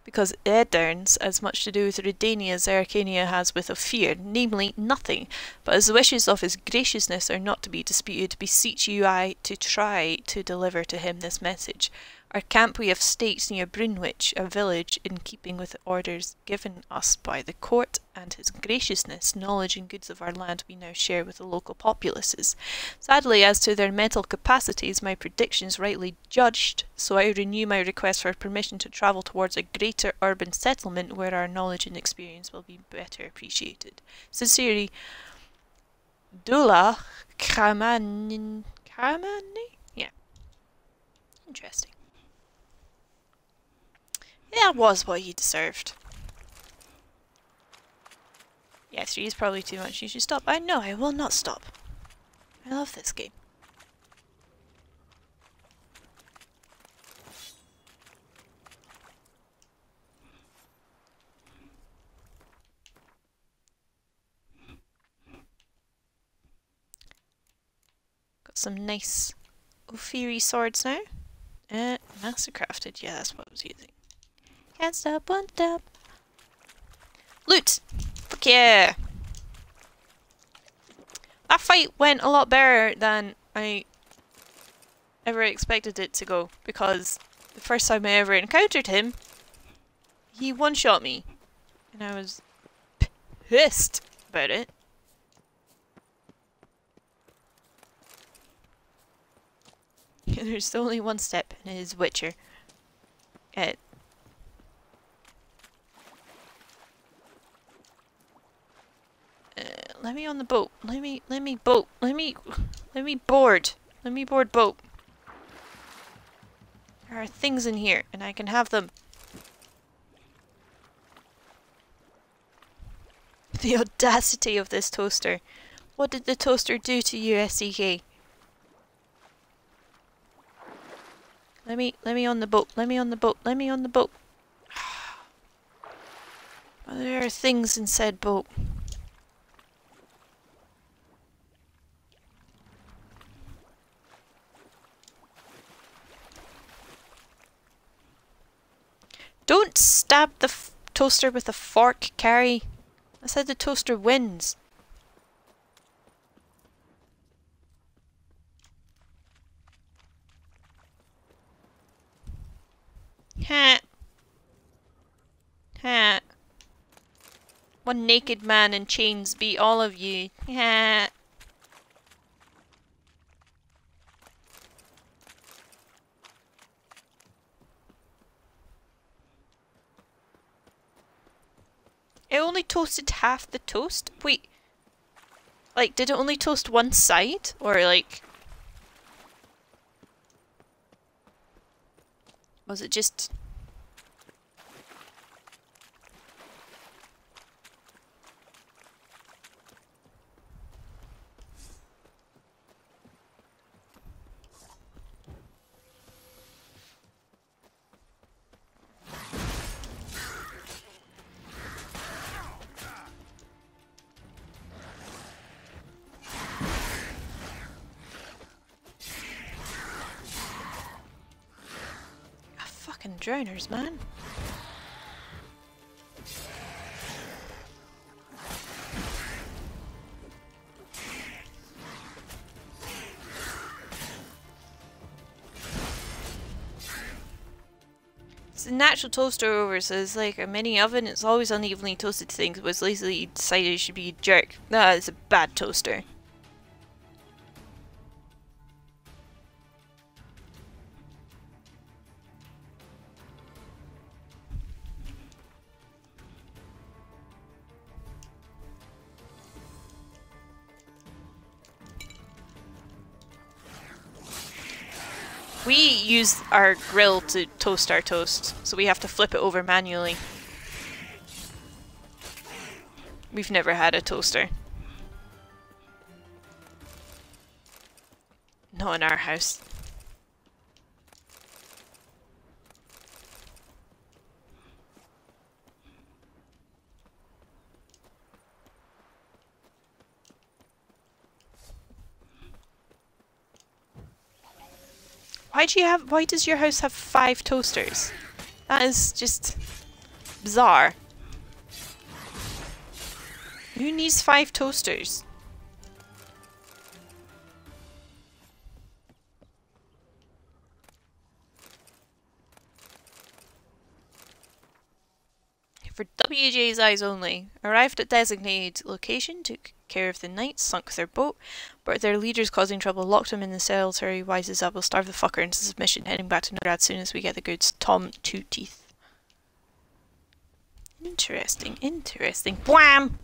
S1: because Edirn's as much to do with Redania as Arcania has with Ophir, namely nothing, but as the wishes of his graciousness are not to be disputed, beseech you I to try to deliver to him this message. Our camp we have staked near Brunwich, a village in keeping with the orders given us by the court, and his graciousness, knowledge and goods of our land we now share with the local populaces. Sadly, as to their mental capacities, my predictions rightly judged, so I renew my request for permission to travel towards a greater urban settlement where our knowledge and experience will be better appreciated. Sincerely, Dula Kramani? Yeah. Interesting. That was what he deserved. Yeah, 3 is probably too much. You should stop. I know, I will not stop. I love this game. Got some nice Ophiri swords now. Mastercrafted. Yeah, that's what I was using. Can't stop, won't stop. Loot! Fuck yeah! That fight went a lot better than I ever expected it to go, because the first time I ever encountered him, he one-shot me. And I was pissed about it. There's only one step, and it is Witcher. Let me on the boat. Let me boat. Let me board. Let me board boat. There are things in here, and I can have them. The audacity of this toaster. What did the toaster do to you, SDK? Let me on the boat. Let me on the boat. Let me on the boat. There are things in said boat. Don't stab the toaster with a fork, Carrie. I said the toaster wins. Ha. Ha. One naked man in chains beat all of you. Ha. It only toasted half the toast? Wait. Like, did it only toast one side? Or, like... was it just... drowners, man. a natural toaster over, so it's like a mini oven. It's always unevenly toasted things, but Leslie decided it should be a jerk. That is a bad toaster. We use our grill to toast our toast, so we have to flip it over manually. We've never had a toaster. Not in our house. Why does your house have 5 toasters? That is just bizarre. Who needs 5 toasters? For WJ's eyes only, arrived at designated location, took care of the knights, sunk their boat, but their leaders causing trouble, locked him in the cell. Terry wises up, we'll starve the fucker into submission, heading back to Novigrad as soon as we get the goods. Tom Two Teeth. Interesting, interesting. Wham!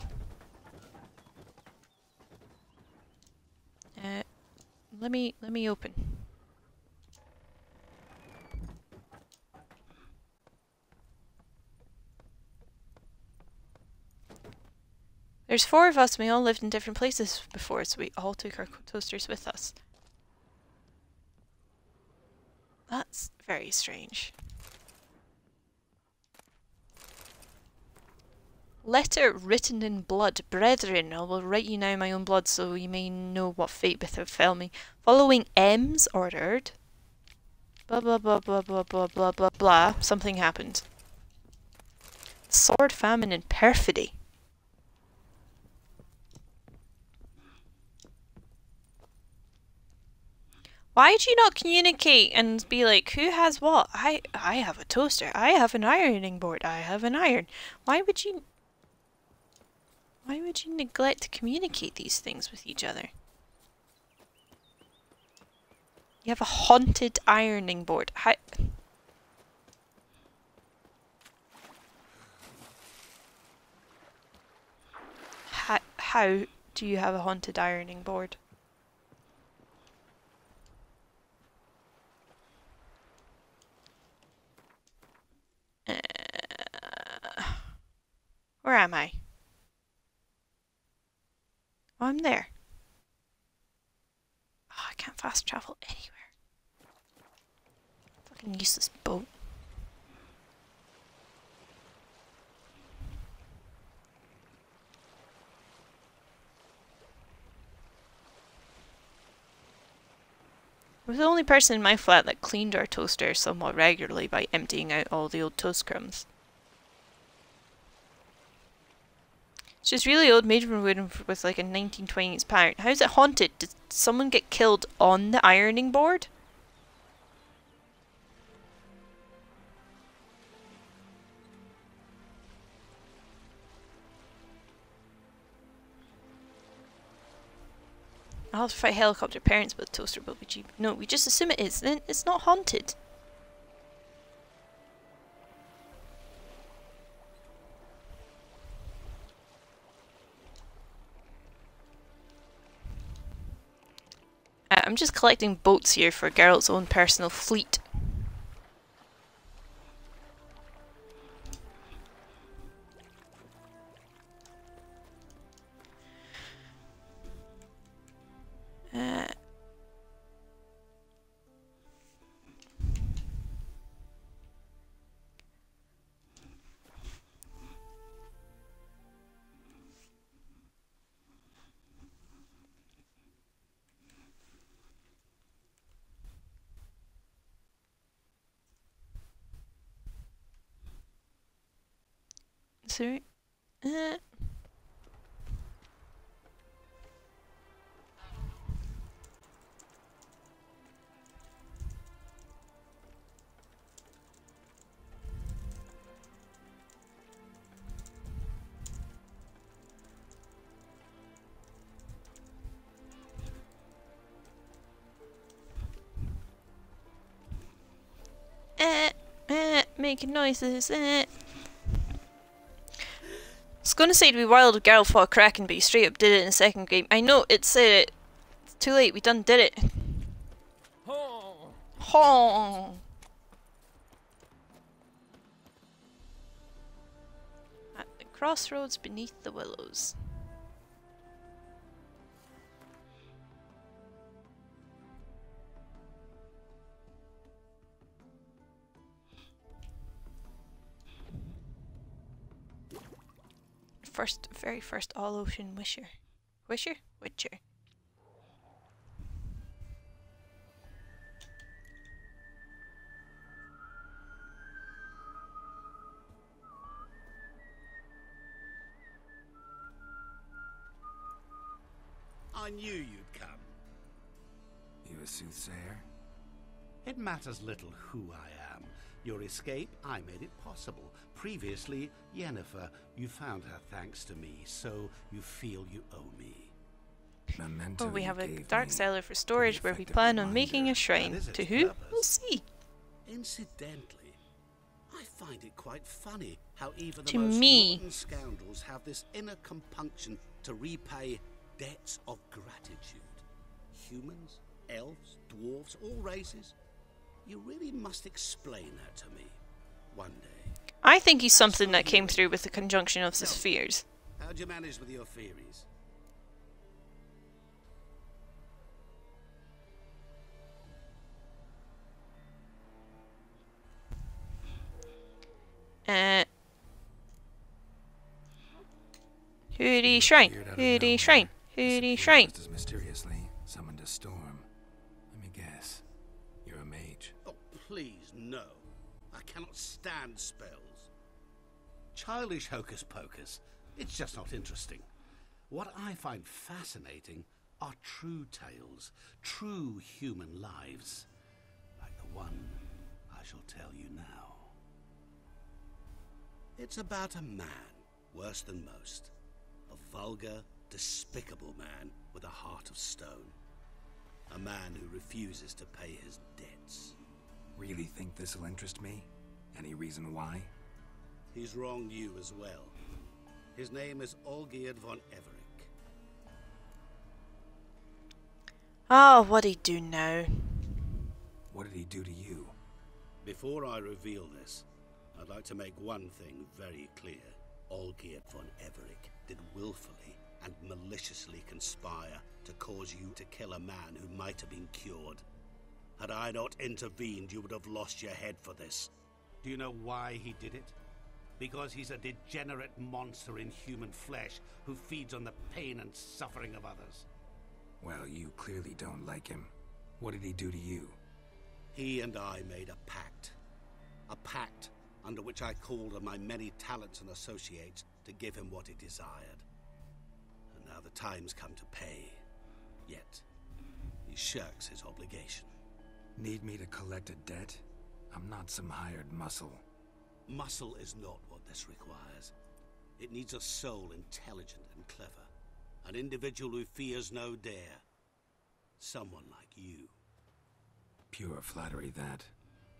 S1: Let me open. There's 4 of us and we all lived in different places before, so we all took our toasters with us. That's very strange. Letter written in blood. Brethren, I will write you now in my own blood so you may know what fate befell me. Following M's ordered. Blah blah blah blah blah blah blah blah blah. Something happened. Sword, famine, and perfidy. Why do you not communicate and be like, who has what? I have a toaster. I have an ironing board. I have an iron. Why would you neglect to communicate these things with each other? You have a haunted ironing board. How do you have a haunted ironing board? Where am I? Oh, I'm there. Oh, I can't fast travel anywhere. Fucking useless boat. I was the only person in my flat that cleaned our toaster somewhat regularly by emptying out all the old toast crumbs. It's just really old maiden wood with like a 1920s pattern. How's it haunted? Did someone get killed on the ironing board? I'll have to fight helicopter parents with a toaster, but no, we just assume it is. Then it's not haunted. I'm just collecting boats here for Geralt's own personal fleet. Sorry. making noises. I was gonna say to be wild if Geralt fought a kraken, but you straight up did it in the second game. I know, it's too late, we done did it. Honk. At the crossroads beneath the willows. Very first all-ocean wisher. Witcher?
S8: I knew you'd come.
S3: You a soothsayer?
S8: It matters little who I am. Your escape, I made it possible. Previously, Yennefer, you found her thanks to me, so you feel you owe me.
S3: Memento
S1: we have a
S3: gave
S1: dark
S3: me
S1: cellar for storage where we plan on making a shrine. To who? We'll see.
S8: Incidentally, I find it quite funny how even the
S1: To
S8: most
S1: me.
S8: rotten scoundrels have this inner compunction to repay debts of gratitude. Humans, elves, dwarves, all races. You really must explain that to me one day.
S1: I think he's something that came through with the conjunction of the spheres.
S8: How'd you manage with your theories?
S1: Hooty Shrine. Hooty Shrine. Hooty Shrine.
S3: Just as mysteriously summoned a storm. Let me guess. You're a mage.
S8: Oh, please, no. I cannot stand spells. Childish hocus pocus. It's just not interesting. What I find fascinating are true tales, true human lives, like the one I shall tell you now. It's about a man, worse than most. A vulgar, despicable man with a heart of stone. A man who refuses to pay his debts.
S3: Really think this'll interest me? Any reason why?
S8: He's wronged you as well. His name is Olgierd von Everick.
S1: Oh, what'd he do now?
S3: What did he do to you?
S8: Before I reveal this, I'd like to make one thing very clear. Olgierd von Everick did willfully and maliciously conspire to cause you to kill a man who might have been cured. Had I not intervened, you would have lost your head for this. Do you know why he did it? Because he's a degenerate monster in human flesh who feeds on the pain and suffering of others.
S3: Well, you clearly don't like him. What did he do to you?
S8: He and I made a pact. A pact under which I called on my many talents and associates to give him what he desired. And now the time's come to pay. Yet, he shirks his obligation.
S3: Need me to collect a debt? I'm not some hired muscle.
S8: Muscle is not what this requires. It needs a soul intelligent and clever. An individual who fears no dare. Someone like you.
S3: Pure flattery, that.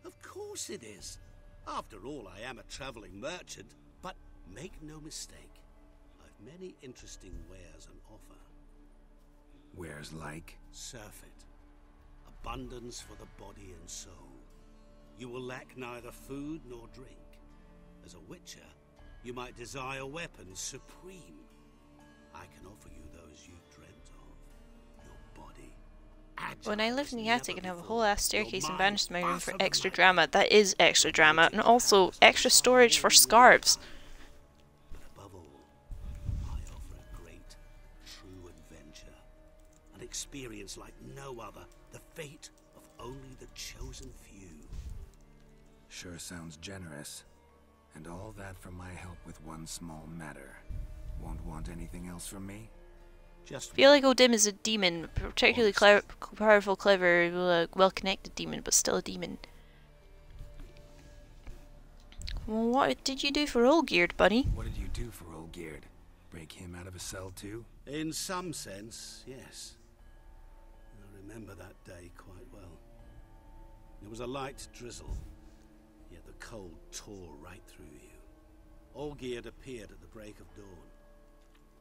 S8: Of course it is. After all, I am a traveling merchant. But make no mistake, I've many interesting wares on offer.
S3: Wares like?
S8: Surfeit. Abundance for the body and soul. You will lack neither food nor drink. As a witcher, you might desire weapons supreme. I can offer you those you dreamt of. Your body.
S1: When I live in the attic and have a whole ass staircase and banished my room for extra drama, that is extra drama, and also extra storage for scarves.
S8: But above all, I offer a great, true adventure. An experience like no other, the fate of only the chosen few.
S3: Sure sounds generous. And all that for my help with one small matter. Won't want anything else from me?
S8: Just
S1: I feel like Odim is a demon, particularly powerful, clever, well-connected demon, but still a demon. Well, what did you do for Olgierd, buddy?
S3: What did you do for Olgierd? Break him out of a cell too?
S8: In some sense, yes. I remember that day quite well. It was a light drizzle, yet the The cold tore right through you. Olgierd appeared at the break of dawn,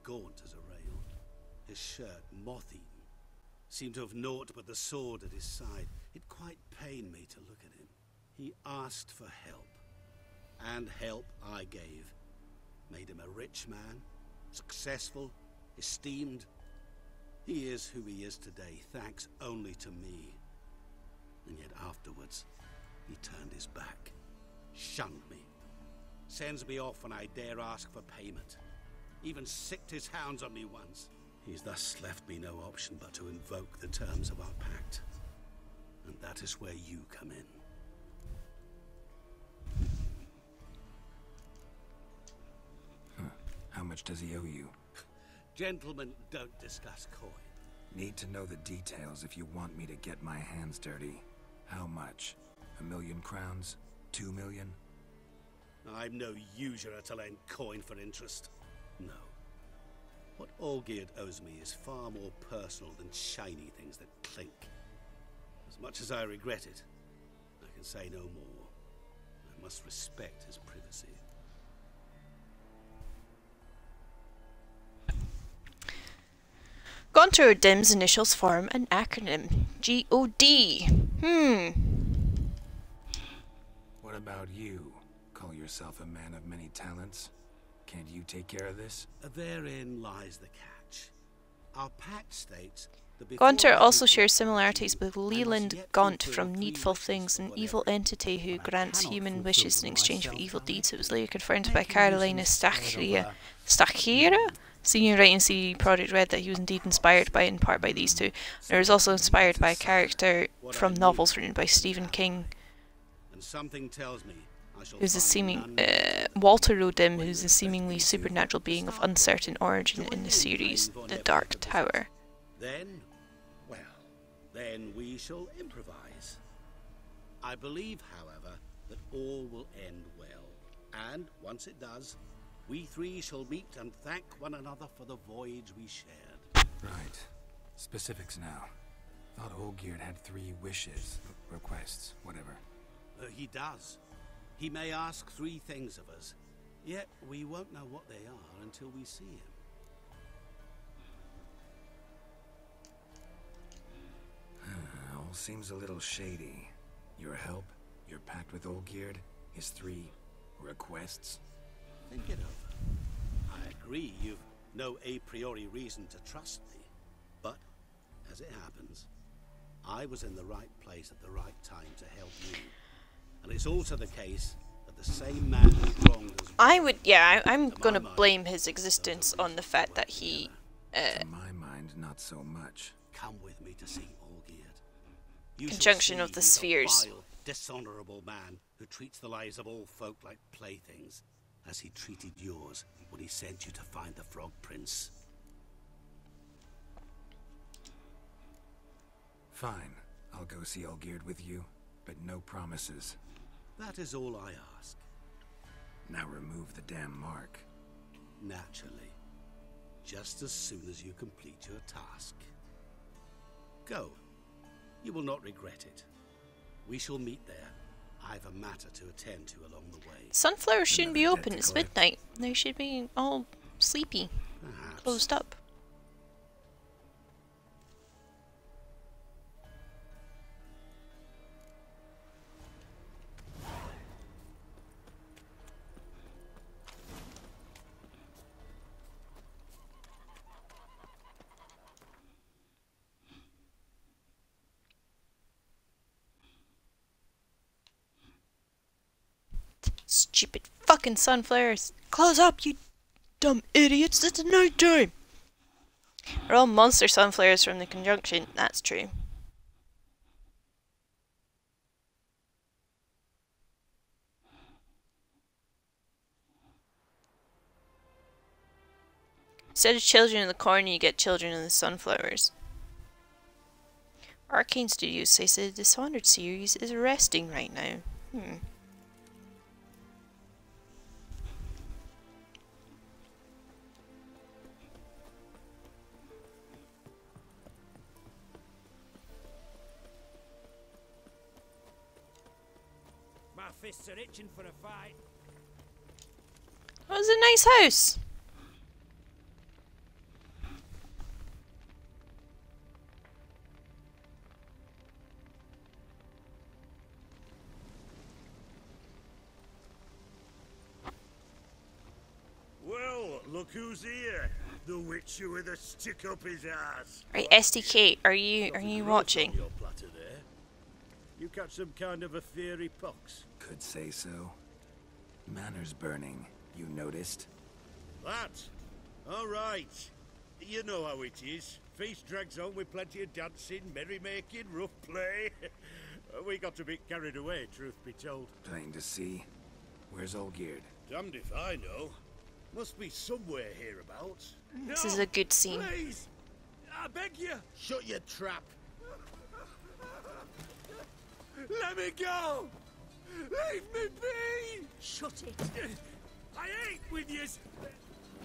S8: gaunt as a rail, his shirt moth-eaten. Seemed to have naught but the sword at his side. It quite pained me to look at him. He asked for help, and help I gave. Made him a rich man, successful, esteemed. He is who he is today, thanks only to me. And yet afterwards, he turned his back, shunned me, sends me off when I dare ask for payment. Even sicked his hounds on me once. He's thus left me no option but to invoke the terms of our pact. And that is where you come in.
S3: How much does he owe you?
S8: Gentlemen don't discuss coin.
S3: Need to know the details if you want me to get my hands dirty. How much? 1,000,000 crowns? 2 million?
S8: I'm no usurer to lend coin for interest. No. What Olgierd owes me is far more personal than shiny things that clink. As much as I regret it, I can say no more. I must respect his privacy.
S1: Gaunter or Dim's initials form an acronym. G-O-D.
S3: What about you? Call yourself a man of many talents? Can't you take care of this?
S8: Therein lies the catch. Our pact states that
S1: Gaunter also shares similarities with Leland Gaunt from Needful Things, an evil entity who grants human wishes in exchange for evil deeds. It was later confirmed by Carolina Stachira, senior writing CD Projekt Red, that he was indeed inspired by, in part, by these two. And it was also inspired by a character from novels written by Stephen King,
S8: And something tells me
S1: who's a seeming Walter Rodim, who's a seemingly supernatural being of uncertain origin in the series The Dark Tower.
S8: Then, well, then we shall improvise. I believe, however, that all will end well. And once it does, we three shall meet and thank one another for the voyage we shared.
S3: Right. Specifics now. Thought Olgierd had 3 wishes, requests, whatever.
S8: He does. He may ask 3 things of us, yet we won't know what they are until we see him.
S3: All seems a little shady. Your help, your pact with Olgierd, his 3 requests.
S8: Think it over. I agree you've no a priori reason to trust me, but as it happens, I was in the right place at the right time to help you. And it's also the case that the same man who wronged us...
S1: I'm gonna blame his existence on the fact that he...
S3: To my mind, not so much.
S8: Come with me to see Olgierd.
S1: Conjunction of the spheres.
S8: A vile, dishonorable man who treats the lives of all folk like playthings, as he treated yours when he sent you to find the Frog Prince.
S3: Fine. I'll go see Olgierd with you, but no promises.
S8: That is all I ask.
S3: Now remove the damn mark.
S8: Naturally. Just as soon as you complete your task. Go. You will not regret it. We shall meet there. I've a matter to attend to along the way.
S1: Sunflowers shouldn't be open. It's midnight. They should be all sleepy.
S8: Perhaps.
S1: Closed up. Stupid fucking sunflowers. Close up, you dumb idiots. It's night time. They're all monster sunflowers from the conjunction. That's true. Instead of children in the corn, you get children in the sunflowers. Arcane Studios says that the Dishonored series is resting right now.
S7: My fists are itching for a fight.
S1: That was a nice house.
S18: Well, look who's here. The Witcher with a stick up his ass.
S1: Right, SDK, are you watching?
S14: Your platter there. You catch some kind of a fiery pox?
S3: Could say so. Manners burning. You noticed?
S18: That? All right. You know how it is. Feast drags on with plenty of dancing, merrymaking, rough play. We got a bit carried away, truth be told.
S3: Plain to see. Where's Olgierd?
S18: Damned if I know. Must be somewhere hereabouts.
S1: This is a good scene.
S18: Please! I beg you! Shut your trap! Let me go! Leave me be!
S7: Shut it! I ate with yous,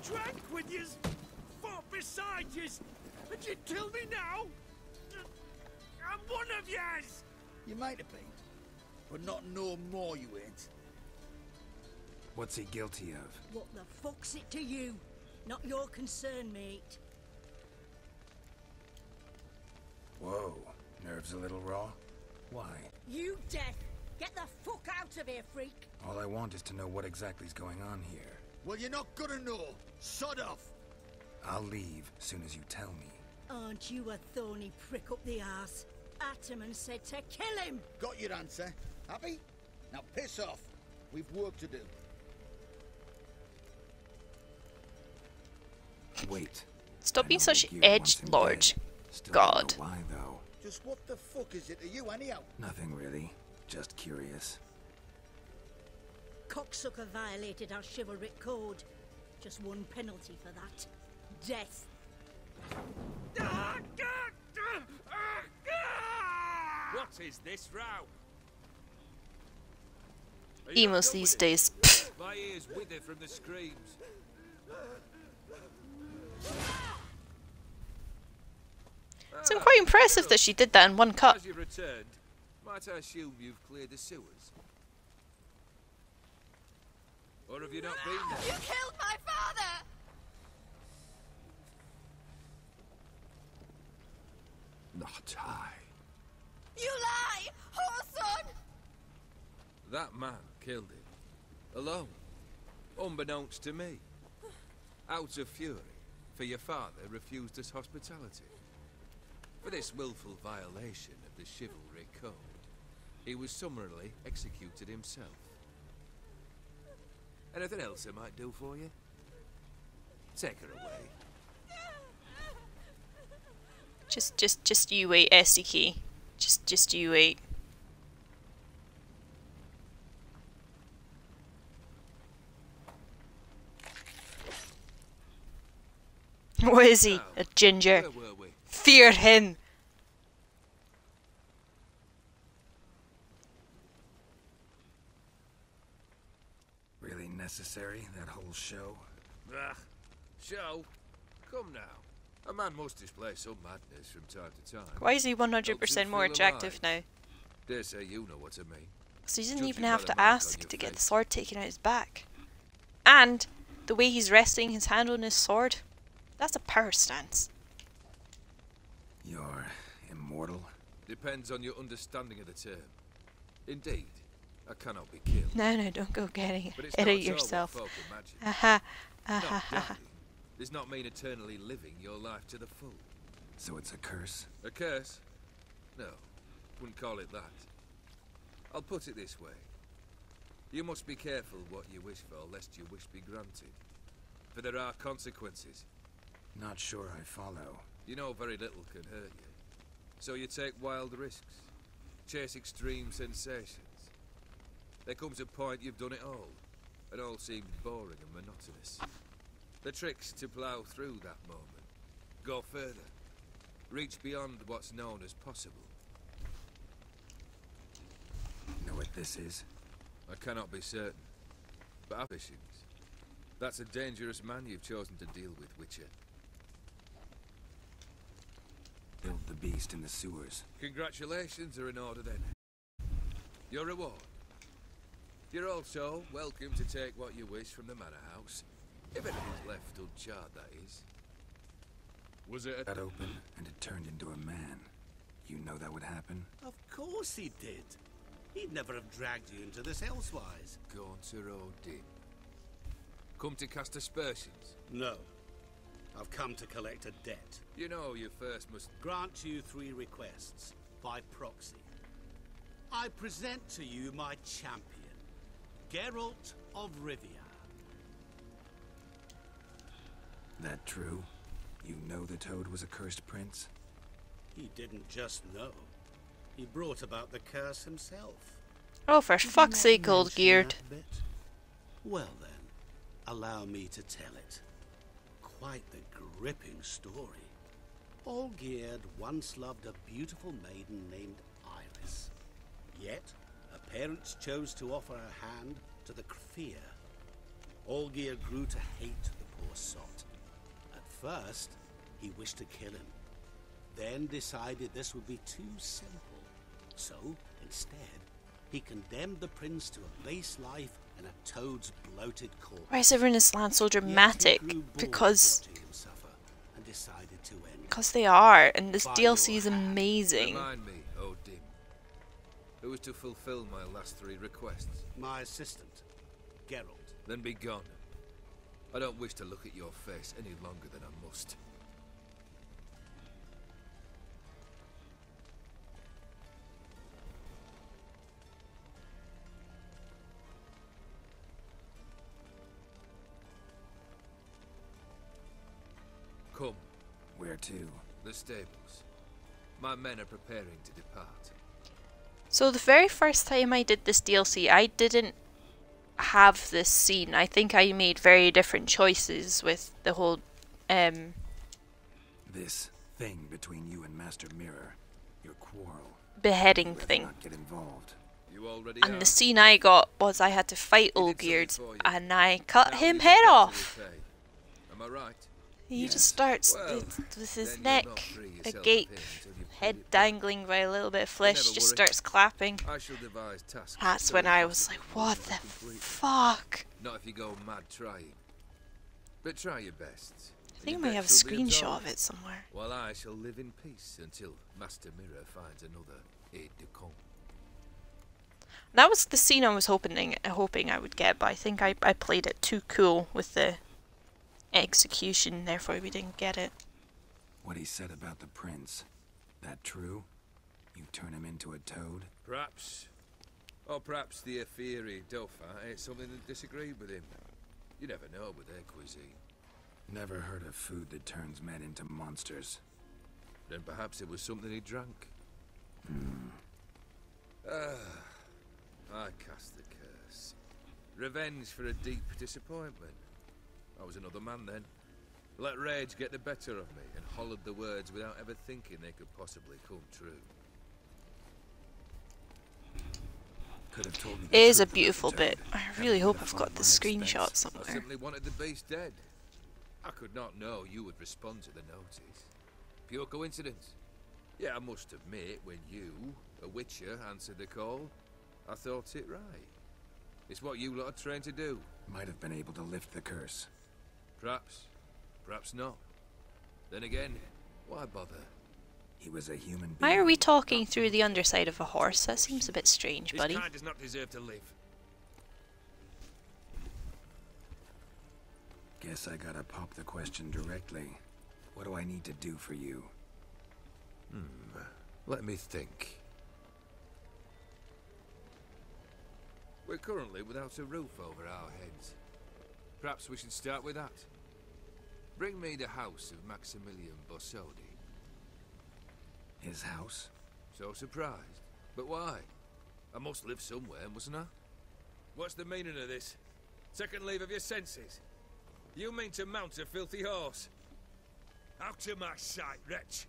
S7: drank with yous, fought beside yous, and you kill me now? I'm one of yous!
S2: You might have been, but not no more you ain't.
S3: What's he guilty of?
S12: What the fuck's it to you? Not your concern, mate.
S3: Whoa, nerves a little raw? Why?
S12: You deaf! Get the fuck out of here, freak!
S3: All I want is to know what exactly's going on here.
S2: Well, you're not gonna know. Sod off!
S3: I'll leave soon as you tell me.
S12: Aren't you a thorny prick up the arse? Ataman said to kill him!
S2: Got your answer. Happy? Now piss off. We've work to do.
S3: Wait.
S1: Stop being such edgelord. God.
S3: Why though?
S2: Just what the fuck is it to you, anyhow?
S3: Nothing really. Just curious.
S12: Cocksucker violated our chivalric code. Just one penalty for that. Death.
S7: What is this row?
S1: Emos these days.
S7: My ears wither from the screams.
S1: It's quite impressive that she did that in one cut.
S19: As you returned, might I assume you've cleared the sewers? Or have you not been there?
S6: You killed my father!
S3: Not I.
S6: You lie! Whoreson!
S19: That man killed him. Alone. Unbeknownst to me. Out of fury, for your father refused us hospitality. For this willful violation of the chivalry code, he was summarily executed himself. Anything else I might do for you? Take her away.
S1: Just you wait, SDK. Just you wait. What is he? A ginger. Fear him.
S3: Really necessary, that whole show?
S19: Ah, show? Come now. A man must display some madness from time to time.
S1: Why is he 100% more attractive now?
S19: Dare say you know what I mean.
S1: So he didn't even have to ask to get the sword taken out his back. And the way he's resting his hand on his sword, that's a power stance.
S3: You're immortal?
S19: Depends on your understanding of the term. Indeed, I cannot be killed.
S1: No, don't go getting
S19: But it's
S1: ahead
S19: not
S1: of
S19: so what
S1: yourself.
S19: folk imagine.
S1: Aha,
S19: Not
S1: aha,
S19: dying does not mean eternally living your life to the full.
S3: So it's a curse?
S19: A curse? No, wouldn't call it that. I'll put it this way. You must be careful what you wish for, lest your wish be granted. For there are consequences.
S3: Not sure I follow.
S19: You know very little can hurt you. So you take wild risks. Chase extreme sensations. There comes a point you've done it all. And all seems boring and monotonous. The trick's to plough through that moment. Go further. Reach beyond what's known as possible.
S3: Know what this is?
S19: I cannot be certain. But ambitions. That's a dangerous man you've chosen to deal with, Witcher.
S3: Build the beast in the sewers.
S19: Congratulations are in order then. Your reward. You're also welcome to take what you wish from the manor house. If anything's left uncharred, that is. Was it
S3: got open and it turned into a man? You know that would happen?
S8: Of course he did. He'd never have dragged you into this elsewise.
S19: Gaunter Odin. Come to cast aspersions?
S8: No. I've come to collect a debt.
S19: You know you first must
S8: grant you 3 requests by proxy. I present to you my champion, Geralt of Rivia.
S3: That true? You know the Toad was a cursed prince?
S8: He didn't just know. He brought about the curse himself.
S1: Oh, for fuck's sake, Olgierd.
S8: Well then, allow me to tell it. Quite the gripping story. Olgierd once loved a beautiful maiden named Iris. Yet, her parents chose to offer her hand to the Krafir. Olgierd grew to hate the poor sot. At first, he wished to kill him. Then decided this would be too simple. So, instead, he condemned the prince to a base life in a toad's bloated corpse.
S1: Why is everyone in this land so dramatic? Because they are, and this DLC is amazing.
S19: Remind me, Odin. Who was to fulfill my last 3 requests?
S8: My assistant, Geralt.
S19: Then be gone. I don't wish to look at your face any longer than I must. Come.
S3: Where to?
S19: The stables. My men are preparing to depart.
S1: So the very first time I did this DLC, I didn't have this scene. I think I made very different choices with the whole,
S3: This thing between you and Master Mirror. Your quarrel.
S1: beheading thing.
S3: Not get involved.
S19: You already
S1: And the scene I got was I had to fight Olgierd, and I cut him head off.
S19: Am I right?
S1: He just starts with his neck agape, head dangling by a little bit of flesh, just starts clapping.
S19: I shall devise tasks.
S1: That's when I was like, what the fuck?
S19: Not if you go mad trying. But try your best.
S1: I think I might have a screenshot of it somewhere.
S19: While I shall live in peace until Master Mirror finds another aide-de-camp.
S1: That was the scene I was hoping I would get, but I think I played it too cool with the execution, therefore we didn't get it.
S3: What he said about the prince, that true? You turn him into a toad?
S19: Perhaps. Or perhaps the Aetheri Dauphin ate something that disagreed with him. You never know with their cuisine.
S3: Never heard of food that turns men into monsters.
S19: Then perhaps it was something he drank. I cast the curse. Revenge for a deep disappointment. I was another man then. Let rage get the better of me and hollered the words without ever thinking they could possibly come true.
S3: Could have told me
S1: It is a beautiful bit. I really hope I've got the screenshot
S19: I
S1: somewhere.
S19: simply wanted the beast dead. I could not know you would respond to the notice. Pure coincidence. Yeah, I must admit, when you, a witcher, answered the call, I thought it right. It's what you lot are trained to do.
S3: Might have been able to lift the curse.
S19: Perhaps. Perhaps not. Then again, why bother?
S3: He was a human being.
S1: Why are we talking through the underside of a horse? That seems a bit strange, buddy.
S19: This kind does not deserve to live.
S3: Guess I gotta pop the question directly. What do I need to do for you?
S19: Let me think. We're currently without a roof over our heads. Perhaps we should start with that. Bring me the house of Maximilian Bossodi.
S3: His house?
S19: So surprised. But why? I must live somewhere, mustn't I? What's the meaning of this? Second leave of your senses? You mean to mount a filthy horse? Out of my sight, wretch!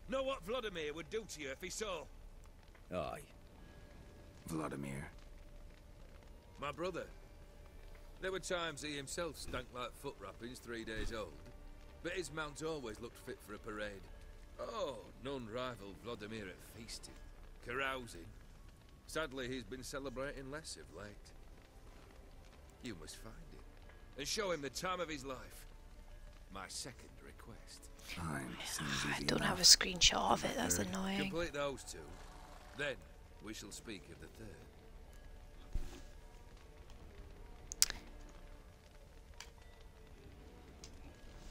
S19: Know what Vladimir would do to you if he saw?
S3: Aye. Vladimir.
S19: My brother. There were times he himself stank like foot wrappings 3 days old, but his mount always looked fit for a parade. Oh, none rival Vladimir at feasting, carousing. Sadly, he's been celebrating less of late. You must find him and show him the time of his life. My second request.
S3: Fine.
S1: I don't have a screenshot of it, that's annoying.
S19: Complete those two, then we shall speak of the third.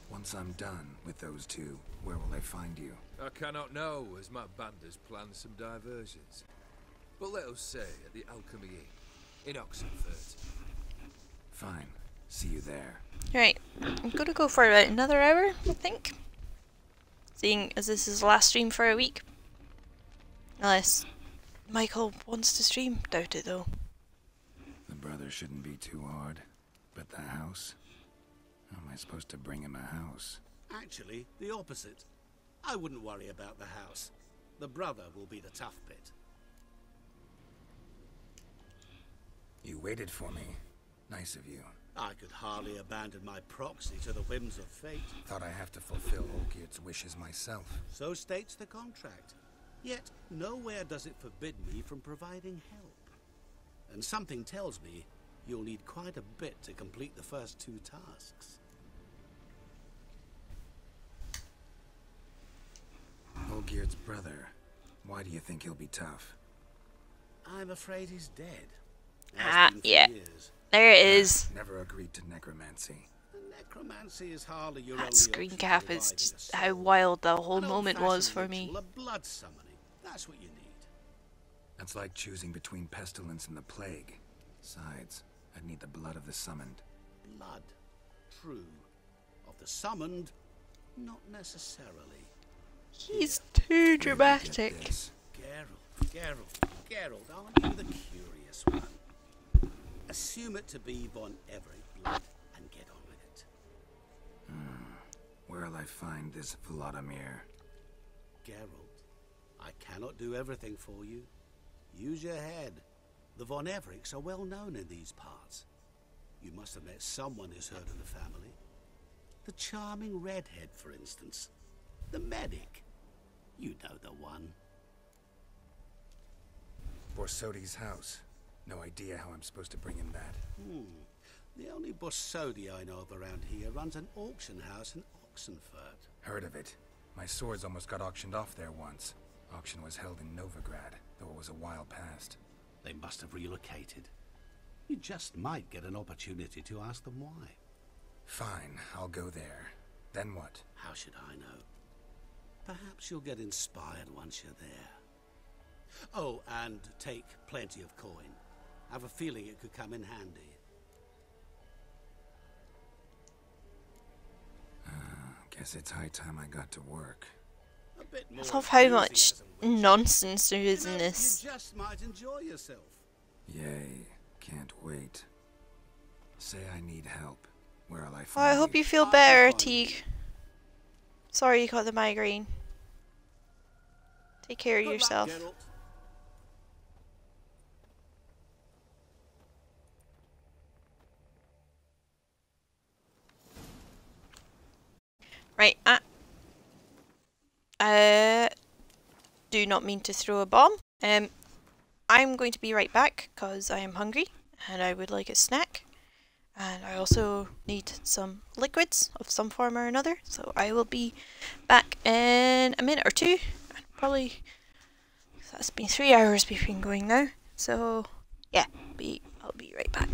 S3: Once I'm done with those two, where will I find you?
S19: I cannot know, as my banders plan some diversions. But let us say at the Alchemy Inn, in Oxenfurt.
S3: Fine. See you there.
S1: Right, I'm gonna go for about another hour, I think. Seeing as this is the last stream for a week. Unless Michael wants to stream. Doubt it though.
S3: The brother shouldn't be too hard. But the house? How am I supposed to bring him a house?
S8: Actually, the opposite. I wouldn't worry about the house. The brother will be the tough bit.
S3: You waited for me. Nice of you.
S8: I could hardly abandon my proxy to the whims of fate.
S3: Thought I have to fulfill Olgierd's wishes myself.
S8: So states the contract. Yet, nowhere does it forbid me from providing help. And something tells me you'll need quite a bit to complete the first two tasks.
S3: Olgierd's brother. Why do you think he'll be tough?
S8: I'm afraid he's dead.
S1: Yeah. There it is.
S3: Never agreed to necromancy.
S8: Necromancy is hardly your
S1: That screen cap is just how wild the whole moment was for me.
S8: Blood summoning. That's what you need.
S3: That's like choosing between pestilence and the plague. Besides, I'd need the blood of the summoned.
S8: Blood. True. Of the summoned, not necessarily.
S1: He's too dramatic.
S8: Geralt, aren't you the curious one? Assume it to be von Everett blood and get on with it.
S3: Where'll I find this Vladimir?
S8: Geralt, I cannot do everything for you. Use your head. The von Evericks are well known in these parts. You must have met someone who's heard of the family. The charming redhead, for instance. The medic. You know the one.
S3: Borsodi's house. No idea how I'm supposed to bring him that.
S8: The only Borsodi I know of around here runs an auction house in Oxenfurt.
S3: Heard of it. My swords almost got auctioned off there once. Auction was held in Novigrad, though it was a while past.
S8: They must have relocated. You just might get an opportunity to ask them why.
S3: Fine, I'll go there. Then what?
S8: How should I know? Perhaps you'll get inspired once you're there. Oh, and take plenty of coin. Have a feeling it could come in handy.
S3: Guess it's high time I got to work.
S8: A bit more
S1: I love how much nonsense there is in this.
S8: You just might enjoy yourself.
S3: Yay, can't wait. Say I need help. Where'll I
S1: Oh,
S3: find
S1: I hope you feel better, Teague. Sorry you got the migraine. Take care of yourself. Right, do not mean to throw a bomb. I'm going to be right back because I am hungry and I would like a snack. And I also need some liquids of some form or another. So I will be back in a minute or two. Probably, that's been 3 hours we've been going now. So yeah, I'll be right back.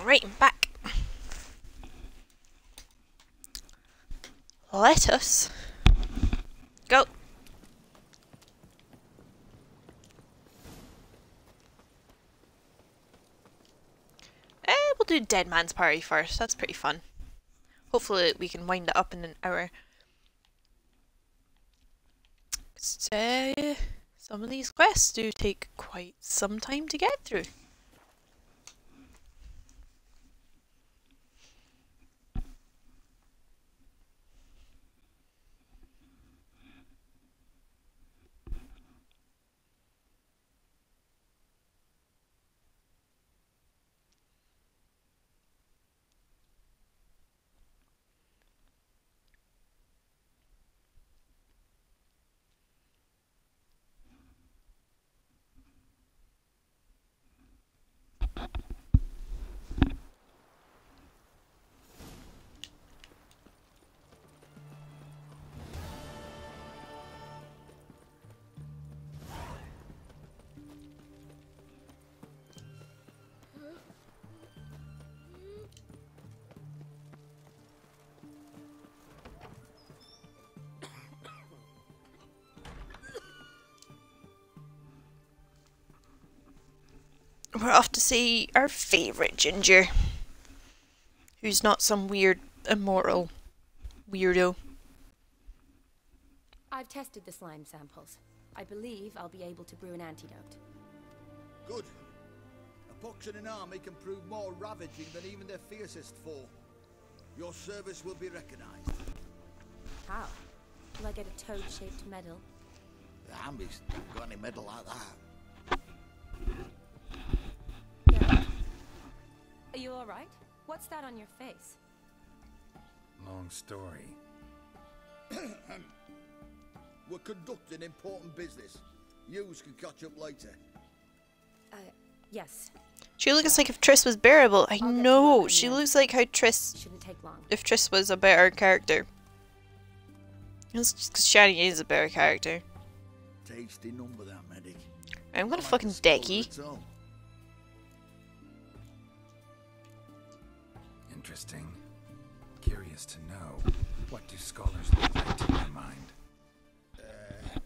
S1: Right, I'm back. Let us go. We'll do Dead Man's Party first. That's pretty fun. Hopefully we can wind it up in an hour. Some of these quests do take quite some time to get through. We're off to see our favourite ginger, who's not some weird, immoral weirdo.
S21: I've tested the slime samples. I believe I'll be able to brew an antidote.
S2: Good. A pox in an army can prove more ravaging than even their fiercest foe. Your service will be recognized.
S21: How? Will I get a toad-shaped medal?
S2: The army's not got any medal like that.
S21: Are you alright? What's that on your face?
S3: Long story.
S2: We're conducting important business. Yous can catch up later.
S21: Yes.
S1: She looks like if Triss was bearable. I know. She looks like how Triss...
S21: Shouldn't take long.
S1: If Triss was a better character. It's just because Shani is a better character.
S2: Tasty number, that medic.
S1: I'm gonna fucking deck ye.
S3: Interesting. Curious to know, what do scholars look like to your mind?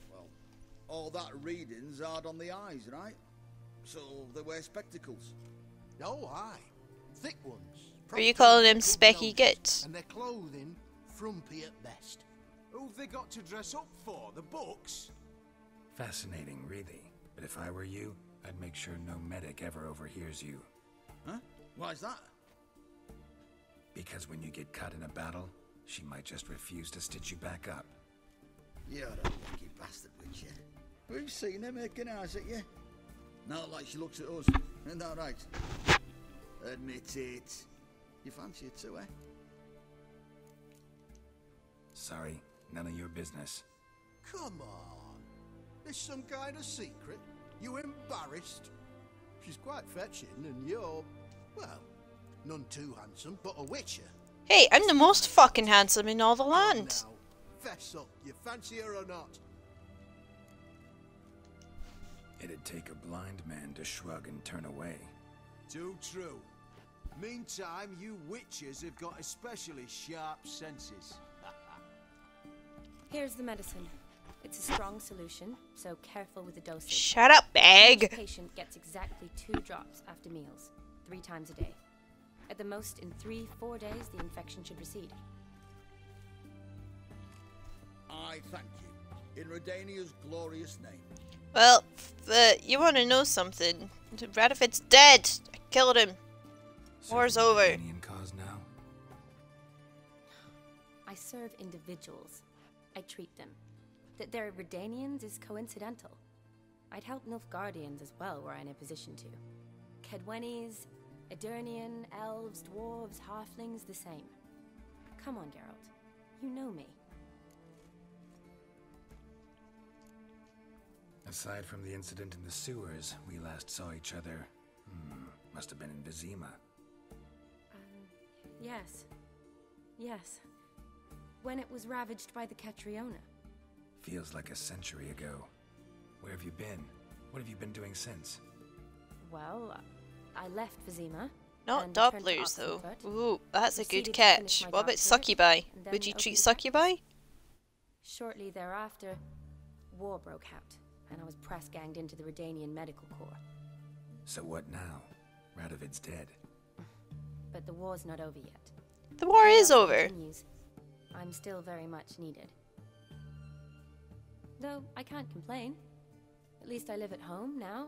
S2: Well, all that reading's hard on the eyes, right? So they wear spectacles.
S15: Oh, aye. Thick ones.
S1: Are you calling him Specky Gits?
S15: And their clothing frumpy at best.
S11: Who've they got to dress up for? The books?
S3: Fascinating, really. But if I were you, I'd make sure no medic ever overhears you.
S2: Huh? Why's that?
S3: Because when you get caught in a battle, she might just refuse to stitch you back up.
S2: You're a lucky bastard, Witcher. We've seen her making eyes at you. Not like she looks at us. Isn't that right? Admit it. You fancy it too, eh?
S3: Sorry, none of your business.
S15: Come on. There's some kind of secret. You embarrassed? She's quite fetching, and you're, well, none too handsome, but a witcher.
S1: Hey, I'm the most fucking handsome in all the land.
S15: Fess up, you fancy her or not?
S3: It'd take a blind man to shrug and turn away.
S11: Too true. Meantime, you witches have got especially sharp senses.
S21: Here's the medicine. It's a strong solution, so careful with the dosage.
S1: Shut up, bag!
S21: Each patient gets exactly 2 drops after meals, 3 times a day. At the most, in 3-4 days, the infection should recede.
S2: I thank you. In Redania's glorious name.
S1: Well, you want to know something? Radifid's dead! I killed him. War's over.
S3: Cause now?
S21: I serve individuals. I treat them. That they're Redanians is coincidental. I'd help Nilfgaardians as well were I in a position to. Kedwenis, Edirnian, elves, dwarves, halflings, the same. Come on, Geralt. You know me.
S3: Aside from the incident in the sewers, we last saw each other. Must have been in Vizima.
S21: Yes. Yes. When it was ravaged by the Catriona.
S3: Feels like a century ago. Where have you been? What have you been doing since?
S21: Well, I left Vizima,
S1: Not
S21: and returned to
S1: dopplers though.
S21: Oxenfurt,
S1: Ooh, that's a good
S21: proceeded to
S1: catch.
S21: finish my
S1: What about
S21: doctorate,
S1: succubi?
S21: and then
S1: Would you
S21: opened
S1: treat
S21: a
S1: succubi?
S21: Shortly thereafter, war broke out, and I was press ganged into the Redanian Medical Corps.
S3: So what now? Radovid's dead.
S21: But the war's not over yet.
S1: The war is
S21: Chaos
S1: over.
S21: continues. I'm still very much needed. Though I can't complain. At least I live at home now,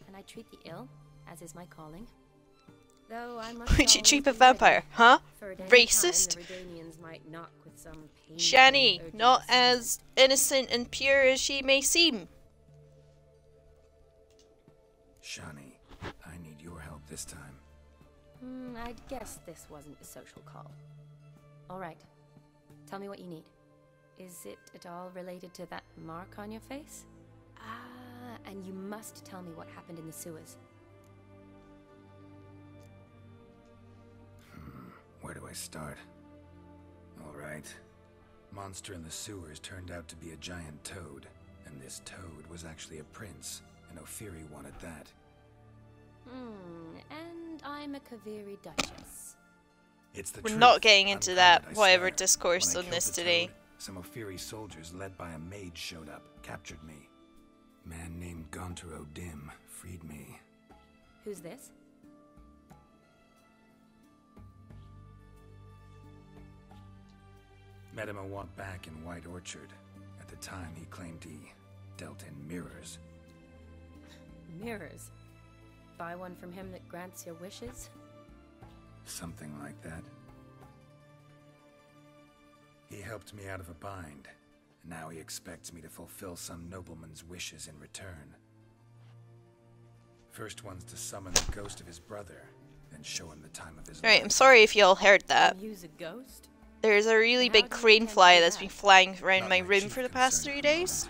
S21: and I treat the ill, as is my calling. Though I must
S1: Would you
S21: always
S1: treat a
S21: be
S1: vampire?
S21: ready,
S1: Huh?
S21: for at any
S1: Racist?
S21: time the Redanians might knock with some painful,
S1: Shani,
S21: urgent
S1: not
S21: assignment.
S1: as innocent and pure as she may seem.
S3: Shani, I need your help this time.
S21: I guess this wasn't a social call. All right. Tell me what you need. Is it at all related to that mark on your face? Ah, and you must tell me what happened in the sewers.
S3: Where do I start? Alright. Monster in the sewers turned out to be a giant toad, and this toad was actually a prince, and Ophiri wanted that.
S21: And I'm a Kaviri Duchess.
S3: It's the
S1: We're
S3: truth.
S1: not getting into
S3: I'm
S1: that,
S3: covered, I
S1: whatever
S3: swear.
S1: discourse
S3: When I
S1: on this
S3: killed the
S1: today.
S3: toad, some Ophiri soldiers led by a mage showed up, captured me. Man named Gontaro Dim freed me.
S21: Who's this?
S3: Met him a walk back in White Orchard. At the time, he claimed he dealt in mirrors.
S21: Mirrors. Buy one from him that grants your wishes?
S3: Something like that. He helped me out of a bind. And now he expects me to fulfill some nobleman's wishes in return. First one's to summon the ghost of his brother, then show him the time of his
S1: Right,
S3: life.
S1: I'm sorry if y'all heard that.
S21: Use a ghost?
S1: There's a really big crane fly that's been flying around my room for the past 3 days.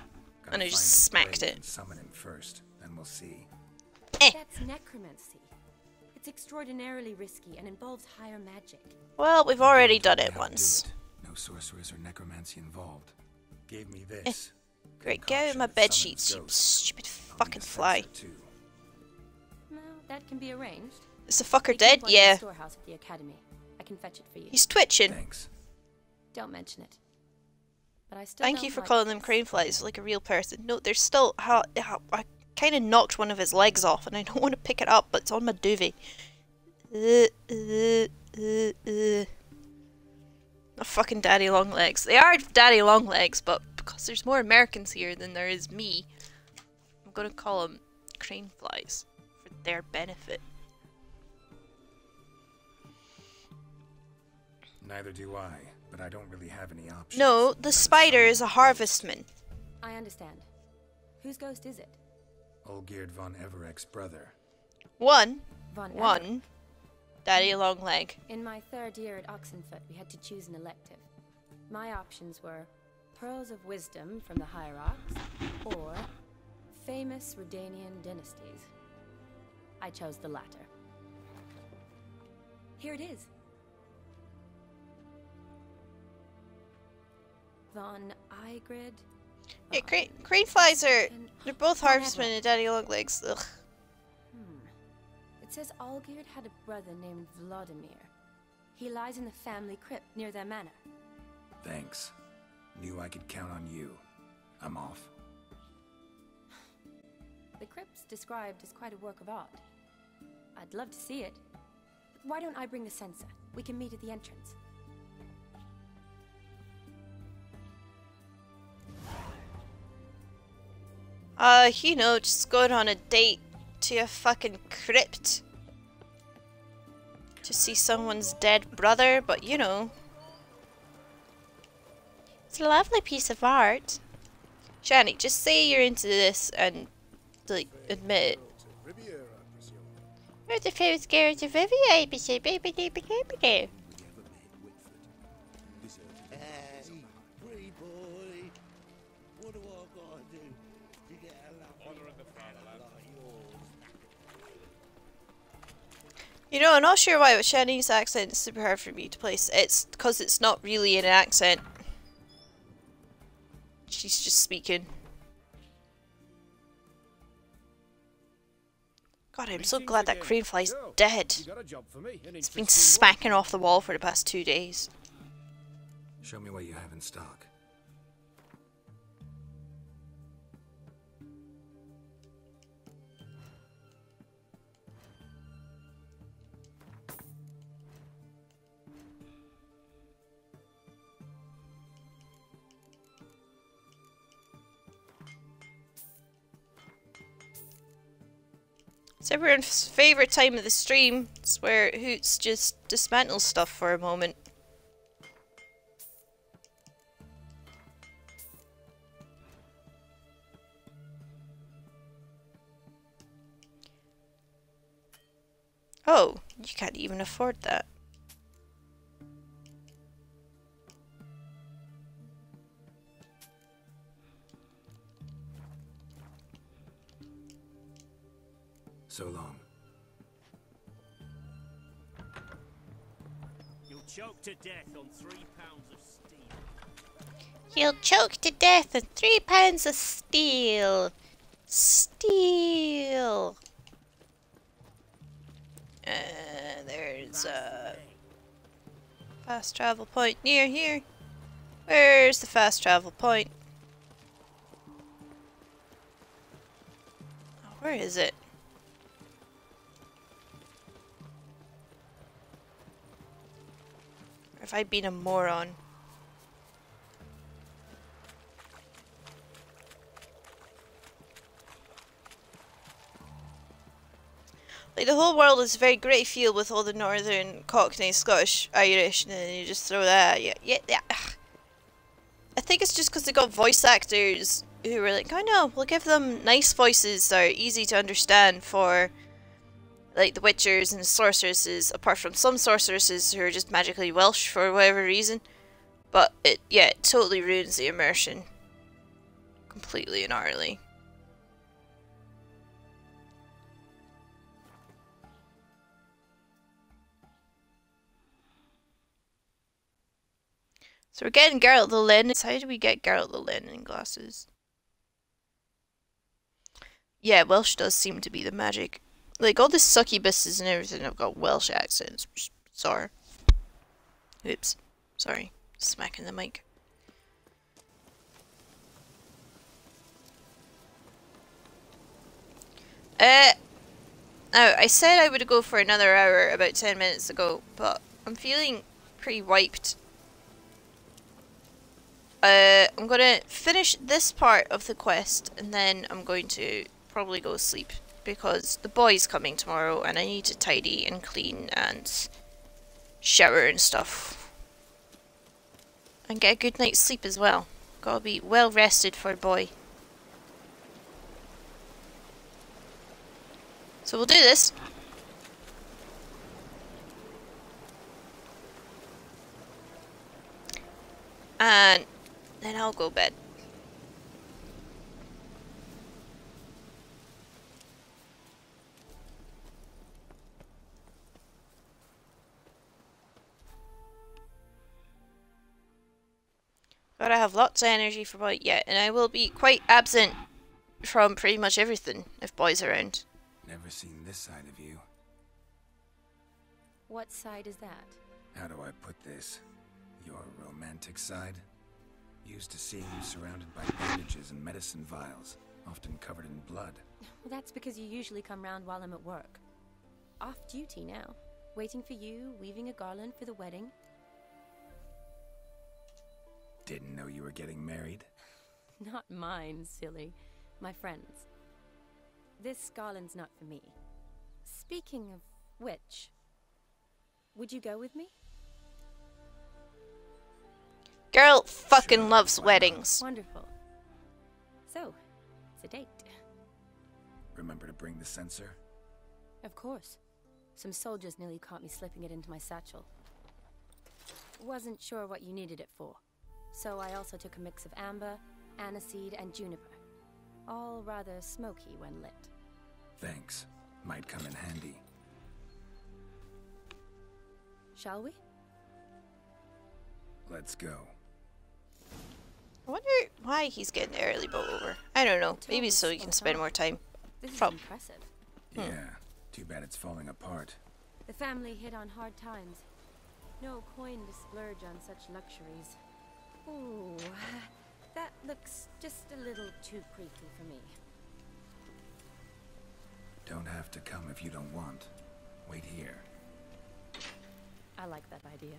S1: And I just smacked it.
S3: Summon him first, then we'll see.
S21: That's necromancy. It's extraordinarily risky and involves higher magic.
S1: Well, we've already done it once.
S3: No sorcerers or necromancy involved. Gave me this.
S1: Great, get out of my bed sheets, you stupid fucking fly.
S21: No, that can be arranged.
S1: Is the fucker
S21: They keep
S1: dead?
S21: one in the
S1: Yeah.
S21: storehouse at the academy. I can fetch it for you.
S1: He's twitching.
S3: Thanks.
S21: Don't mention it. But I still
S1: Thank
S21: don't
S1: you for
S21: like
S1: calling them crane flies like a real person. No, there's still... I kind of knocked one of his legs off and I don't want to pick it up, but it's on my duvet. A fucking daddy long legs. They are daddy long legs, but because there's more Americans here than there is me, I'm gonna call them crane flies for their benefit.
S3: Neither do I, but I don't really have any options.
S1: No, the spider is a harvestman.
S21: I understand. Whose ghost is it?
S3: Olgierd von Evereck's brother.
S21: Von
S1: One. Daddy long leg.
S21: In my third year at Oxenfurt, we had to choose an elective. My options were Pearls of Wisdom from the Hierarchs or Famous Redanian Dynasties. I chose the latter. Here it is. Von Olgierd.
S1: Yeah, crane flies are... They're both harvestmen and daddy long legs. Ugh.
S21: It says Olgierd had a brother named Vladimir. He lies in the family crypt near their manor.
S3: Thanks. Knew I could count on you. I'm off.
S21: The crypt's described as quite a work of art. I'd love to see it. Why don't I bring the censer? We can meet at the entrance.
S1: You know, just going on a date to a fucking crypt to see someone's dead brother, but you know. It's a lovely piece of art. Shani, just say you're into this and, like, admit it. Where's the famous Geralt of Rivia?
S2: Pretty boy. What do I gotta do to get a lovely fella like yours?
S1: You know, I'm not sure why, but Shani's accent is super hard for me to place. It's because it's not really an accent. She's just speaking. God, I'm so glad that crane fly's dead. It's been smacking off the wall for the past 2 days.
S3: Show me what you have in stock.
S1: It's everyone's favourite time of the stream. It's where Hoots just dismantles stuff for a moment. Oh, you can't even afford that.
S3: So long.
S9: You'll choke to death on 3 pounds of steel.
S1: You'll choke to death on 3 pounds of steel. Steel. There's a fast travel point near here. Where's the fast travel point? Oh, where is it? Or have I been a moron? Like, the whole world is a very great feel with all the northern Cockney, Scottish, Irish, and then you just throw that. Yeah. I think it's just because they got voice actors who were like, oh no, we'll give them nice voices that are easy to understand for, like, the Witchers and sorceresses, apart from some sorceresses who are just magically Welsh for whatever reason. But it totally ruins the immersion. Completely and utterly. So we're getting Geralt the linen. How do we get Geralt the linen glasses? Yeah, Welsh does seem to be the magic. Like, all the succubuses and everything have got Welsh accents. Sorry. Oops. Sorry. Smacking the mic. Now, I said I would go for another hour about 10 minutes ago, but I'm feeling pretty wiped. I'm gonna finish this part of the quest, and then I'm going to probably go sleep, because the boy's coming tomorrow, and I need to tidy and clean and shower and stuff. And get a good night's sleep as well. Gotta be well rested for the boy. So we'll do this. And then I'll go bed. But I have lots of energy for Boy yet, and I will be quite absent from pretty much everything if Boy's around.
S3: Never seen this side of you.
S21: What side is that?
S3: How do I put this? Your romantic side? Used to seeing you surrounded by bandages and medicine vials, often covered in blood.
S21: Well, that's because you usually come round while I'm at work. Off duty now. Waiting for you, weaving a garland for the wedding.
S3: Didn't know you were getting married?
S21: Not mine, silly. My friend's. This garland's not for me. Speaking of which, would you go with me?
S1: Geralt fucking loves weddings.
S21: Wonderful. So, it's a date.
S3: Remember to bring the censer?
S21: Of course. Some soldiers nearly caught me slipping it into my satchel. Wasn't sure what you needed it for. So I also took a mix of amber, aniseed, and juniper. All rather smoky when lit.
S3: Thanks. Might come in handy.
S21: Shall we?
S3: Let's go.
S1: I wonder why he's getting the early boat over. I don't know. Maybe so he can spend more time.
S21: This is
S1: From.
S21: impressive.
S3: Yeah, Too bad it's falling apart.
S21: The family hit on hard times. No coin to splurge on such luxuries. Ooh, that looks just a little too creaky for me.
S3: Don't have to come if you don't want. Wait here.
S21: I like that idea.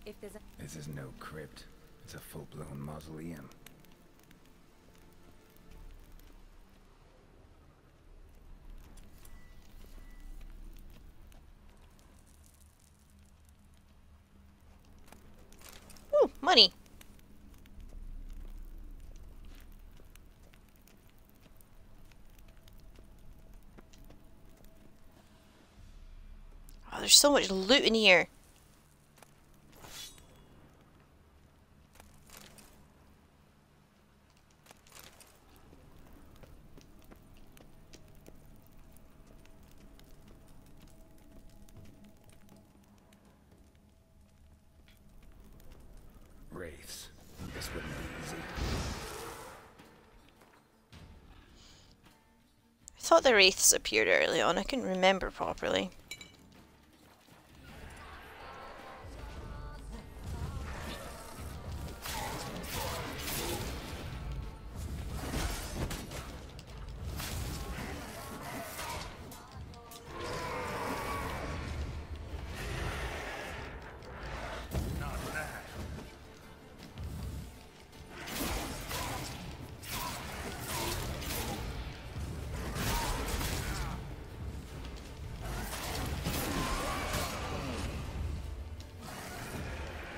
S21: If there's a...
S3: This is no crypt. It's a full-blown mausoleum.
S1: Ooh, money. Oh, there's so much loot in here.
S3: Wraiths. This wouldn't be easy.
S1: I thought the wraiths appeared early on. I couldn't remember properly.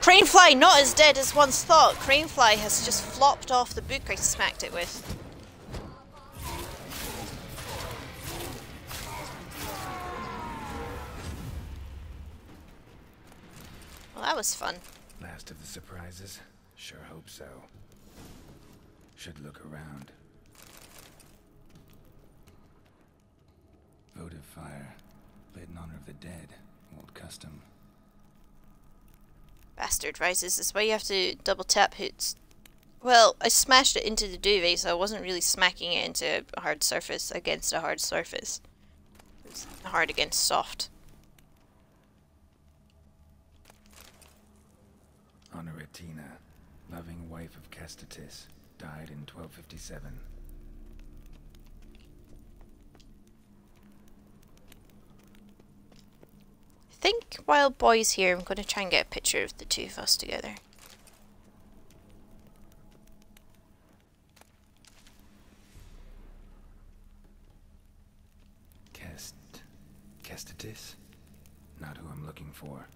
S1: Cranefly, not as dead as once thought. Cranefly has just flopped off the book I smacked it with. Well, that was fun.
S3: Last of the surprises? Sure hope so. Should look around. Votive fire. Lit in honor of the dead. Old custom.
S1: Bastard rises. That's why you have to double tap hoots. Well, I smashed it into the duvet, so I wasn't really smacking it into a hard surface against a hard surface. It was hard against soft.
S3: Honoratina, loving wife of Kestatis, died in 1257.
S1: I think while Boy's here, I'm going to try and get a picture of the two of us together.
S3: Kestatis? Not who I'm looking for.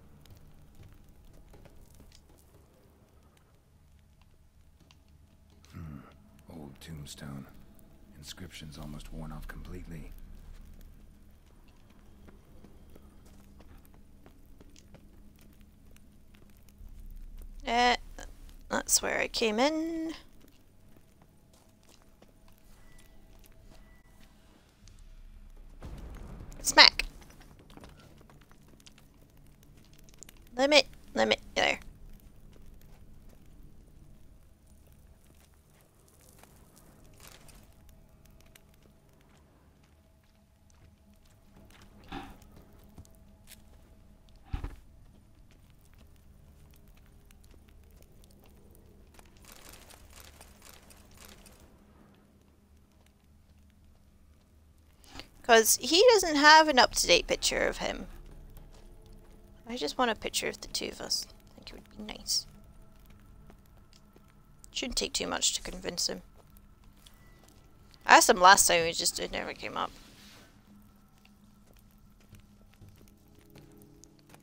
S3: Old tombstone. Inscription's almost worn off completely.
S1: That's where I came in. Smack! Limit, there. Because he doesn't have an up-to-date picture of him. I just want a picture of the two of us. I think it would be nice. Shouldn't take too much to convince him. I asked him last time, it never came up.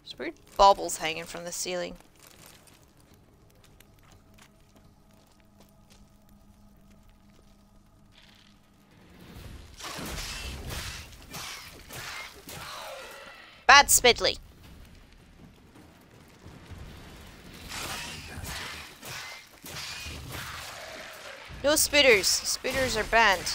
S1: There's weird baubles hanging from the ceiling. Bad Spidley. No spooters. Spooters are banned.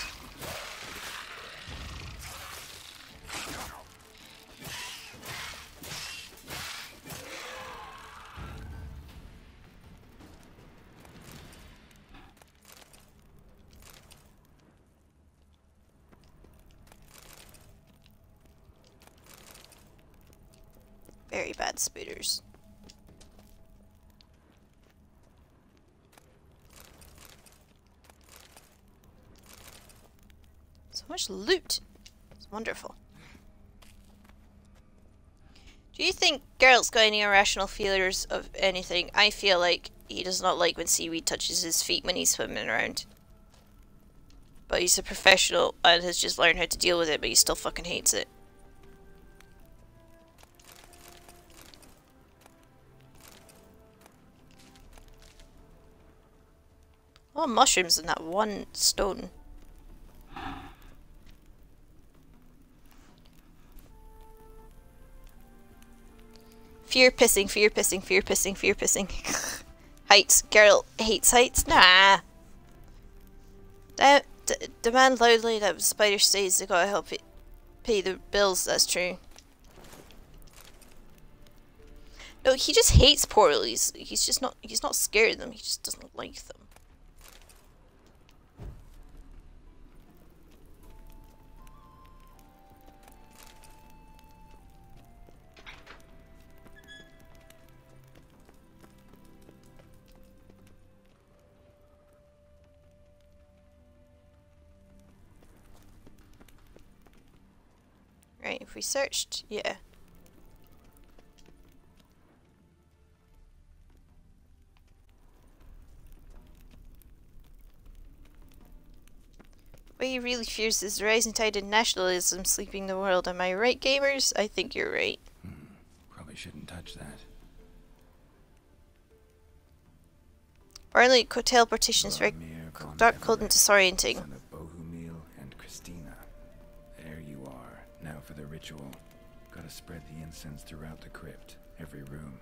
S1: Very bad spooters. So much loot. It's wonderful. Do you think Geralt's got any irrational feelers of anything? I feel like he does not like when seaweed touches his feet when he's swimming around. But he's a professional and has just learned how to deal with it, but he still fucking hates it. Oh, mushrooms in that one stone. Fear pissing, fear pissing, fear pissing, fear pissing. Heights. Geralt hates heights? Nah. Demand loudly that spider stays. They gotta help it pay the bills. That's true. No, he just hates portals. He's just not. He's not scared of them. He just doesn't like them. Right, if we searched, yeah. What he really fears is the rising tide of nationalism sweeping the world. Am I right, gamers? I think you're right.
S3: Probably shouldn't touch that.
S1: Apparently, teleportation is very dark, cold, and disorienting.
S3: Son of Bohumil and Christina. There you are. Now for the ritual. Gotta spread the incense throughout the crypt, every room.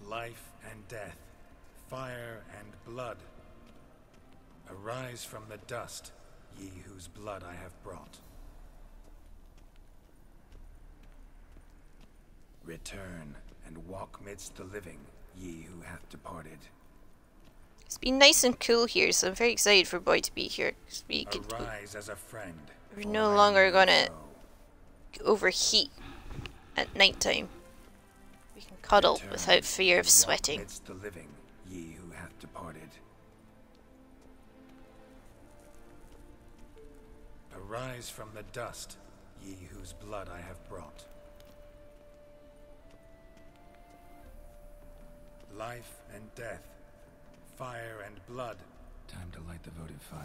S14: Life and death, fire and blood. Arise from the dust, ye whose blood I have brought. Return and walk midst the living, ye who hath departed.
S1: It's been nice and cool here, so I'm very excited for Boy to be here.
S14: Arise as a friend.
S1: We're no longer gonna overheat at nighttime. We can cuddle
S3: Return
S1: without fear of
S14: and walk
S1: sweating.
S14: midst the living, ye who hath departed. Arise from the dust, ye whose blood I have brought. Life and death, fire and blood.
S3: Time to light the votive fire.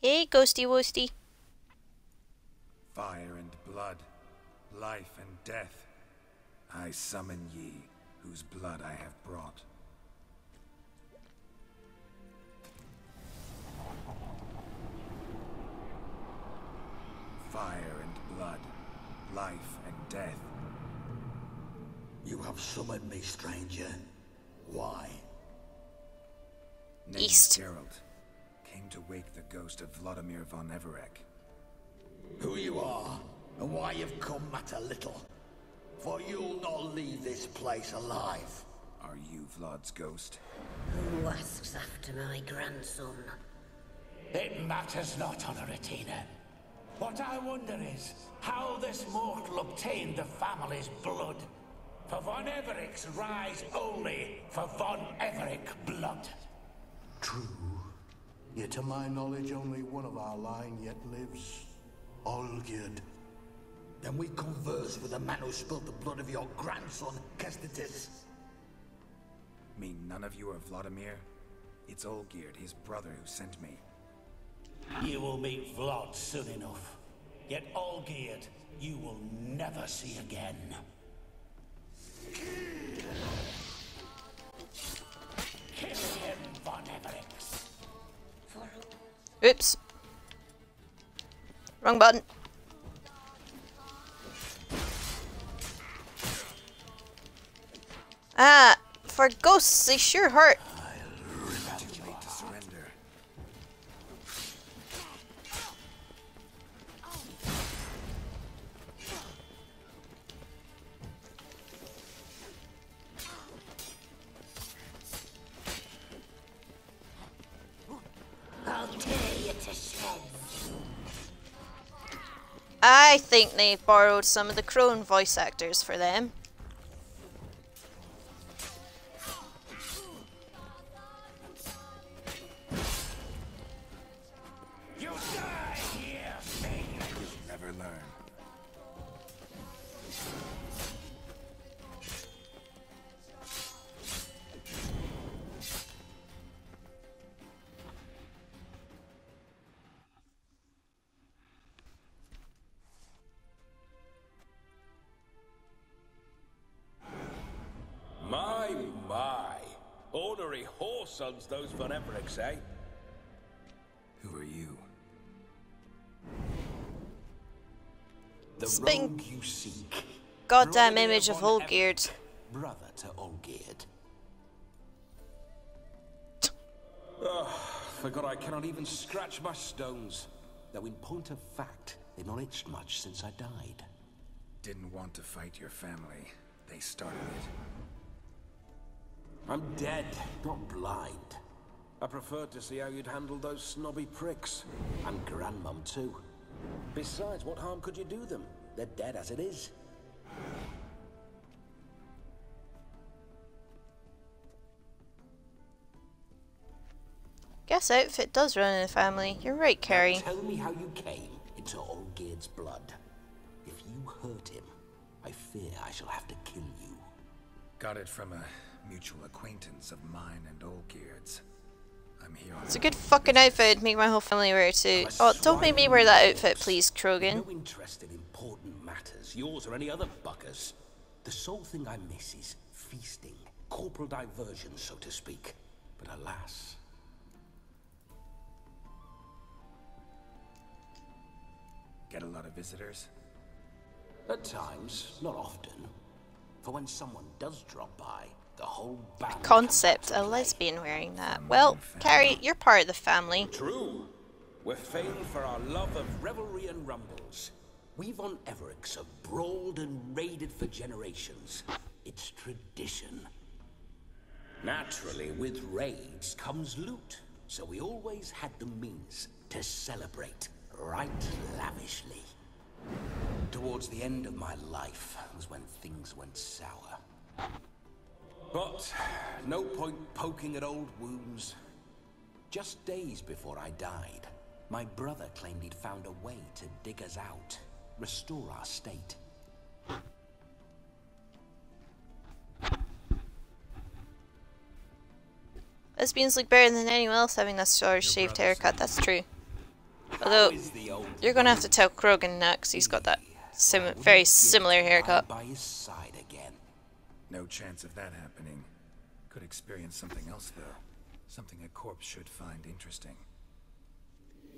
S1: Hey, ghosty woasty.
S14: Fire and blood, life and death. I summon ye, whose blood I have brought. Fire and blood, life and death.
S2: You have summoned me, stranger. Why?
S14: Named
S1: East.
S14: Geralt, came to wake the ghost of Vladimir von Everec.
S2: Who you are, and why you've come matter little. For you'll not leave this place alive.
S14: Are you Vlad's ghost?
S20: Who asks after my grandson?
S16: It matters not, Honoratina. What I wonder is how this mortal obtained the family's blood. For von Everic's rise only for von Everec blood.
S15: True. Yet to my knowledge, only one of our line yet lives. Olgierd.
S2: Then we converse with the man who spilled the blood of your grandson, Kestitis.
S14: Mean none of you are Vladimir? It's Olgierd, his brother, who sent me.
S16: You will meet Vlad soon enough. Yet Olgierd, you will never see again. Kill him, von Everix.
S1: Oops. Wrong button. Ah, for ghosts, they sure hurt. I think they borrowed some of the Crone voice actors for them.
S16: You die here, thing!
S3: You'll never learn.
S14: My. Ornery whoresons those Von Evericks, eh?
S3: Who are you?
S14: The
S1: Spink.
S14: rogue you seek.
S1: Goddamn
S14: Brother
S1: image of
S14: von
S1: Olgierd.
S14: Everett, brother to Olgierd. Forgot I cannot even scratch my stones. Though in point of fact, they've not itched much since I died.
S3: Didn't want to fight your family. They started it.
S14: I'm dead, not blind. I preferred to see how you'd handle those snobby pricks. And Grandmum, too. Besides, what harm could you do them? They're dead as it is.
S1: Guess outfit does run in the family. You're right, Carrie.
S8: Now tell me how you came into Olgierd's blood. If you hurt him, I fear I shall have to kill you.
S3: Got it from a mutual acquaintance of mine and Olgierd's. I'm here on...
S1: It's a good fucking outfit. Make my whole family wear it too. Oh, don't make me wear that outfit, please, Krogan.
S8: No interest in important matters, yours or any other buggers. The sole thing I miss is feasting, corporal diversion, so to speak. But alas...
S3: Get a lot of visitors?
S8: At times, not often. For when someone does drop by, the whole band...
S1: Concept, a lesbian wearing that. Well, Carrie, you're part of the family.
S8: True. We're famed for our love of revelry and rumbles. We Von Evericks have brawled and raided for generations. It's tradition. Naturally, with raids comes loot, so we always had the means to celebrate right lavishly. Towards the end of my life was when things went sour. But no point poking at old wounds. Just days before I died, my brother claimed he'd found a way to dig us out, restore our state.
S1: Lesbians look better than anyone else having that sort of shaved haircut, that's true. Although, you're gonna have to tell Krogan that, because he's got that very similar haircut.
S8: By his side again.
S3: No chance of that happening. Could experience something else, though. Something a corpse should find interesting.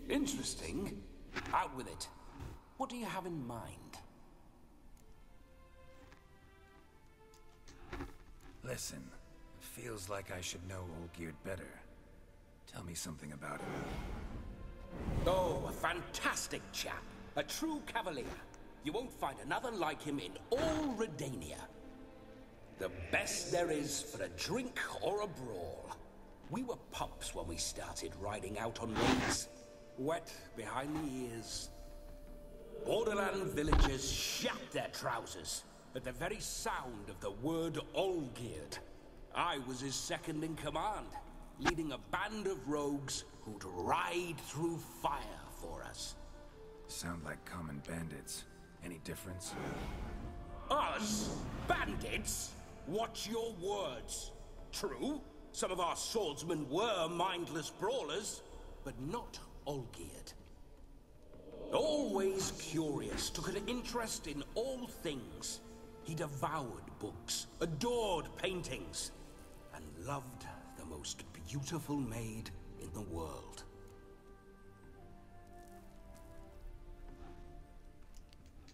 S8: Interesting? Out with it. What do you have in mind?
S3: Listen, it feels like I should know Olgierd better. Tell me something about him.
S8: Oh, a fantastic chap. A true cavalier. You won't find another like him in all Redania. The best there is for a drink or a brawl. We were pups when we started riding out on raids. Wet behind the ears. Borderland villagers shat their trousers at the very sound of the word Olgierd. I was his second in command, leading a band of rogues who'd ride through fire for us.
S3: Sound like common bandits. Any difference?
S8: Us? Bandits? Watch your words. True, some of our swordsmen were mindless brawlers, but not Olgierd. Always curious, took an interest in all things. He devoured books, adored paintings, and loved the most beautiful maid in the world.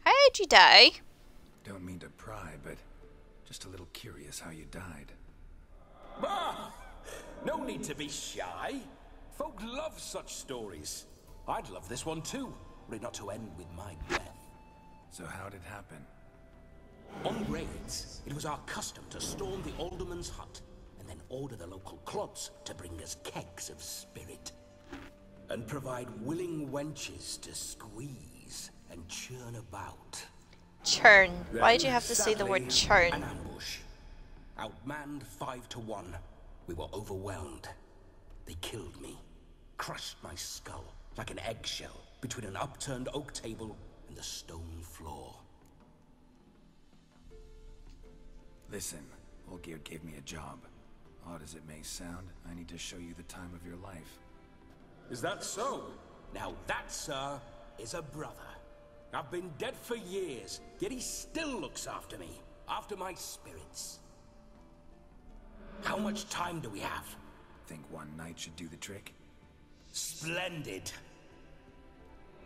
S1: How'd you die?
S3: Don't mean to pry, but just a little curious how you died.
S8: Ah! No need to be shy. Folk love such stories. I'd love this one too, were it not to end with my death.
S3: So how'd it happen?
S8: On raids, it was our custom to storm the alderman's hut and then order the local clubs to bring us kegs of spirit. And provide willing wenches to squeeze
S14: and churn about.
S1: Churn. Why did you have to say the word
S14: Sadly,
S1: churn?
S14: An ambush. Outmanned 5 to 1. We were overwhelmed. They killed me, crushed my skull like an eggshell between an upturned oak table and the stone floor.
S3: Listen, Olgierd gave me a job. Odd as it may sound, I need to show you the time of your life.
S14: Is that so? Now that, sir, is a brother. I've been dead for years, yet he still looks after me, after my spirits. How much time do we have?
S3: Think one night should do the trick?
S14: Splendid.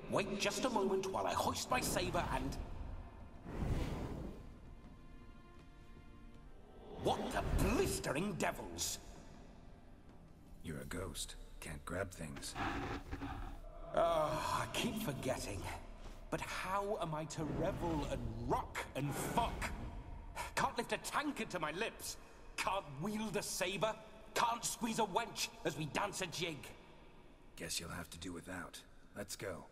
S14: Wait just a moment while I hoist my saber and... What the blistering devils?
S3: You're a ghost. Can't grab things.
S14: I keep forgetting. But how am I to revel and rock and fuck? Can't lift a tankard to my lips. Can't wield a saber. Can't squeeze a wench as we dance a jig.
S3: Guess you'll have to do without. Let's go.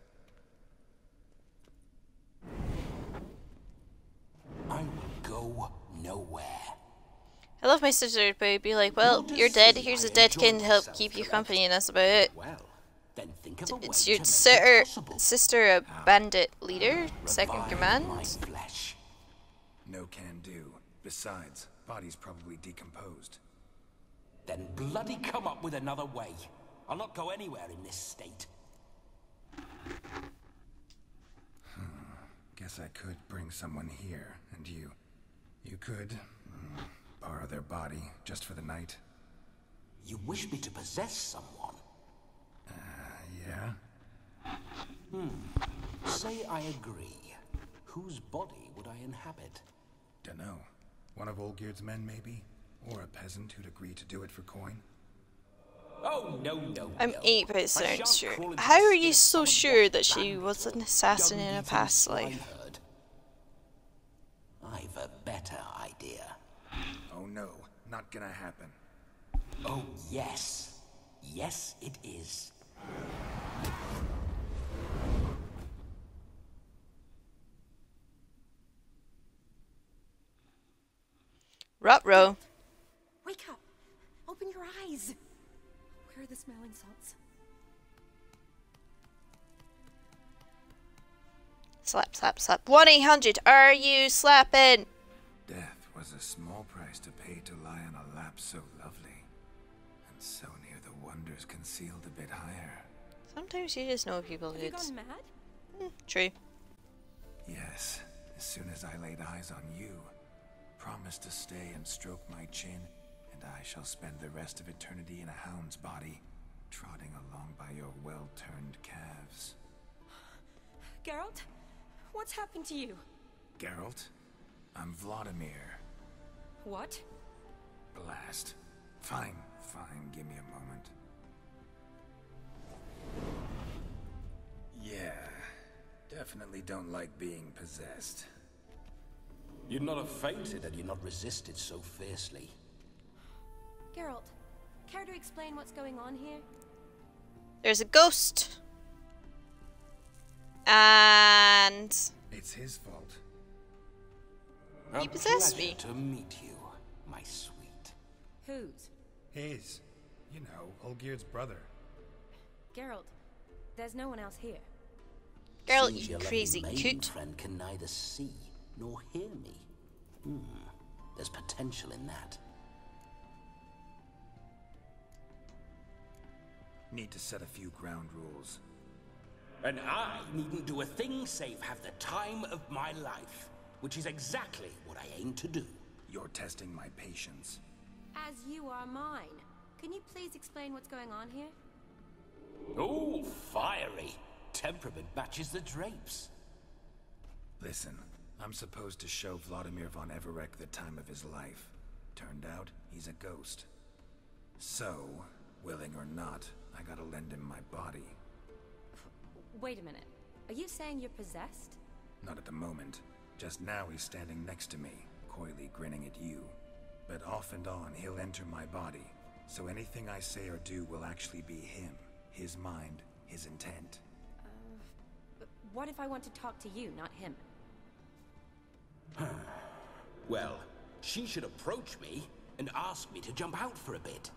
S14: I will go nowhere.
S1: I love my sister, but it'd be like, well, you're dead. Here's a dead kin to help keep you company, and that's about it.
S14: Well, then think of a way
S1: It's your
S14: to make it possible.
S1: sister, a bandit leader, second
S14: Revive
S1: command.
S14: my flesh.
S3: No can do. Besides, body's probably decomposed.
S14: Then bloody come up with another way. I'll not go anywhere in this state.
S3: Guess I could bring someone here, and you could borrow their body just for the night.
S14: You wish me to possess someone?
S3: Yeah?
S14: Say I agree. Whose body would I inhabit?
S3: Dunno. One of Olgierd's men, maybe? Or a peasant who'd agree to do it for coin?
S14: Oh, no.
S1: I'm 8% sure. How are you so sure that she was an assassin in a past life?
S14: I've a better idea.
S3: Oh no, not gonna happen.
S14: Oh, yes. Yes, it is.
S1: Ruh-roh.
S6: Wake up! Open your eyes! Where are the smelling salts?
S1: Slap, slap, slap. 1-800, are you slapping?
S3: Death was a small price to pay to lie on a lap so lovely, and so near the wonders concealed a bit higher.
S1: Sometimes you just know people
S6: Have you
S1: who's...
S6: gone mad?
S1: True.
S3: Yes, as soon as I laid eyes on you, promised to stay and stroke my chin, and I shall spend the rest of eternity in a hound's body, trotting along by your well-turned calves.
S6: Geralt? What's happened to you?
S3: Geralt? I'm Vladimir.
S6: What?
S3: Blast. Fine, give me a moment. Yeah, definitely don't like being possessed.
S14: You'd not have fainted had you not resisted so fiercely.
S6: Geralt, care to explain what's going on here?
S1: There's a ghost. And...
S3: It's his fault.
S1: He possessed me.
S14: To meet you, my sweet.
S6: Whose?
S3: His. You know, Olgierd's brother.
S6: Geralt, there's no one else here.
S1: Geralt,
S14: Seems
S1: you
S14: your
S1: crazy
S14: lovely maiden
S1: coot.
S14: friend can neither see nor hear me. There's potential in that.
S3: Need to set a few ground rules.
S14: And I needn't do a thing save have the time of my life, which is exactly what I aim to do.
S3: You're testing my patience.
S6: As you are mine. Can you please explain what's going on here?
S14: Oh, fiery. Temperament matches the drapes.
S3: Listen, I'm supposed to show Vladimir von Everec the time of his life. Turned out, he's a ghost. So, willing or not, I gotta lend him my body.
S6: Wait a minute. Are you saying you're possessed?
S3: Not at the moment. Just now he's standing next to me, coyly grinning at you. But off and on, he'll enter my body. So anything I say or do will actually be him. His mind, his intent.
S21: what if I want to talk to you, not him?
S14: Well, she should approach me and ask me to jump out for a bit.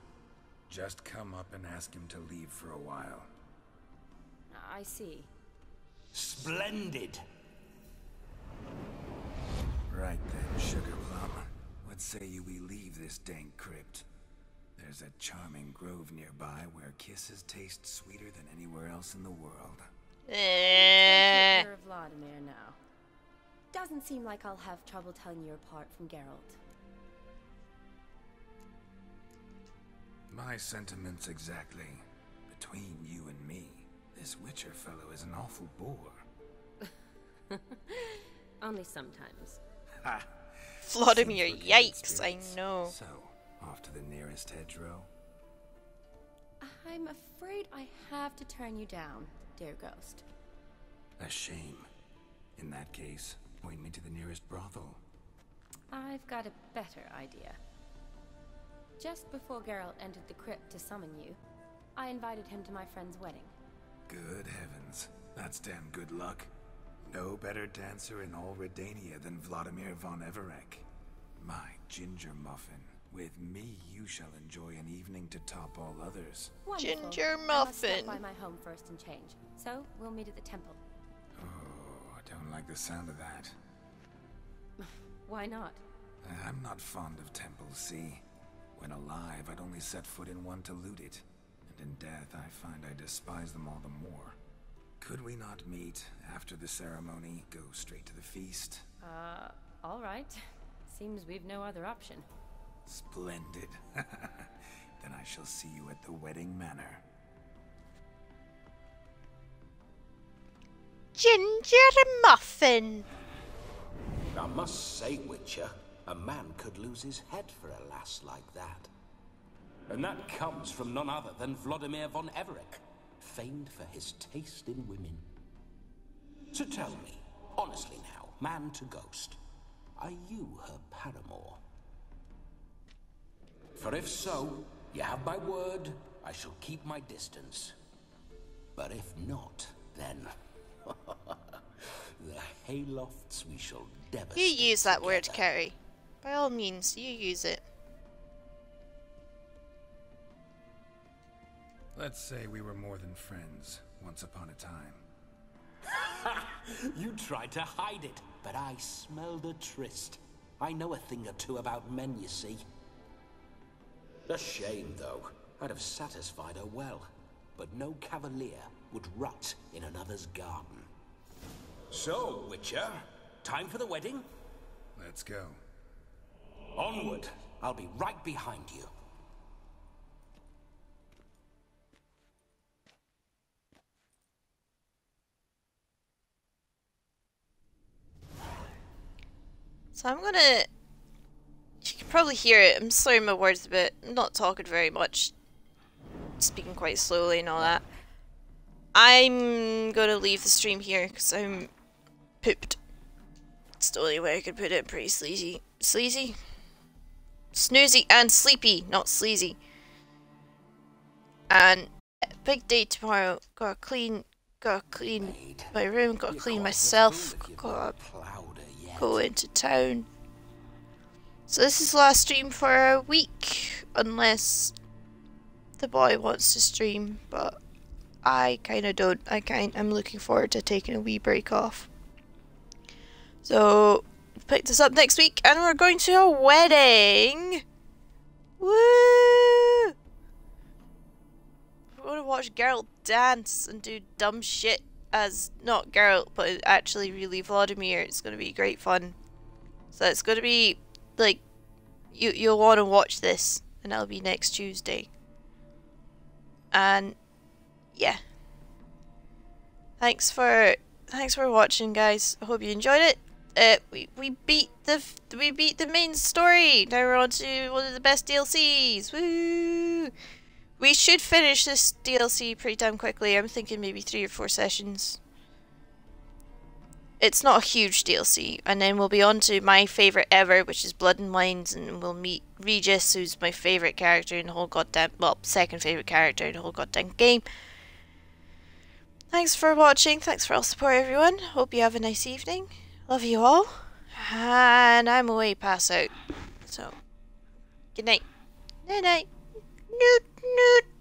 S3: Just come up and ask him to leave for a while.
S21: I see.
S14: Splendid!
S3: Right then, Sugar Plum. What say you we leave this dank crypt? There's a charming grove nearby where kisses taste sweeter than anywhere else in the world.
S21: You're of Vladimir now. Doesn't seem like I'll have trouble telling you apart from Geralt.
S3: My sentiments exactly. Between you and me, this Witcher fellow is an awful bore.
S21: Only sometimes.
S3: Ha!
S1: Vladimir, yikes, I know.
S3: So, off to the nearest hedgerow?
S21: I'm afraid I have to turn you down, dear ghost.
S3: A shame. In that case, point me to the nearest brothel.
S21: I've got a better idea. Just before Geralt entered the crypt to summon you, I invited him to my friend's wedding.
S3: Good heavens. That's damn good luck. No better dancer in all Redania than Vladimir von Everec. My ginger muffin. With me, you shall enjoy an evening to top all others.
S21: Wonderful.
S1: Ginger
S21: I must
S1: muffin.
S21: stop by my home first and change. So, we'll meet at the temple.
S3: Oh, I don't like the sound of that.
S21: Why not?
S3: I'm not fond of temples, see? When alive, I'd only set foot in one to loot it. And in death, I find I despise them all the more. Could we not meet after the ceremony, go straight to the feast?
S21: All right. Seems we've no other option.
S3: Splendid. Then I shall see you at the wedding manor.
S1: Ginger muffin.
S14: I must say, Witcher, a man could lose his head for a lass like that. And that comes from none other than Vladimir von Everec, famed for his taste in women. So tell me, honestly now, man to ghost, are you her paramour? For if so, you have my word, I shall keep my distance. But if not, then the haylofts we shall devastate.
S1: You use that
S14: together.
S1: word, Carrie. By all means, you use it.
S3: Let's say we were more than friends, once upon a time.
S14: You tried to hide it, but I smelled a tryst. I know a thing or two about men, you see. A shame, though. I'd have satisfied her well, but no cavalier would rot in another's garden. So, Witcher, time for the wedding?
S3: Let's go.
S14: Onward. I'll be right behind you.
S1: So I'm gonna... You can probably hear it. I'm slurring my words a bit. I'm not talking very much. Speaking quite slowly and all that. I'm gonna leave the stream here because I'm pooped. It's the only way I could put it. Pretty sleazy. Sleazy? Snoozy and sleepy, not sleazy. And big day tomorrow. Gotta clean my room. Gotta clean myself. Gotta go into town. So this is the last stream for a week, unless the boy wants to stream, but I kinda don't. I'm looking forward to taking a wee break off. So pick this up next week and we're going to a wedding. Woo! We're going to watch Geralt dance and do dumb shit as not Geralt, but actually really Vladimir. It's going to be great fun. So it's going to be like you'll want to watch this, and that'll be next Tuesday. And yeah, thanks for watching, guys. I hope you enjoyed it. We beat the main story. Now we're on to one of the best DLCs. Woo! We should finish this DLC pretty damn quickly. I'm thinking maybe 3 or 4 sessions. It's not a huge DLC, and then we'll be on to my favourite ever, which is Blood and Wines, and we'll meet Regis, who's my favourite character in the whole goddamn, well, second favourite character in the whole goddamn game. Thanks for watching. Thanks for all the support, everyone. Hope you have a nice evening. Love you all. And I'm away pass out. So, good night. Night night. Noot noot.